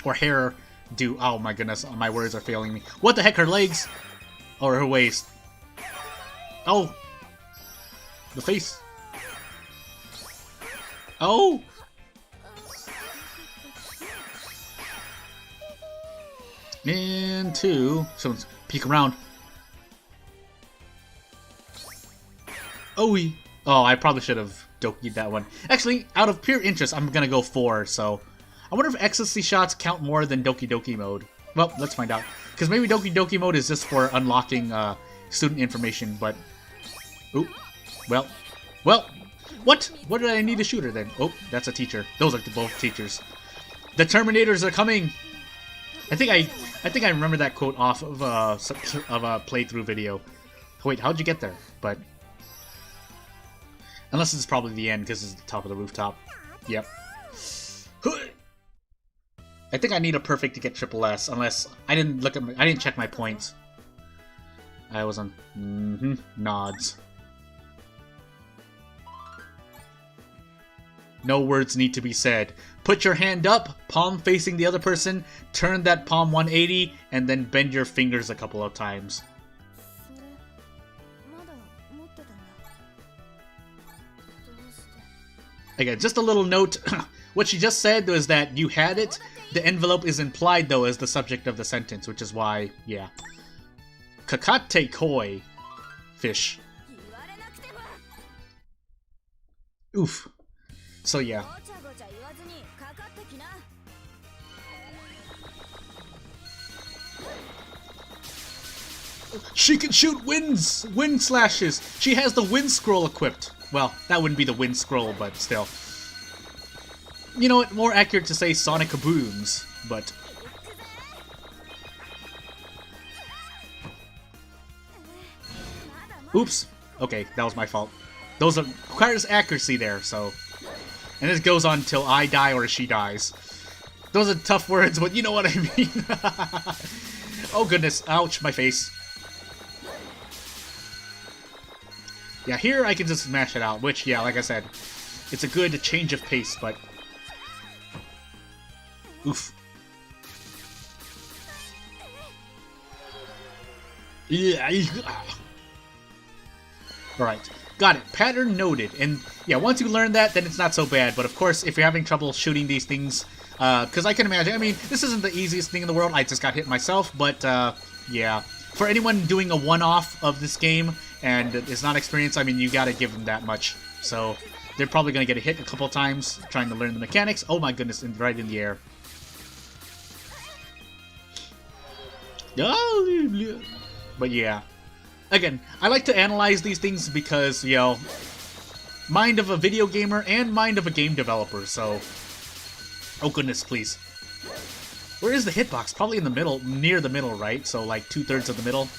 S1: Or hair do. Oh my goodness, my words are failing me. What the heck, her legs? Or her waist? Oh! The face. Oh! And 2. Someone's peek around. Oh, I probably should have Doki'd that one. Actually, out of pure interest, I'm gonna go 4, so... I wonder if ecstasy shots count more than Doki Doki mode. Well, let's find out. Because maybe Doki Doki mode is just for unlocking student information, but... Ooh. Well. What? What did I need a shooter then? Oh, that's a teacher. Those are both teachers. The Terminators are coming! I think I remember that quote off of a playthrough video. Wait, how'd you get there? But... Unless it's probably the end, because it's the top of the rooftop. Yep. I think I need a perfect to get triple S, unless I didn't look at I didn't check my points. I was on nods. No words need to be said. Put your hand up, palm facing the other person, turn that palm 180, and then bend your fingers a couple of times. Again, just a little note. What she just said was that you had it. The envelope is implied, though, as the subject of the sentence, which is why, yeah. Kakate koi. Fish. Oof. So, yeah. She can shoot wind slashes! She has the wind scroll equipped. Well, that wouldn't be the wind scroll, but still. You know what, more accurate to say sonic kabooms, but... Oops. Okay, that was my fault. Those are requires accuracy there, so... And this goes on till I die or she dies. Those are tough words, but you know what I mean. Oh goodness, ouch, my face. Yeah, here I can just smash it out, which, yeah, like I said, it's a good change of pace, but... Oof. Yeah. Alright, got it. Pattern noted. And, yeah, once you learn that, then it's not so bad. But, of course, if you're having trouble shooting these things... Because I can imagine, I mean, this isn't the easiest thing in the world. I just got hit myself, but, yeah. For anyone doing a one-off of this game... and is not experienced, I mean, you gotta give them that much. So, they're probably gonna get a hit a couple times, trying to learn the mechanics. Oh my goodness, right in the air. But yeah. Again, I like to analyze these things because, you know, mind of a video gamer and mind of a game developer, so... Oh goodness, please. Where is the hitbox? Probably in the middle, near the middle, right? So, like, 2/3 of the middle.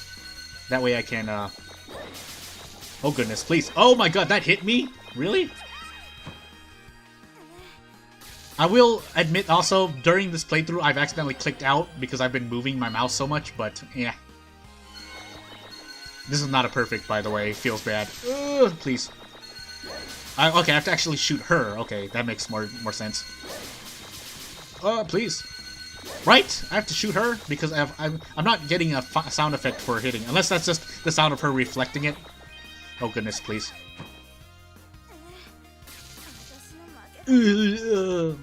S1: That way I can, Oh goodness, please. Oh my god, that hit me? Really? I will admit also, during this playthrough, I've accidentally clicked out because I've been moving my mouse so much, but yeah. This is not a perfect, by the way. It feels bad. Ugh, please. Okay, I have to actually shoot her. Okay, that makes more sense. Please. Right? I have to shoot her because I'm not getting a sound effect for hitting, unless that's just the sound of her reflecting it. Oh goodness, please. Dun,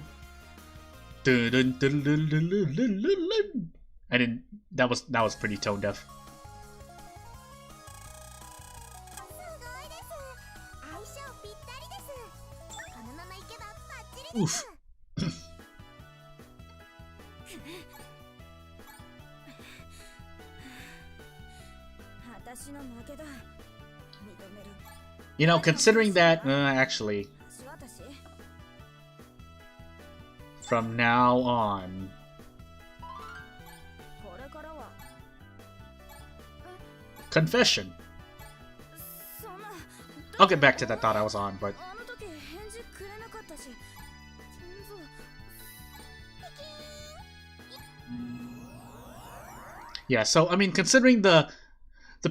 S1: dun, dun, dun, dun, dun, dun, dun. I didn't. That was pretty tone deaf. Oof. You know, considering that, actually, from now on, confession. I'll get back to that thought I was on, but yeah. So I mean, considering the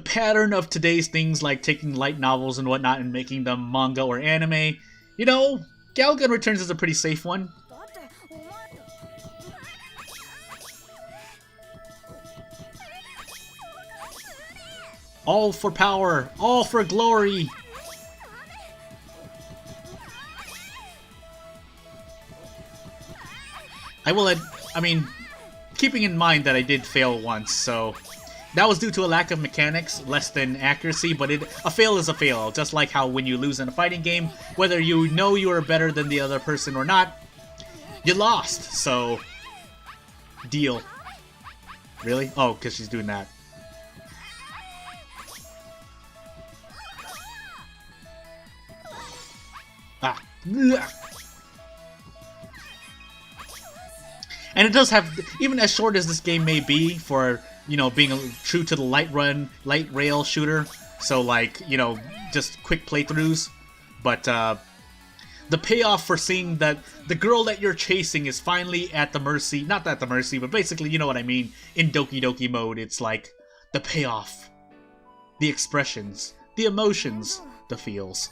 S1: pattern of today's things, like taking light novels and whatnot and making them manga or anime, you know, Galgun Returns is a pretty safe one. All for power, all for glory. I mean, keeping in mind that I did fail once, so that was due to a lack of mechanics, less than accuracy, but a fail is a fail. Just like how when you lose in a fighting game, whether you know you are better than the other person or not, you lost, so deal. Really? Oh, because she's doing that. Ah. And it does have, even as short as this game may be for, you know, being true to the light rail shooter, so like, you know, just quick playthroughs, but the payoff for seeing that the girl that you're chasing is finally at the mercy, not at the mercy, but basically, you know what I mean, in Doki Doki mode, it's like the payoff, the expressions, the emotions, the feels.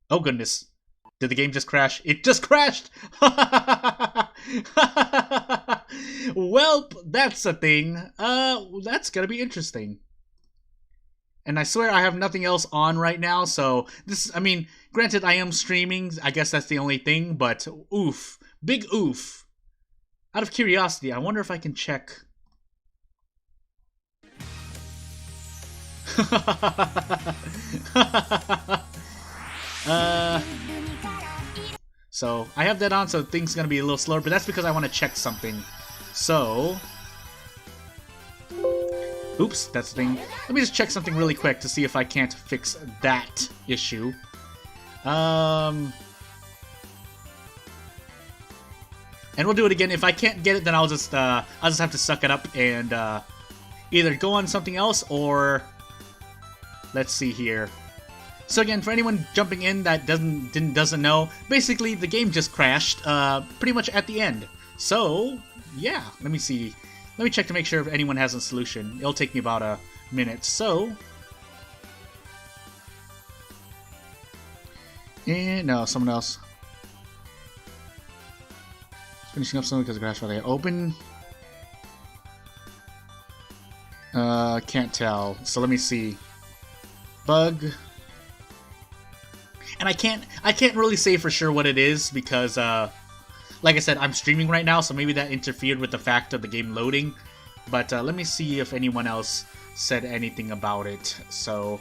S1: Oh goodness. Did the game just crash? It just crashed! Welp, that's a thing. That's gonna be interesting. And I swear I have nothing else on right now, so this, I mean, granted I am streaming, I guess that's the only thing, but oof. Big oof. Out of curiosity, I wonder if I can check. So, I have that on, so things are gonna be a little slower, but that's because I want to check something. So... Oops, that's the thing. Let me just check something really quick to see if I can't fix that issue. And we'll do it again. If I can't get it, then I'll just have to suck it up and either go on something else or... Let's see here. So again, for anyone jumping in that doesn't know, basically the game just crashed pretty much at the end. So yeah, let me see. Let me check to make sure if anyone has a solution. It'll take me about a minute. So, and no, someone else. Finishing up something because the crash while they open. Can't tell. So let me see. Bug. And I can't really say for sure what it is because, like I said, I'm streaming right now, so maybe that interfered with the fact of the game loading. But let me see if anyone else said anything about it. So,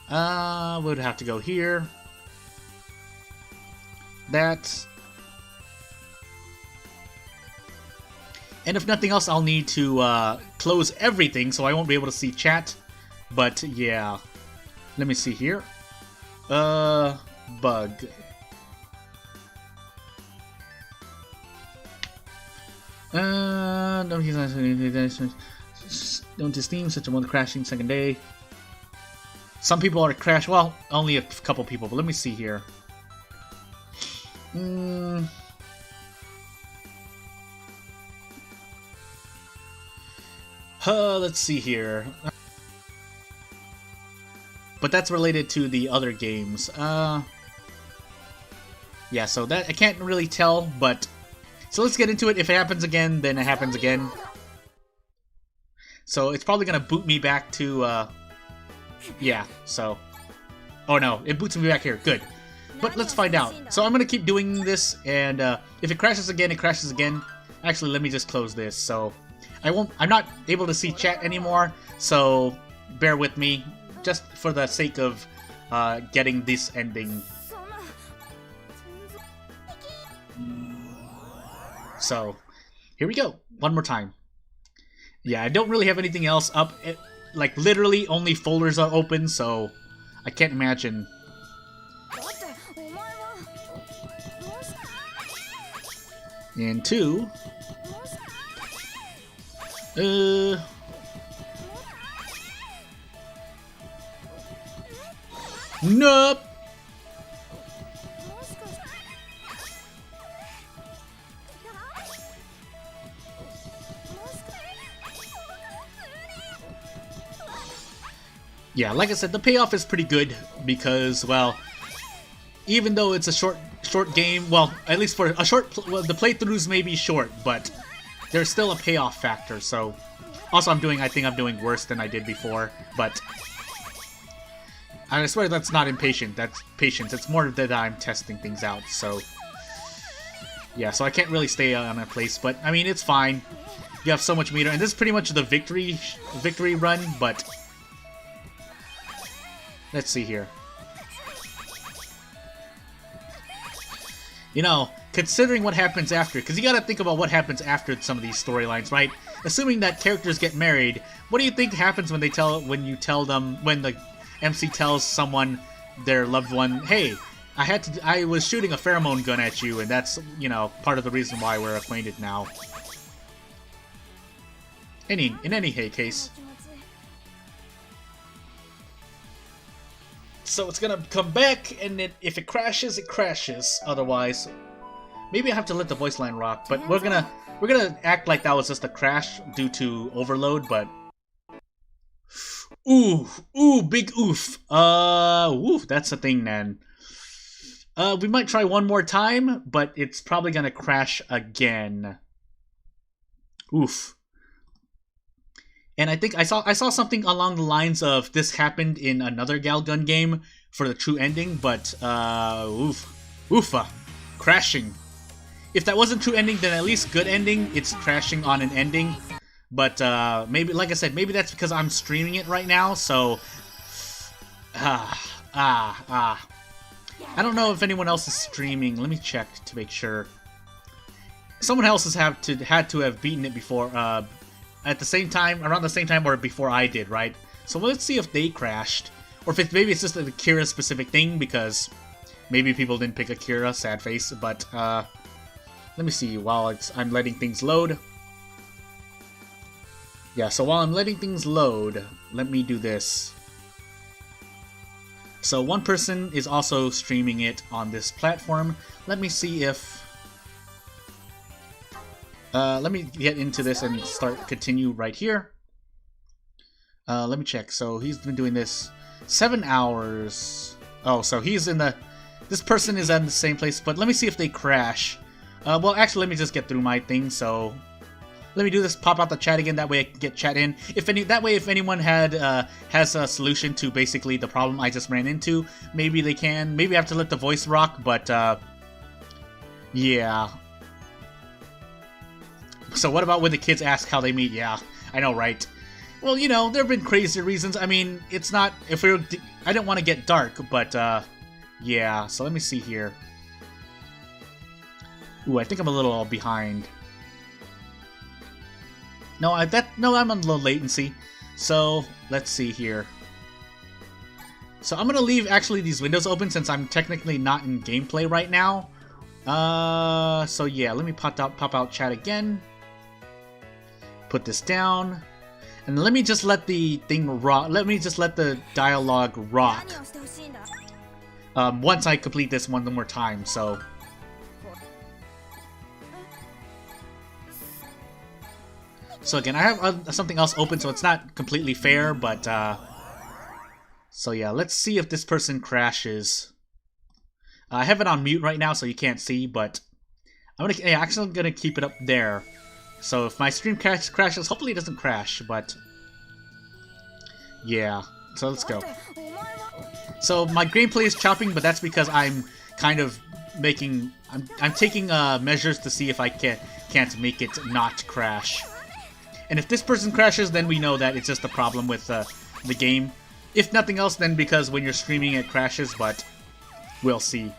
S1: we'd have to go here. That. And if nothing else, I'll need to close everything, so I won't be able to see chat. But yeah, let me see here. Bug. Don't use Steam, such a one crashing second day. Some people are crash. Well, only a couple people, but let me see here. Let's see here. But that's related to the other games. Yeah, so that I can't really tell, but so let's get into it. If it happens again, then it happens again. So it's probably gonna boot me back to yeah, so Oh no, it boots me back here. Good. But let's find out. So I'm gonna keep doing this, and if it crashes again, it crashes again. Actually, let me just close this. So I'm not able to see chat anymore. So bear with me, just for the sake of getting this ending. So here we go. One more time. Yeah, I don't really have anything else up. Like literally, only folders are open, so I can't imagine. And 2. Nope. Yeah, like I said, the payoff is pretty good because, well, even though it's a short game, well, at least for a well, the playthroughs may be short, but there's still a payoff factor. So, also I think I'm doing worse than I did before, but I swear that's not impatient. That's patience. It's more that I'm testing things out. So, yeah, so I can't really stay on a place, but I mean it's fine. You have so much meter, and this is pretty much the victory run, but. Let's see here. You know, considering what happens after, because you gotta think about what happens after some of these storylines, right? Assuming that characters get married, what do you think happens when when the MC tells someone, their loved one, hey, I was shooting a pheromone gun at you, and that's, you know, part of the reason why we're acquainted now. In any case. So it's gonna come back, and if it crashes, it crashes. Otherwise, maybe I have to let the voice line rock. But we're gonna act like that was just a crash due to overload. But ooh, big oof. Oof, that's a thing, man. We might try one more time, but it's probably gonna crash again. Oof. And I think I saw something along the lines of this happened in another Galgun game for the true ending, but oofa, crashing. If that wasn't true ending, then at least good ending. It's crashing on an ending, but maybe, like I said, maybe that's because I'm streaming it right now. So I don't know if anyone else is streaming. Let me check to make sure. Someone else has had to have beaten it before. At the same time, around the same time, or before I did, right? So let's see if they crashed, or if maybe it's just an Akira specific thing, because maybe people didn't pick Akira, sad face. But let me see while I'm letting things load. Yeah, so while I'm letting things load, let me do this. So one person is also streaming it on this platform. Let me see if. Let me get into this and continue right here. Let me check. So he's been doing this 7 hours. Oh, so he's in this person is in the same place, but let me see if they crash. Well, actually, let me just get through my thing. So let me do this, pop out the chat again, that way I can get chat in. If anyone has a solution to basically the problem I just ran into, maybe they can. Maybe I have to let the voice rock, but yeah. So what about when the kids ask how they meet? Yeah, I know, right? Well, you know, there have been crazy reasons. I mean, it's not, I don't want to get dark, but, yeah. So let me see here. Ooh, I think I'm a little behind. No, I'm on low latency. So, let's see here. So I'm gonna leave, actually, these windows open since I'm technically not in gameplay right now. So yeah, let me pop out chat again. Put this down, and let me just let the thing rock. Let me just let the dialogue rock. Once I complete this one more time. So again, I have something else open, so it's not completely fair, but so yeah, let's see if this person crashes. I have it on mute right now, so you can't see, but actually I'm gonna keep it up there. So if my stream crashes, hopefully it doesn't crash, but yeah. So let's go. So my gameplay is chopping, but that's because I'm kind of making... I'm taking measures to see if I can't make it not crash. And if this person crashes, then we know that it's just a problem with the game. If nothing else, then because when you're streaming it crashes, but we'll see.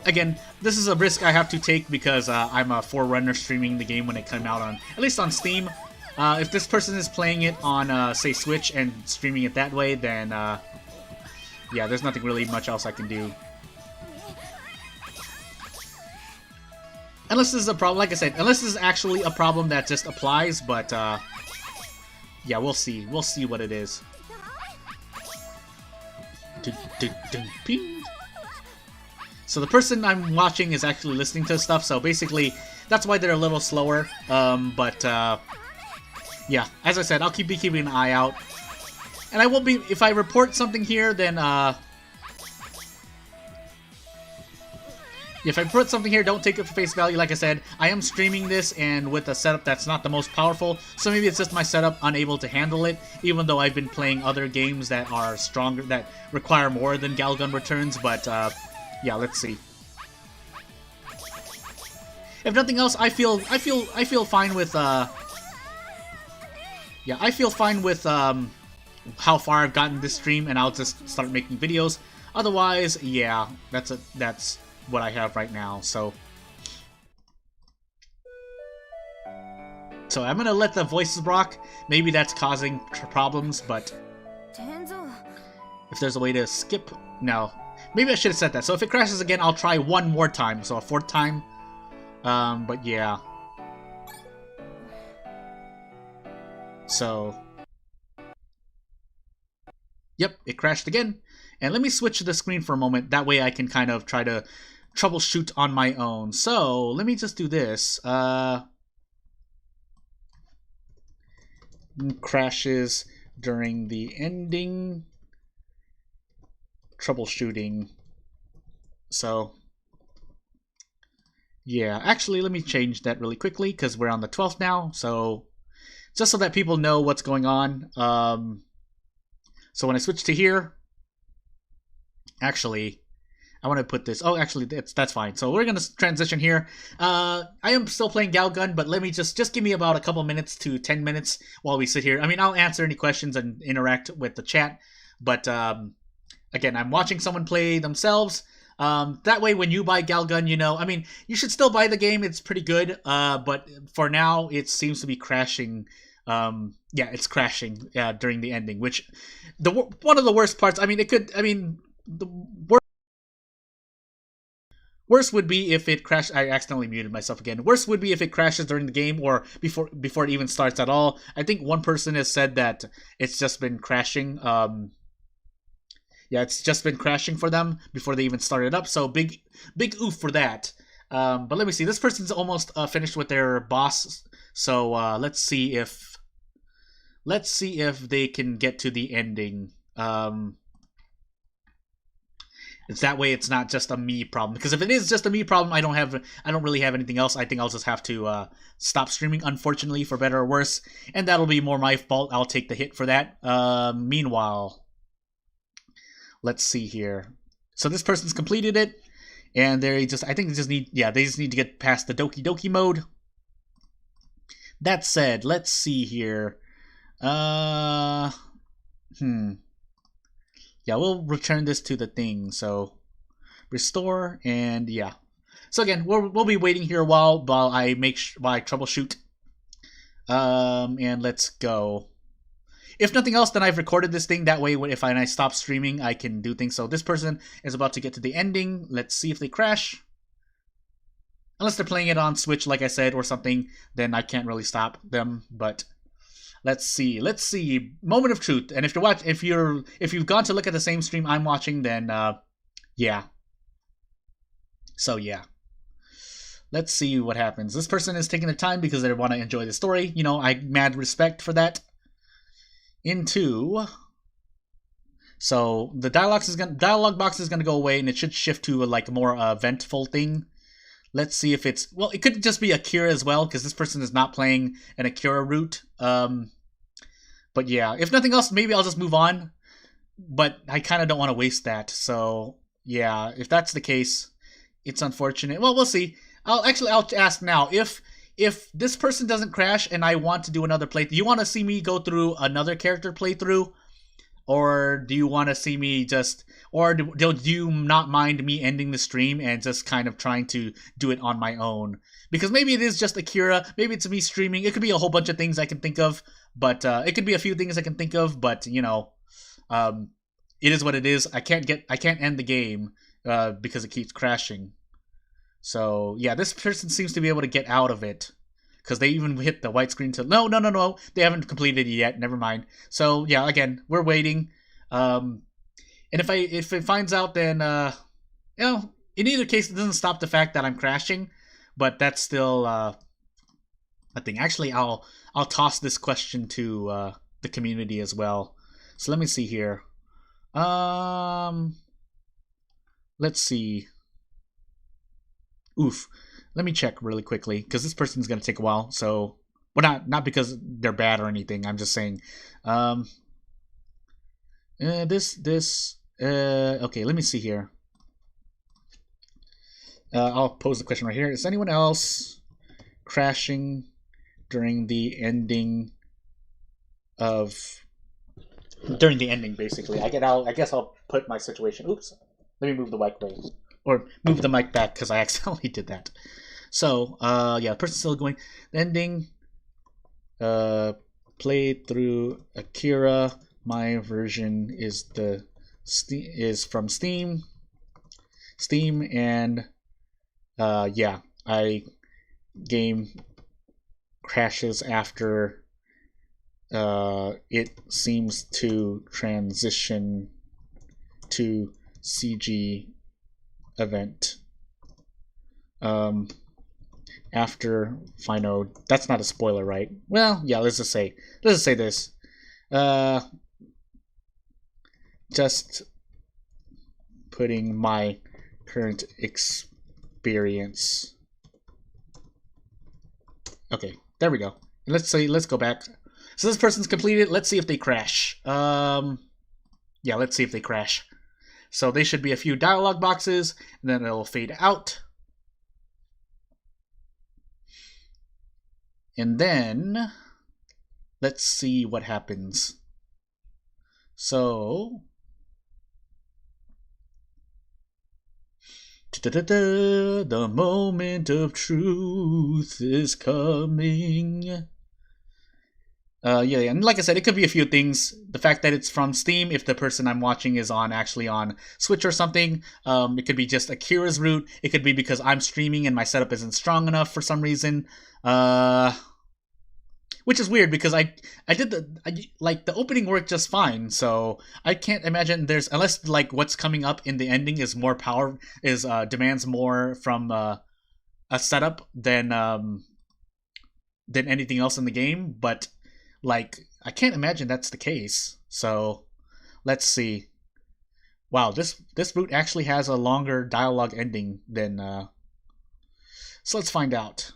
S1: Again, this is a risk I have to take because I'm a forerunner streaming the game when it came out on, at least on Steam. If this person is playing it on, say, Switch and streaming it that way, then, yeah, there's nothing really much else I can do. Unless this is a problem, like I said, unless this is actually a problem that just applies, but, yeah, we'll see. We'll see what it is. So the person I'm watching is actually listening to stuff, so basically, that's why they're a little slower, but, yeah, as I said, I'll be keeping an eye out. And I won't be, if I report something here, then, if I put something here, don't take it for face value. Like I said, I am streaming this and with a setup that's not the most powerful, so maybe it's just my setup unable to handle it, even though I've been playing other games that are stronger, that require more than Galgun returns, but, yeah, let's see. If nothing else, I feel fine with, yeah, I feel fine with, how far I've gotten this stream, and I'll just start making videos. Otherwise, yeah, that's what I have right now, so I'm gonna let the voices rock. Maybe that's causing problems, but if there's a way to skip, no. Maybe I should have said that. So if it crashes again, I'll try one more time, so a fourth time. But yeah. So, yep, it crashed again. And let me switch the screen for a moment. That way I can kind of try to troubleshoot on my own. So let me just do this. Crashes during the ending. Troubleshooting. So yeah, actually let me change that really quickly because we're on the 12th now. So just so that people know what's going on. So when I switch to here, actually, I want to put this... Oh, actually, that's fine. So we're going to transition here. I am still playing Galgun, but let me just give me about a couple minutes to 10 minutes while we sit here. I mean, I'll answer any questions and interact with the chat. But, again, I'm watching someone play themselves. That way, when you buy Galgun, you know... I mean, you should still buy the game. It's pretty good. But for now, it seems to be crashing... yeah, it's crashing during the ending, which... one of the worst parts... I mean, it could... I mean, the worst would be if it crashed. I accidentally muted myself again. Worst would be if it crashes during the game or before it even starts at all. I think one person has said that it's just been crashing. Yeah, it's just been crashing for them before they even started up. So big oof for that. But let me see. This person's almost finished with their boss. So let's see if they can get to the ending. It's that way it's not just a me problem. Because if it is just a me problem, I don't really have anything else. I think I'll just have to stop streaming, unfortunately, for better or worse. And that'll be more my fault. I'll take the hit for that. Meanwhile, let's see here. So this person's completed it. And I think they just need to get past the Doki Doki mode. That said, let's see here. Yeah, we'll return this to the thing. So restore, and yeah. So again, we'll be waiting here while I troubleshoot. And let's go. If nothing else, then I've recorded this thing. That way, if I stop streaming, I can do things. So this person is about to get to the ending. Let's see if they crash. Unless they're playing it on Switch, like I said, or something, then I can't really stop them. But let's see. Moment of truth. And if you've gone to look at the same stream I'm watching, then yeah. So yeah. Let's see what happens. This person is taking their time because they want to enjoy the story. You know, I mad respect for that. So the dialogue box is gonna go away, and it should shift to a more eventful thing. Let's see if it's... Well, it could just be Akira as well, because this person is not playing an Akira route. But yeah, if nothing else, maybe I'll just move on. but I kind of don't want to waste that. So yeah, if that's the case, it's unfortunate. Well, we'll see. I'll ask now if this person doesn't crash and I want to do another playthrough. You want to see me go through another character playthrough, or do you want to see me just, or do you not mind me ending the stream and just kind of trying to do it on my own? Because maybe it is just Akira, maybe it's me streaming. It could be a whole bunch of things I can think of, but it could be a few things I can think of. But um, it is what it is. I can't end the game because it keeps crashing. So yeah, this person seems to be able to get out of it because they even hit the white screen to no, they haven't completed it yet. Never mind. So yeah, again, we're waiting. And if it finds out, then in either case, it doesn't stop the fact that I'm crashing, but that's still a thing. Actually, I'll toss this question to the community as well. So let me see here. Let's see. Oof. Let me check really quickly because this person's gonna take a while. So, well, not because they're bad or anything. I'm just saying. Okay. Let me see here. I'll pose the question right here. Is anyone else crashing during the ending basically? I guess I'll put my situation. Oops. Let me move the mic away. Or move the mic back because I accidentally did that. So, yeah, the person's still going. The ending. Played through Akira. My version is from Steam. And yeah, game crashes after it seems to transition to CG event. After final, that's not a spoiler, right? Well, yeah, let's just say this. Just putting my current experience. Okay, there we go. Let's go back. So this person's completed. Let's see if they crash. Yeah, let's see if they crash. So they should be a few dialogue boxes, and then it'll fade out. And then let's see what happens. So the moment of truth is coming. Yeah, and like I said, it could be a few things. The fact that it's from Steam, if the person I'm watching is actually on Switch or something, it could be just Akira's route. It could be because I'm streaming and my setup isn't strong enough for some reason. Which is weird because I did the opening worked just fine, so I can't imagine there's, unless like what's coming up in the ending is more power, demands more from a setup than anything else in the game. But like, I can't imagine that's the case. So let's see. Wow, this route actually has a longer dialogue ending than. So let's find out.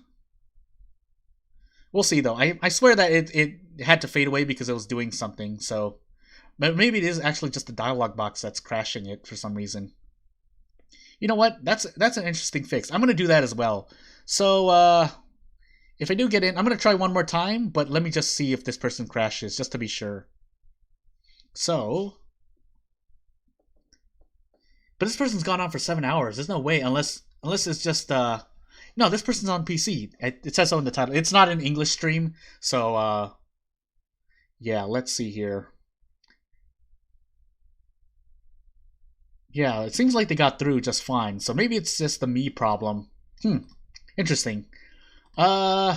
S1: We'll see though. I swear that it had to fade away because it was doing something. So, but maybe it is actually just the dialogue box that's crashing it for some reason. You know what? That's an interesting fix. I'm gonna do that as well. So if I do get in, I'm gonna try one more time. But let me just see if this person crashes just to be sure. So, but this person's gone on for 7 hours. There's no way unless it's just no, this person's on PC. It says so in the title. It's not an English stream, so yeah, let's see here. Yeah, it seems like they got through just fine. So maybe it's just the me problem. Interesting. Yeah,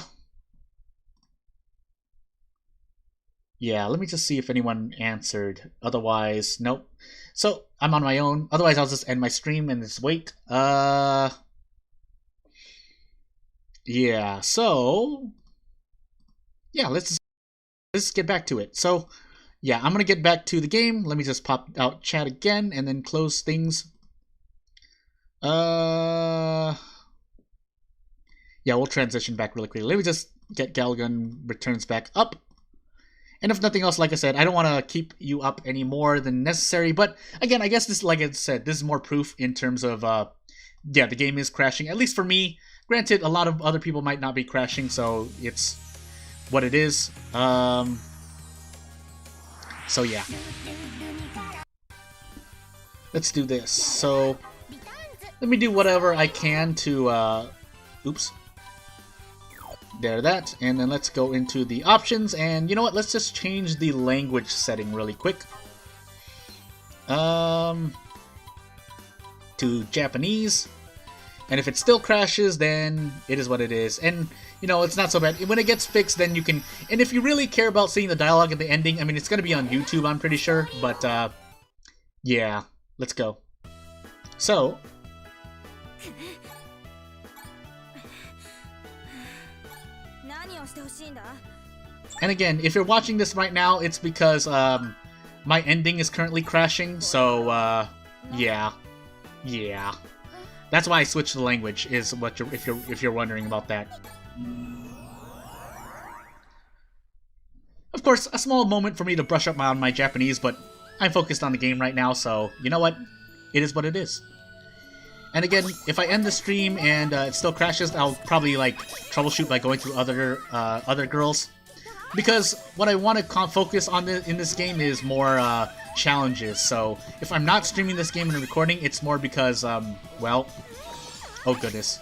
S1: let me just see if anyone answered. Otherwise, nope. So I'm on my own. Otherwise, I'll just end my stream and just wait. Yeah, so yeah, let's get back to it. So yeah, I'm gonna get back to the game. Let me just pop out chat again and then close things. Yeah, we'll transition back really quickly. Let me just get Galgun returns back up. And if nothing else, like I said, I don't want to keep you up any more than necessary. But again, I guess this, like I said, this is more proof in terms of, yeah, the game is crashing. At least for me. Granted, a lot of other people might not be crashing, so it's what it is. So yeah. Let's do this. So let me do whatever I can to, oops. There, that, and then let's go into the options, and you know what, let's just change the language setting really quick. To Japanese, and if it still crashes, then it is what it is, and you know, it's not so bad. When it gets fixed, then you can, and if you really care about seeing the dialogue at the ending, I mean, it's gonna be on YouTube, I'm pretty sure, but, yeah, let's go. So, and again, if you're watching this right now, it's because my ending is currently crashing. So yeah. That's why I switched the language. Is what you're if you're wondering about that. Of course, a small moment for me to brush up on my Japanese, but I'm focused on the game right now. So you know what? It is what it is. And again, if I end the stream and it still crashes, I'll probably like troubleshoot by going through other girls, because what I want to focus on in this game is more challenges. So if I'm not streaming this game and recording, it's more because well, oh goodness,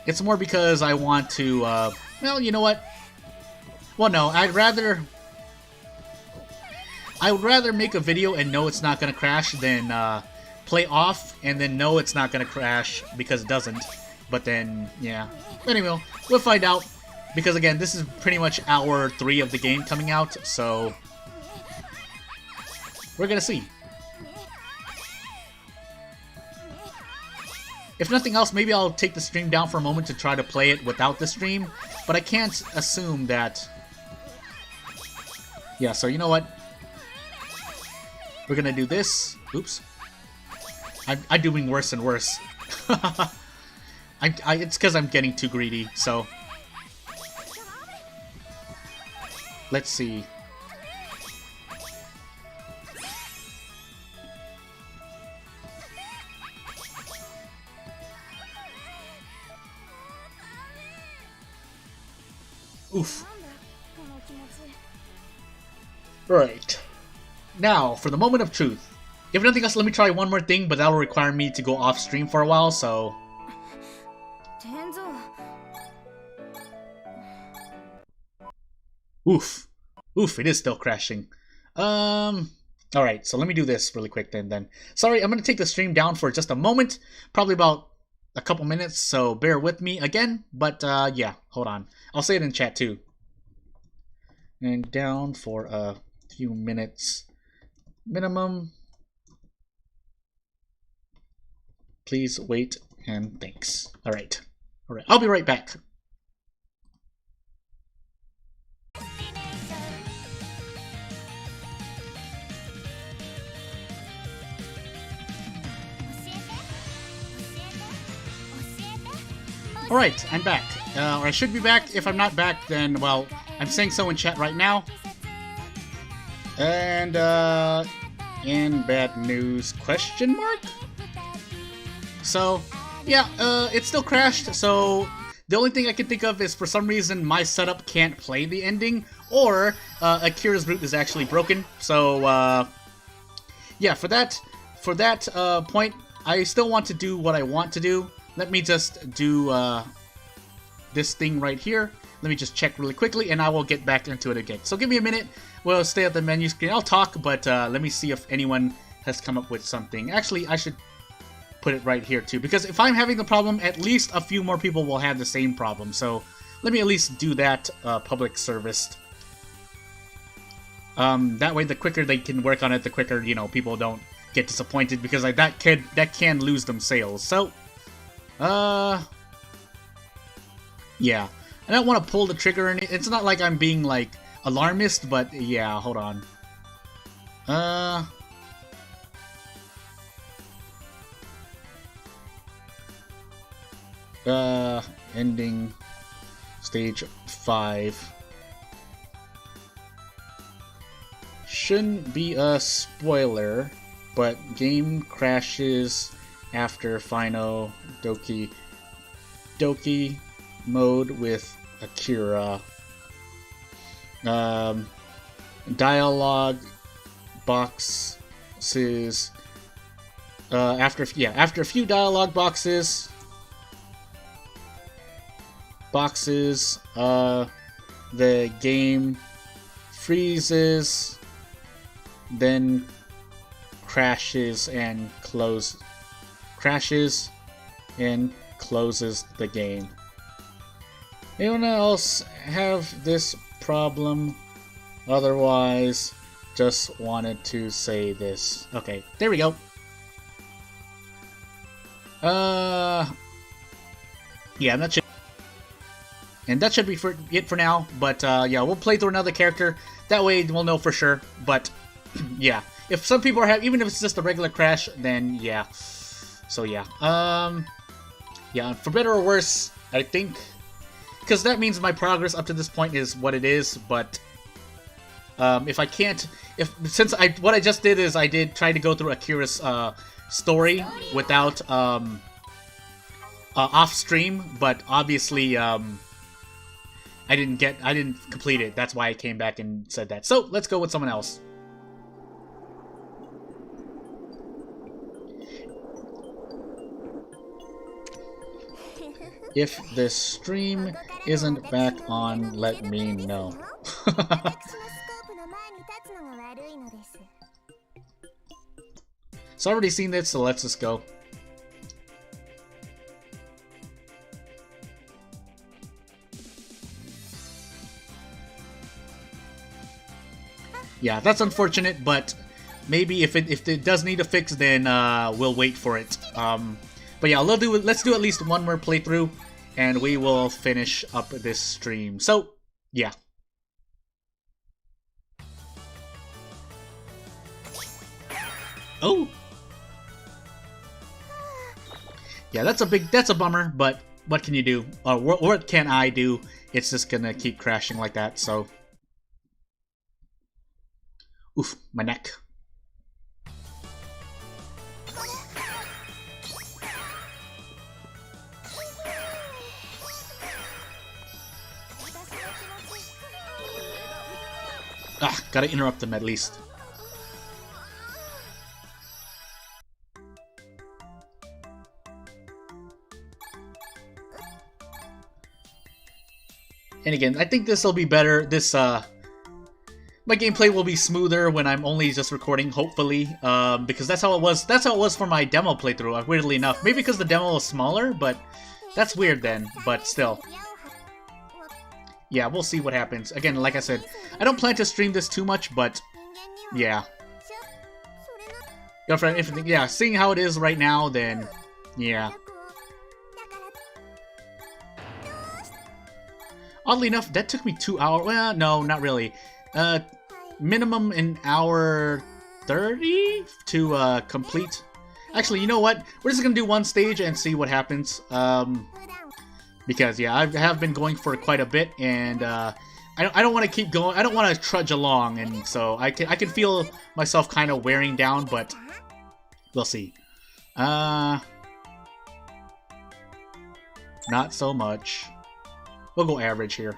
S1: it's more because I want to well, you know what? Well, no, I would rather make a video and know it's not gonna crash than play off and then know it's not gonna crash because it doesn't. But then, yeah. Anyway, we'll find out, because again, this is pretty much hour 3 of the game coming out, so we're gonna see. If nothing else, maybe I'll take the stream down for a moment to try to play it without the stream, but I can't assume that. Yeah, so you know what? We're gonna do this. Oops. I'm doing worse and worse. It's because I'm getting too greedy, so. Let's see. Oof. Right. Now, for the moment of truth. If nothing else, let me try one more thing, but that'll require me to go off stream for a while, so. Oof. Oof, it is still crashing. Alright, so let me do this really quick then. Sorry, I'm gonna take the stream down for just a moment. Probably about a couple minutes, so bear with me again. But, yeah, hold on. I'll say it in chat, too. And down for a few minutes minimum. Please wait, and thanks. Alright. Alright, I'll be right back. Alright, I'm back. Or I should be back. If I'm not back, then, well, I'm saying so in chat right now. And, in bad news, question mark? So, yeah, it still crashed, so the only thing I can think of is for some reason my setup can't play the ending, or Akira's root is actually broken. So, yeah, for that point, I still want to do what I want to do. Let me just do this thing right here. Let me just check really quickly, and I will get back into it again. So give me a minute. We'll stay at the menu screen. I'll talk, but let me see if anyone has come up with something. Actually, I should put it right here too, because if I'm having the problem, at least a few more people will have the same problem. So let me at least do that public service. That way, the quicker they can work on it, the quicker, you know, people don't get disappointed, because like that can lose them sales. So, yeah, I don't want to pull the trigger, and it's not like I'm being like alarmist, but yeah, hold on. Ending stage 5. Shouldn't be a spoiler, but game crashes after final Doki mode with Akira. Dialogue boxes. After a few dialogue boxes, the game freezes, then crashes and closes the game. Anyone else have this problem? Otherwise, just wanted to say this. Okay, there we go. Yeah, that should be it for now. But yeah, we'll play through another character. That way, we'll know for sure. But yeah, if some people are even if it's just a regular crash, then yeah. So yeah, yeah, for better or worse, I think, because that means my progress up to this point is what it is. But if I can't, what I just did is I did try to go through Akira's story without off stream, but obviously I didn't complete it. That's why I came back and said that. So let's go with someone else. If the stream isn't back on, let me know. So I've already seen this, so let's just go. Yeah, that's unfortunate, but maybe if it does need a fix, then we'll wait for it. But yeah, let's do at least one more playthrough, and we will finish up this stream. So yeah. Oh. Yeah, that's a bummer, but what can you do? What can I do? It's just gonna keep crashing like that, so. Oof, my neck. Ah, gotta interrupt them at least. And again, I think this will be better. My gameplay will be smoother when I'm only just recording, hopefully, because that's how it was. That's how it was for my demo playthrough. Weirdly enough, maybe because the demo was smaller, but that's weird then. But still, yeah, we'll see what happens. Again, like I said, I don't plan to stream this too much, but yeah, yeah, seeing how it is right now, then yeah. Oddly enough, that took me 2 hours. Well, no, not really. Minimum an hour 30 to complete. Actually, you know what? We're just gonna do one stage and see what happens. Because yeah, I have been going for quite a bit, and I don't want to keep going. I don't want to trudge along, and so I can feel myself kind of wearing down, but we'll see. Not so much. We'll go average here.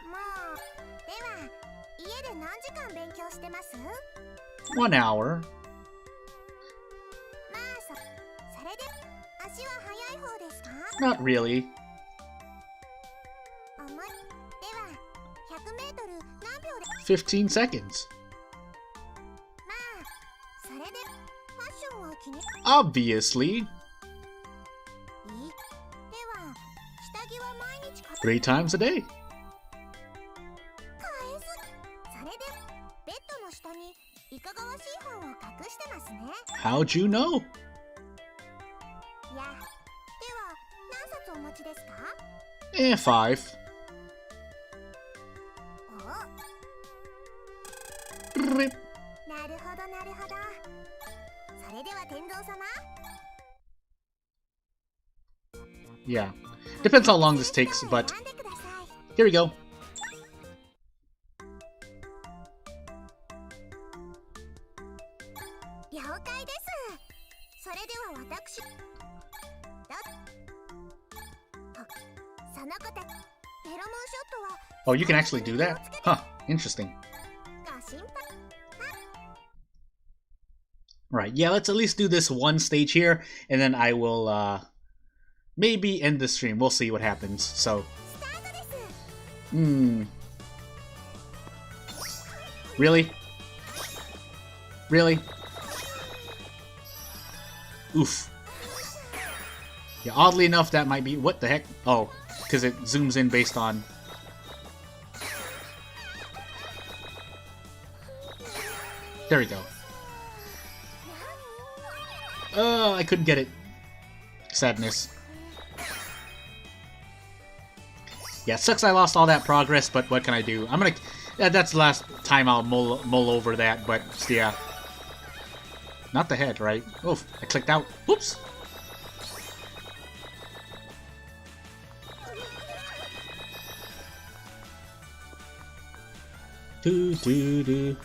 S1: 1 hour. Not really. 15 seconds. Obviously. 3 times a day. How'd you know? 5. Rip. Yeah. Depends how long this takes, but here we go. Oh, you can actually do that? Huh, interesting. Right, yeah, let's at least do this one stage here, and then I will, maybe end the stream. We'll see what happens, so... Really? Really? Oof. Yeah, oddly enough, that might be... What the heck? Oh, because it zooms in based on... There we go. I couldn't get it. Sadness. Yeah, sucks I lost all that progress, but what can I do? I'm gonna... that's the last time I'll mull over that, but yeah. Not the head, right? Oof, I clicked out. Whoops! Do do do.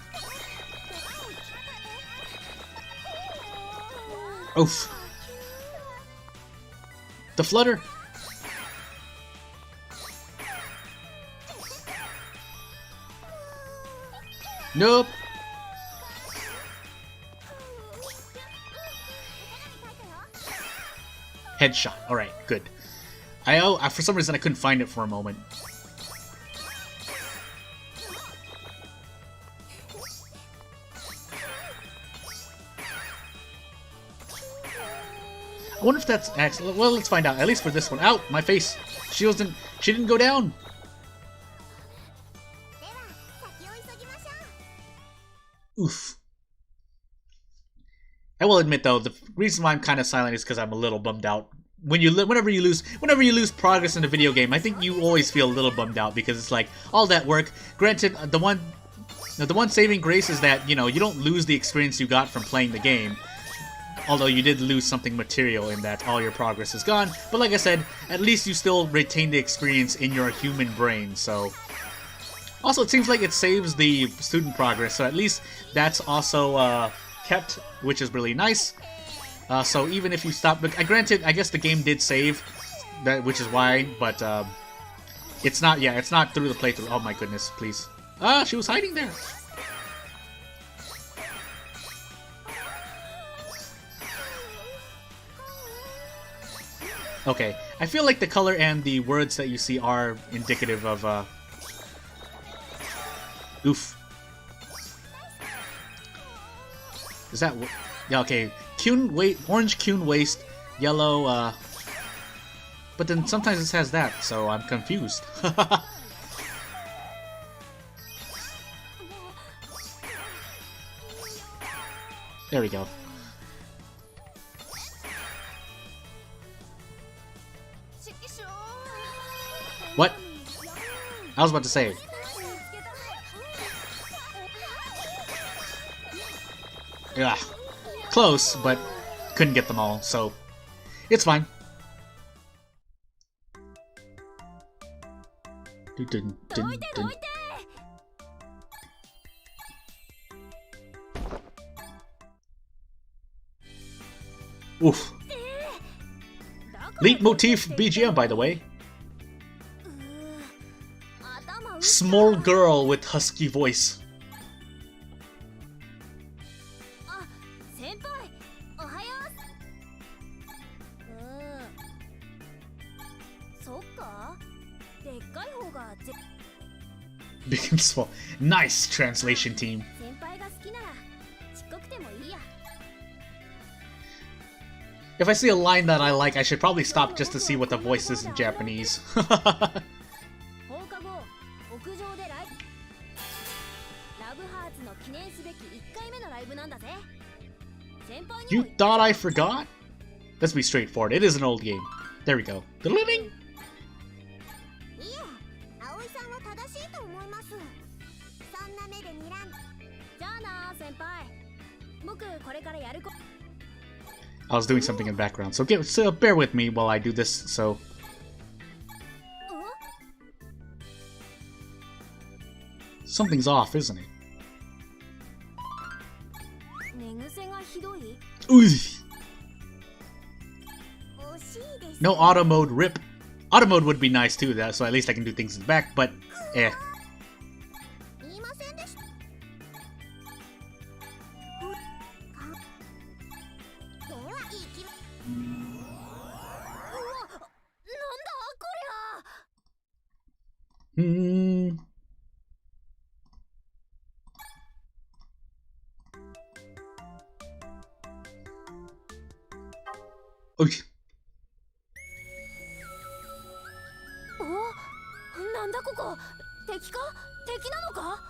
S1: Oof. The flutter. Nope. Headshot. Alright, good. For some reason I couldn't find it for a moment. I wonder if that's actually... Well, let's find out. At least for this one. Ow! My face! She didn't go down! Oof. I will admit, though, the reason why I'm kind of silent is because I'm a little bummed out. Whenever you lose progress in a video game, I think you always feel a little bummed out because it's like all that work. Granted, the one saving grace is that you don't lose the experience you got from playing the game. Although you did lose something material in that all your progress is gone. But like I said, at least you still retain the experience in your human brain. So. Also, it seems like it saves the student progress, so at least that's also kept, which is really nice. So even if you stop... Granted, I guess the game did save, which is why, but it's not... Yeah, it's not through the playthrough. Oh my goodness, please. Ah, she was hiding there! Okay, I feel like the color and the words that you see are indicative of... Oof. Is that... Yeah, okay. Orange Cune waist, yellow, But then sometimes it has that, so I'm confused. There we go. What? I was about to say... Yeah, close, but couldn't get them all, so it's fine. Dun, dun, dun. Oof. Leitmotif BGM, by the way. Small girl with husky voice. Big and small. Nice translation team. If I see a line that I like, I should probably stop just to see what the voice is in Japanese. You thought I forgot? Let's be straightforward. It is an old game. There we go. The living. I was doing something in the background, so bear with me while I do this, so... Something's off, isn't it? Ooh. No auto mode, rip. Auto mode would be nice too, so at least I can do things in the back, but eh. Okay.
S2: なんだここ敵か敵なのか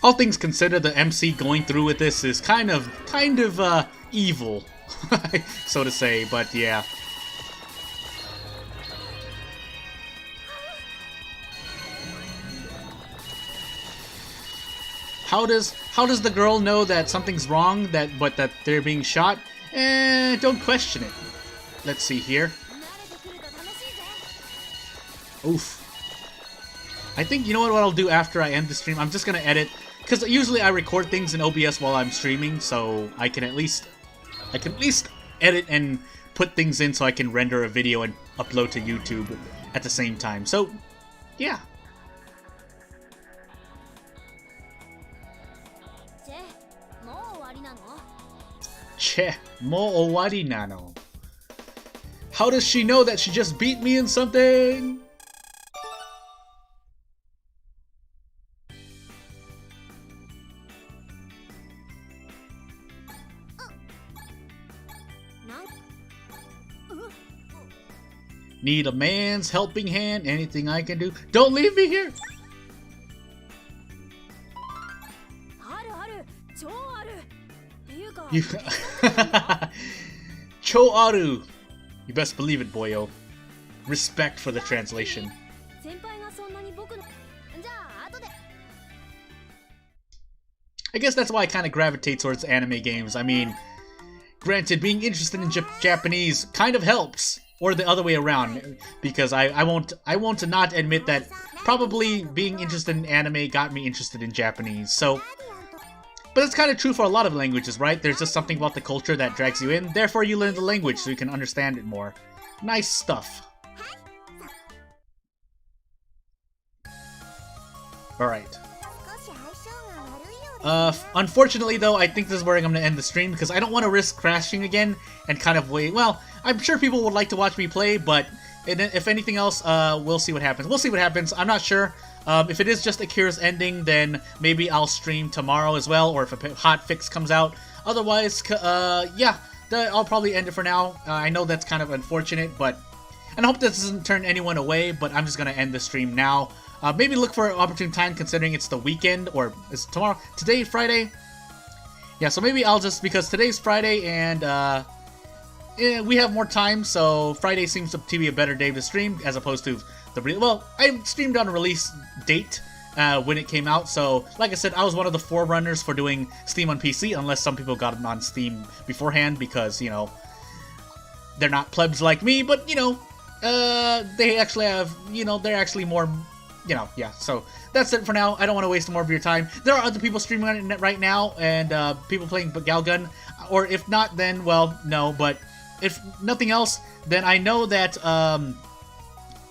S1: All things considered, the MC going through with this is kind of evil, so to say, but yeah. How does the girl know that something's wrong, but that they're being shot? Don't question it. Let's see here. Oof. I think, you know what I'll do after I end the stream? I'm just gonna edit, because usually I record things in OBS while I'm streaming, so I can at least edit and put things in so I can render a video and upload to YouTube at the same time. So, yeah. Che, mo owari nano. How does she know that she just beat me in something? Need a man's helping hand? Anything I can do? Don't leave me here! You Cho aru! You best believe it, boyo. Respect for the translation. I guess that's why I kind of gravitate towards anime games. I mean, granted, being interested in Japanese kind of helps, or the other way around, because I won't not admit that probably being interested in anime got me interested in Japanese. So, but it's kind of true for a lot of languages, right? There's just something about the culture that drags you in. Therefore, you learn the language so you can understand it more. Nice stuff. Alright. Unfortunately though, I think this is where I'm going to end the stream because I don't want to risk crashing again and kind of wait. Well, I'm sure people would like to watch me play, but if anything else, we'll see what happens. We'll see what happens. I'm not sure. If it is just Akira's ending, then maybe I'll stream tomorrow as well, or if a hot fix comes out. Otherwise, yeah, I'll probably end it for now. I know that's kind of unfortunate, but... And I hope this doesn't turn anyone away, but I'm just going to end the stream now. Maybe look for an opportune time considering it's the weekend, or is tomorrow? Today, Friday? Yeah, so maybe I'll just, because today's Friday and yeah, we have more time, so Friday seems to be a better day to stream as opposed to the, well, I streamed on a release date when it came out, so like I said, I was one of the forerunners for doing Steam on PC, unless some people got it on Steam beforehand because, you know, they're not plebs like me, but, you know, they actually have, you know, they're actually more... You know, yeah, so that's it for now. I don't want to waste more of your time. There are other people streaming on it right now, and people playing Galgun. Or if not, then, well, no. But if nothing else, then I know that,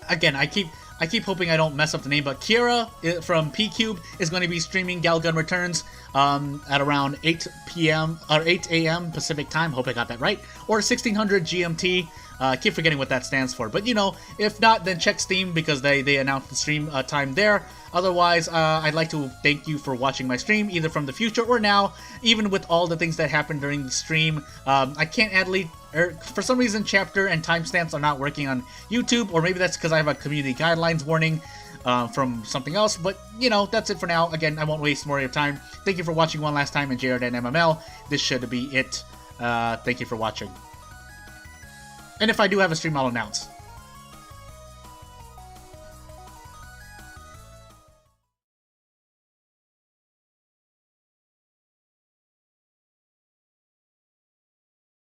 S1: again, I keep hoping I don't mess up the name, but Akira from P-Cube is going to be streaming Galgun Returns at around 8 p.m. or 8 a.m. Pacific time. Hope I got that right. Or 1600 GMT. I keep forgetting what that stands for. But, you know, if not, then check Steam because they announced the stream time there. Otherwise, I'd like to thank you for watching my stream, either from the future or now. Even with all the things that happened during the stream, I can't add for some reason, chapter and timestamps are not working on YouTube, or maybe that's because I have a community guidelines warning from something else. But, you know, that's it for now. Again, I won't waste more of your time. Thank you for watching one last time, and JRDN MML. This should be it. Thank you for watching. And if I do have a stream, I'll announce.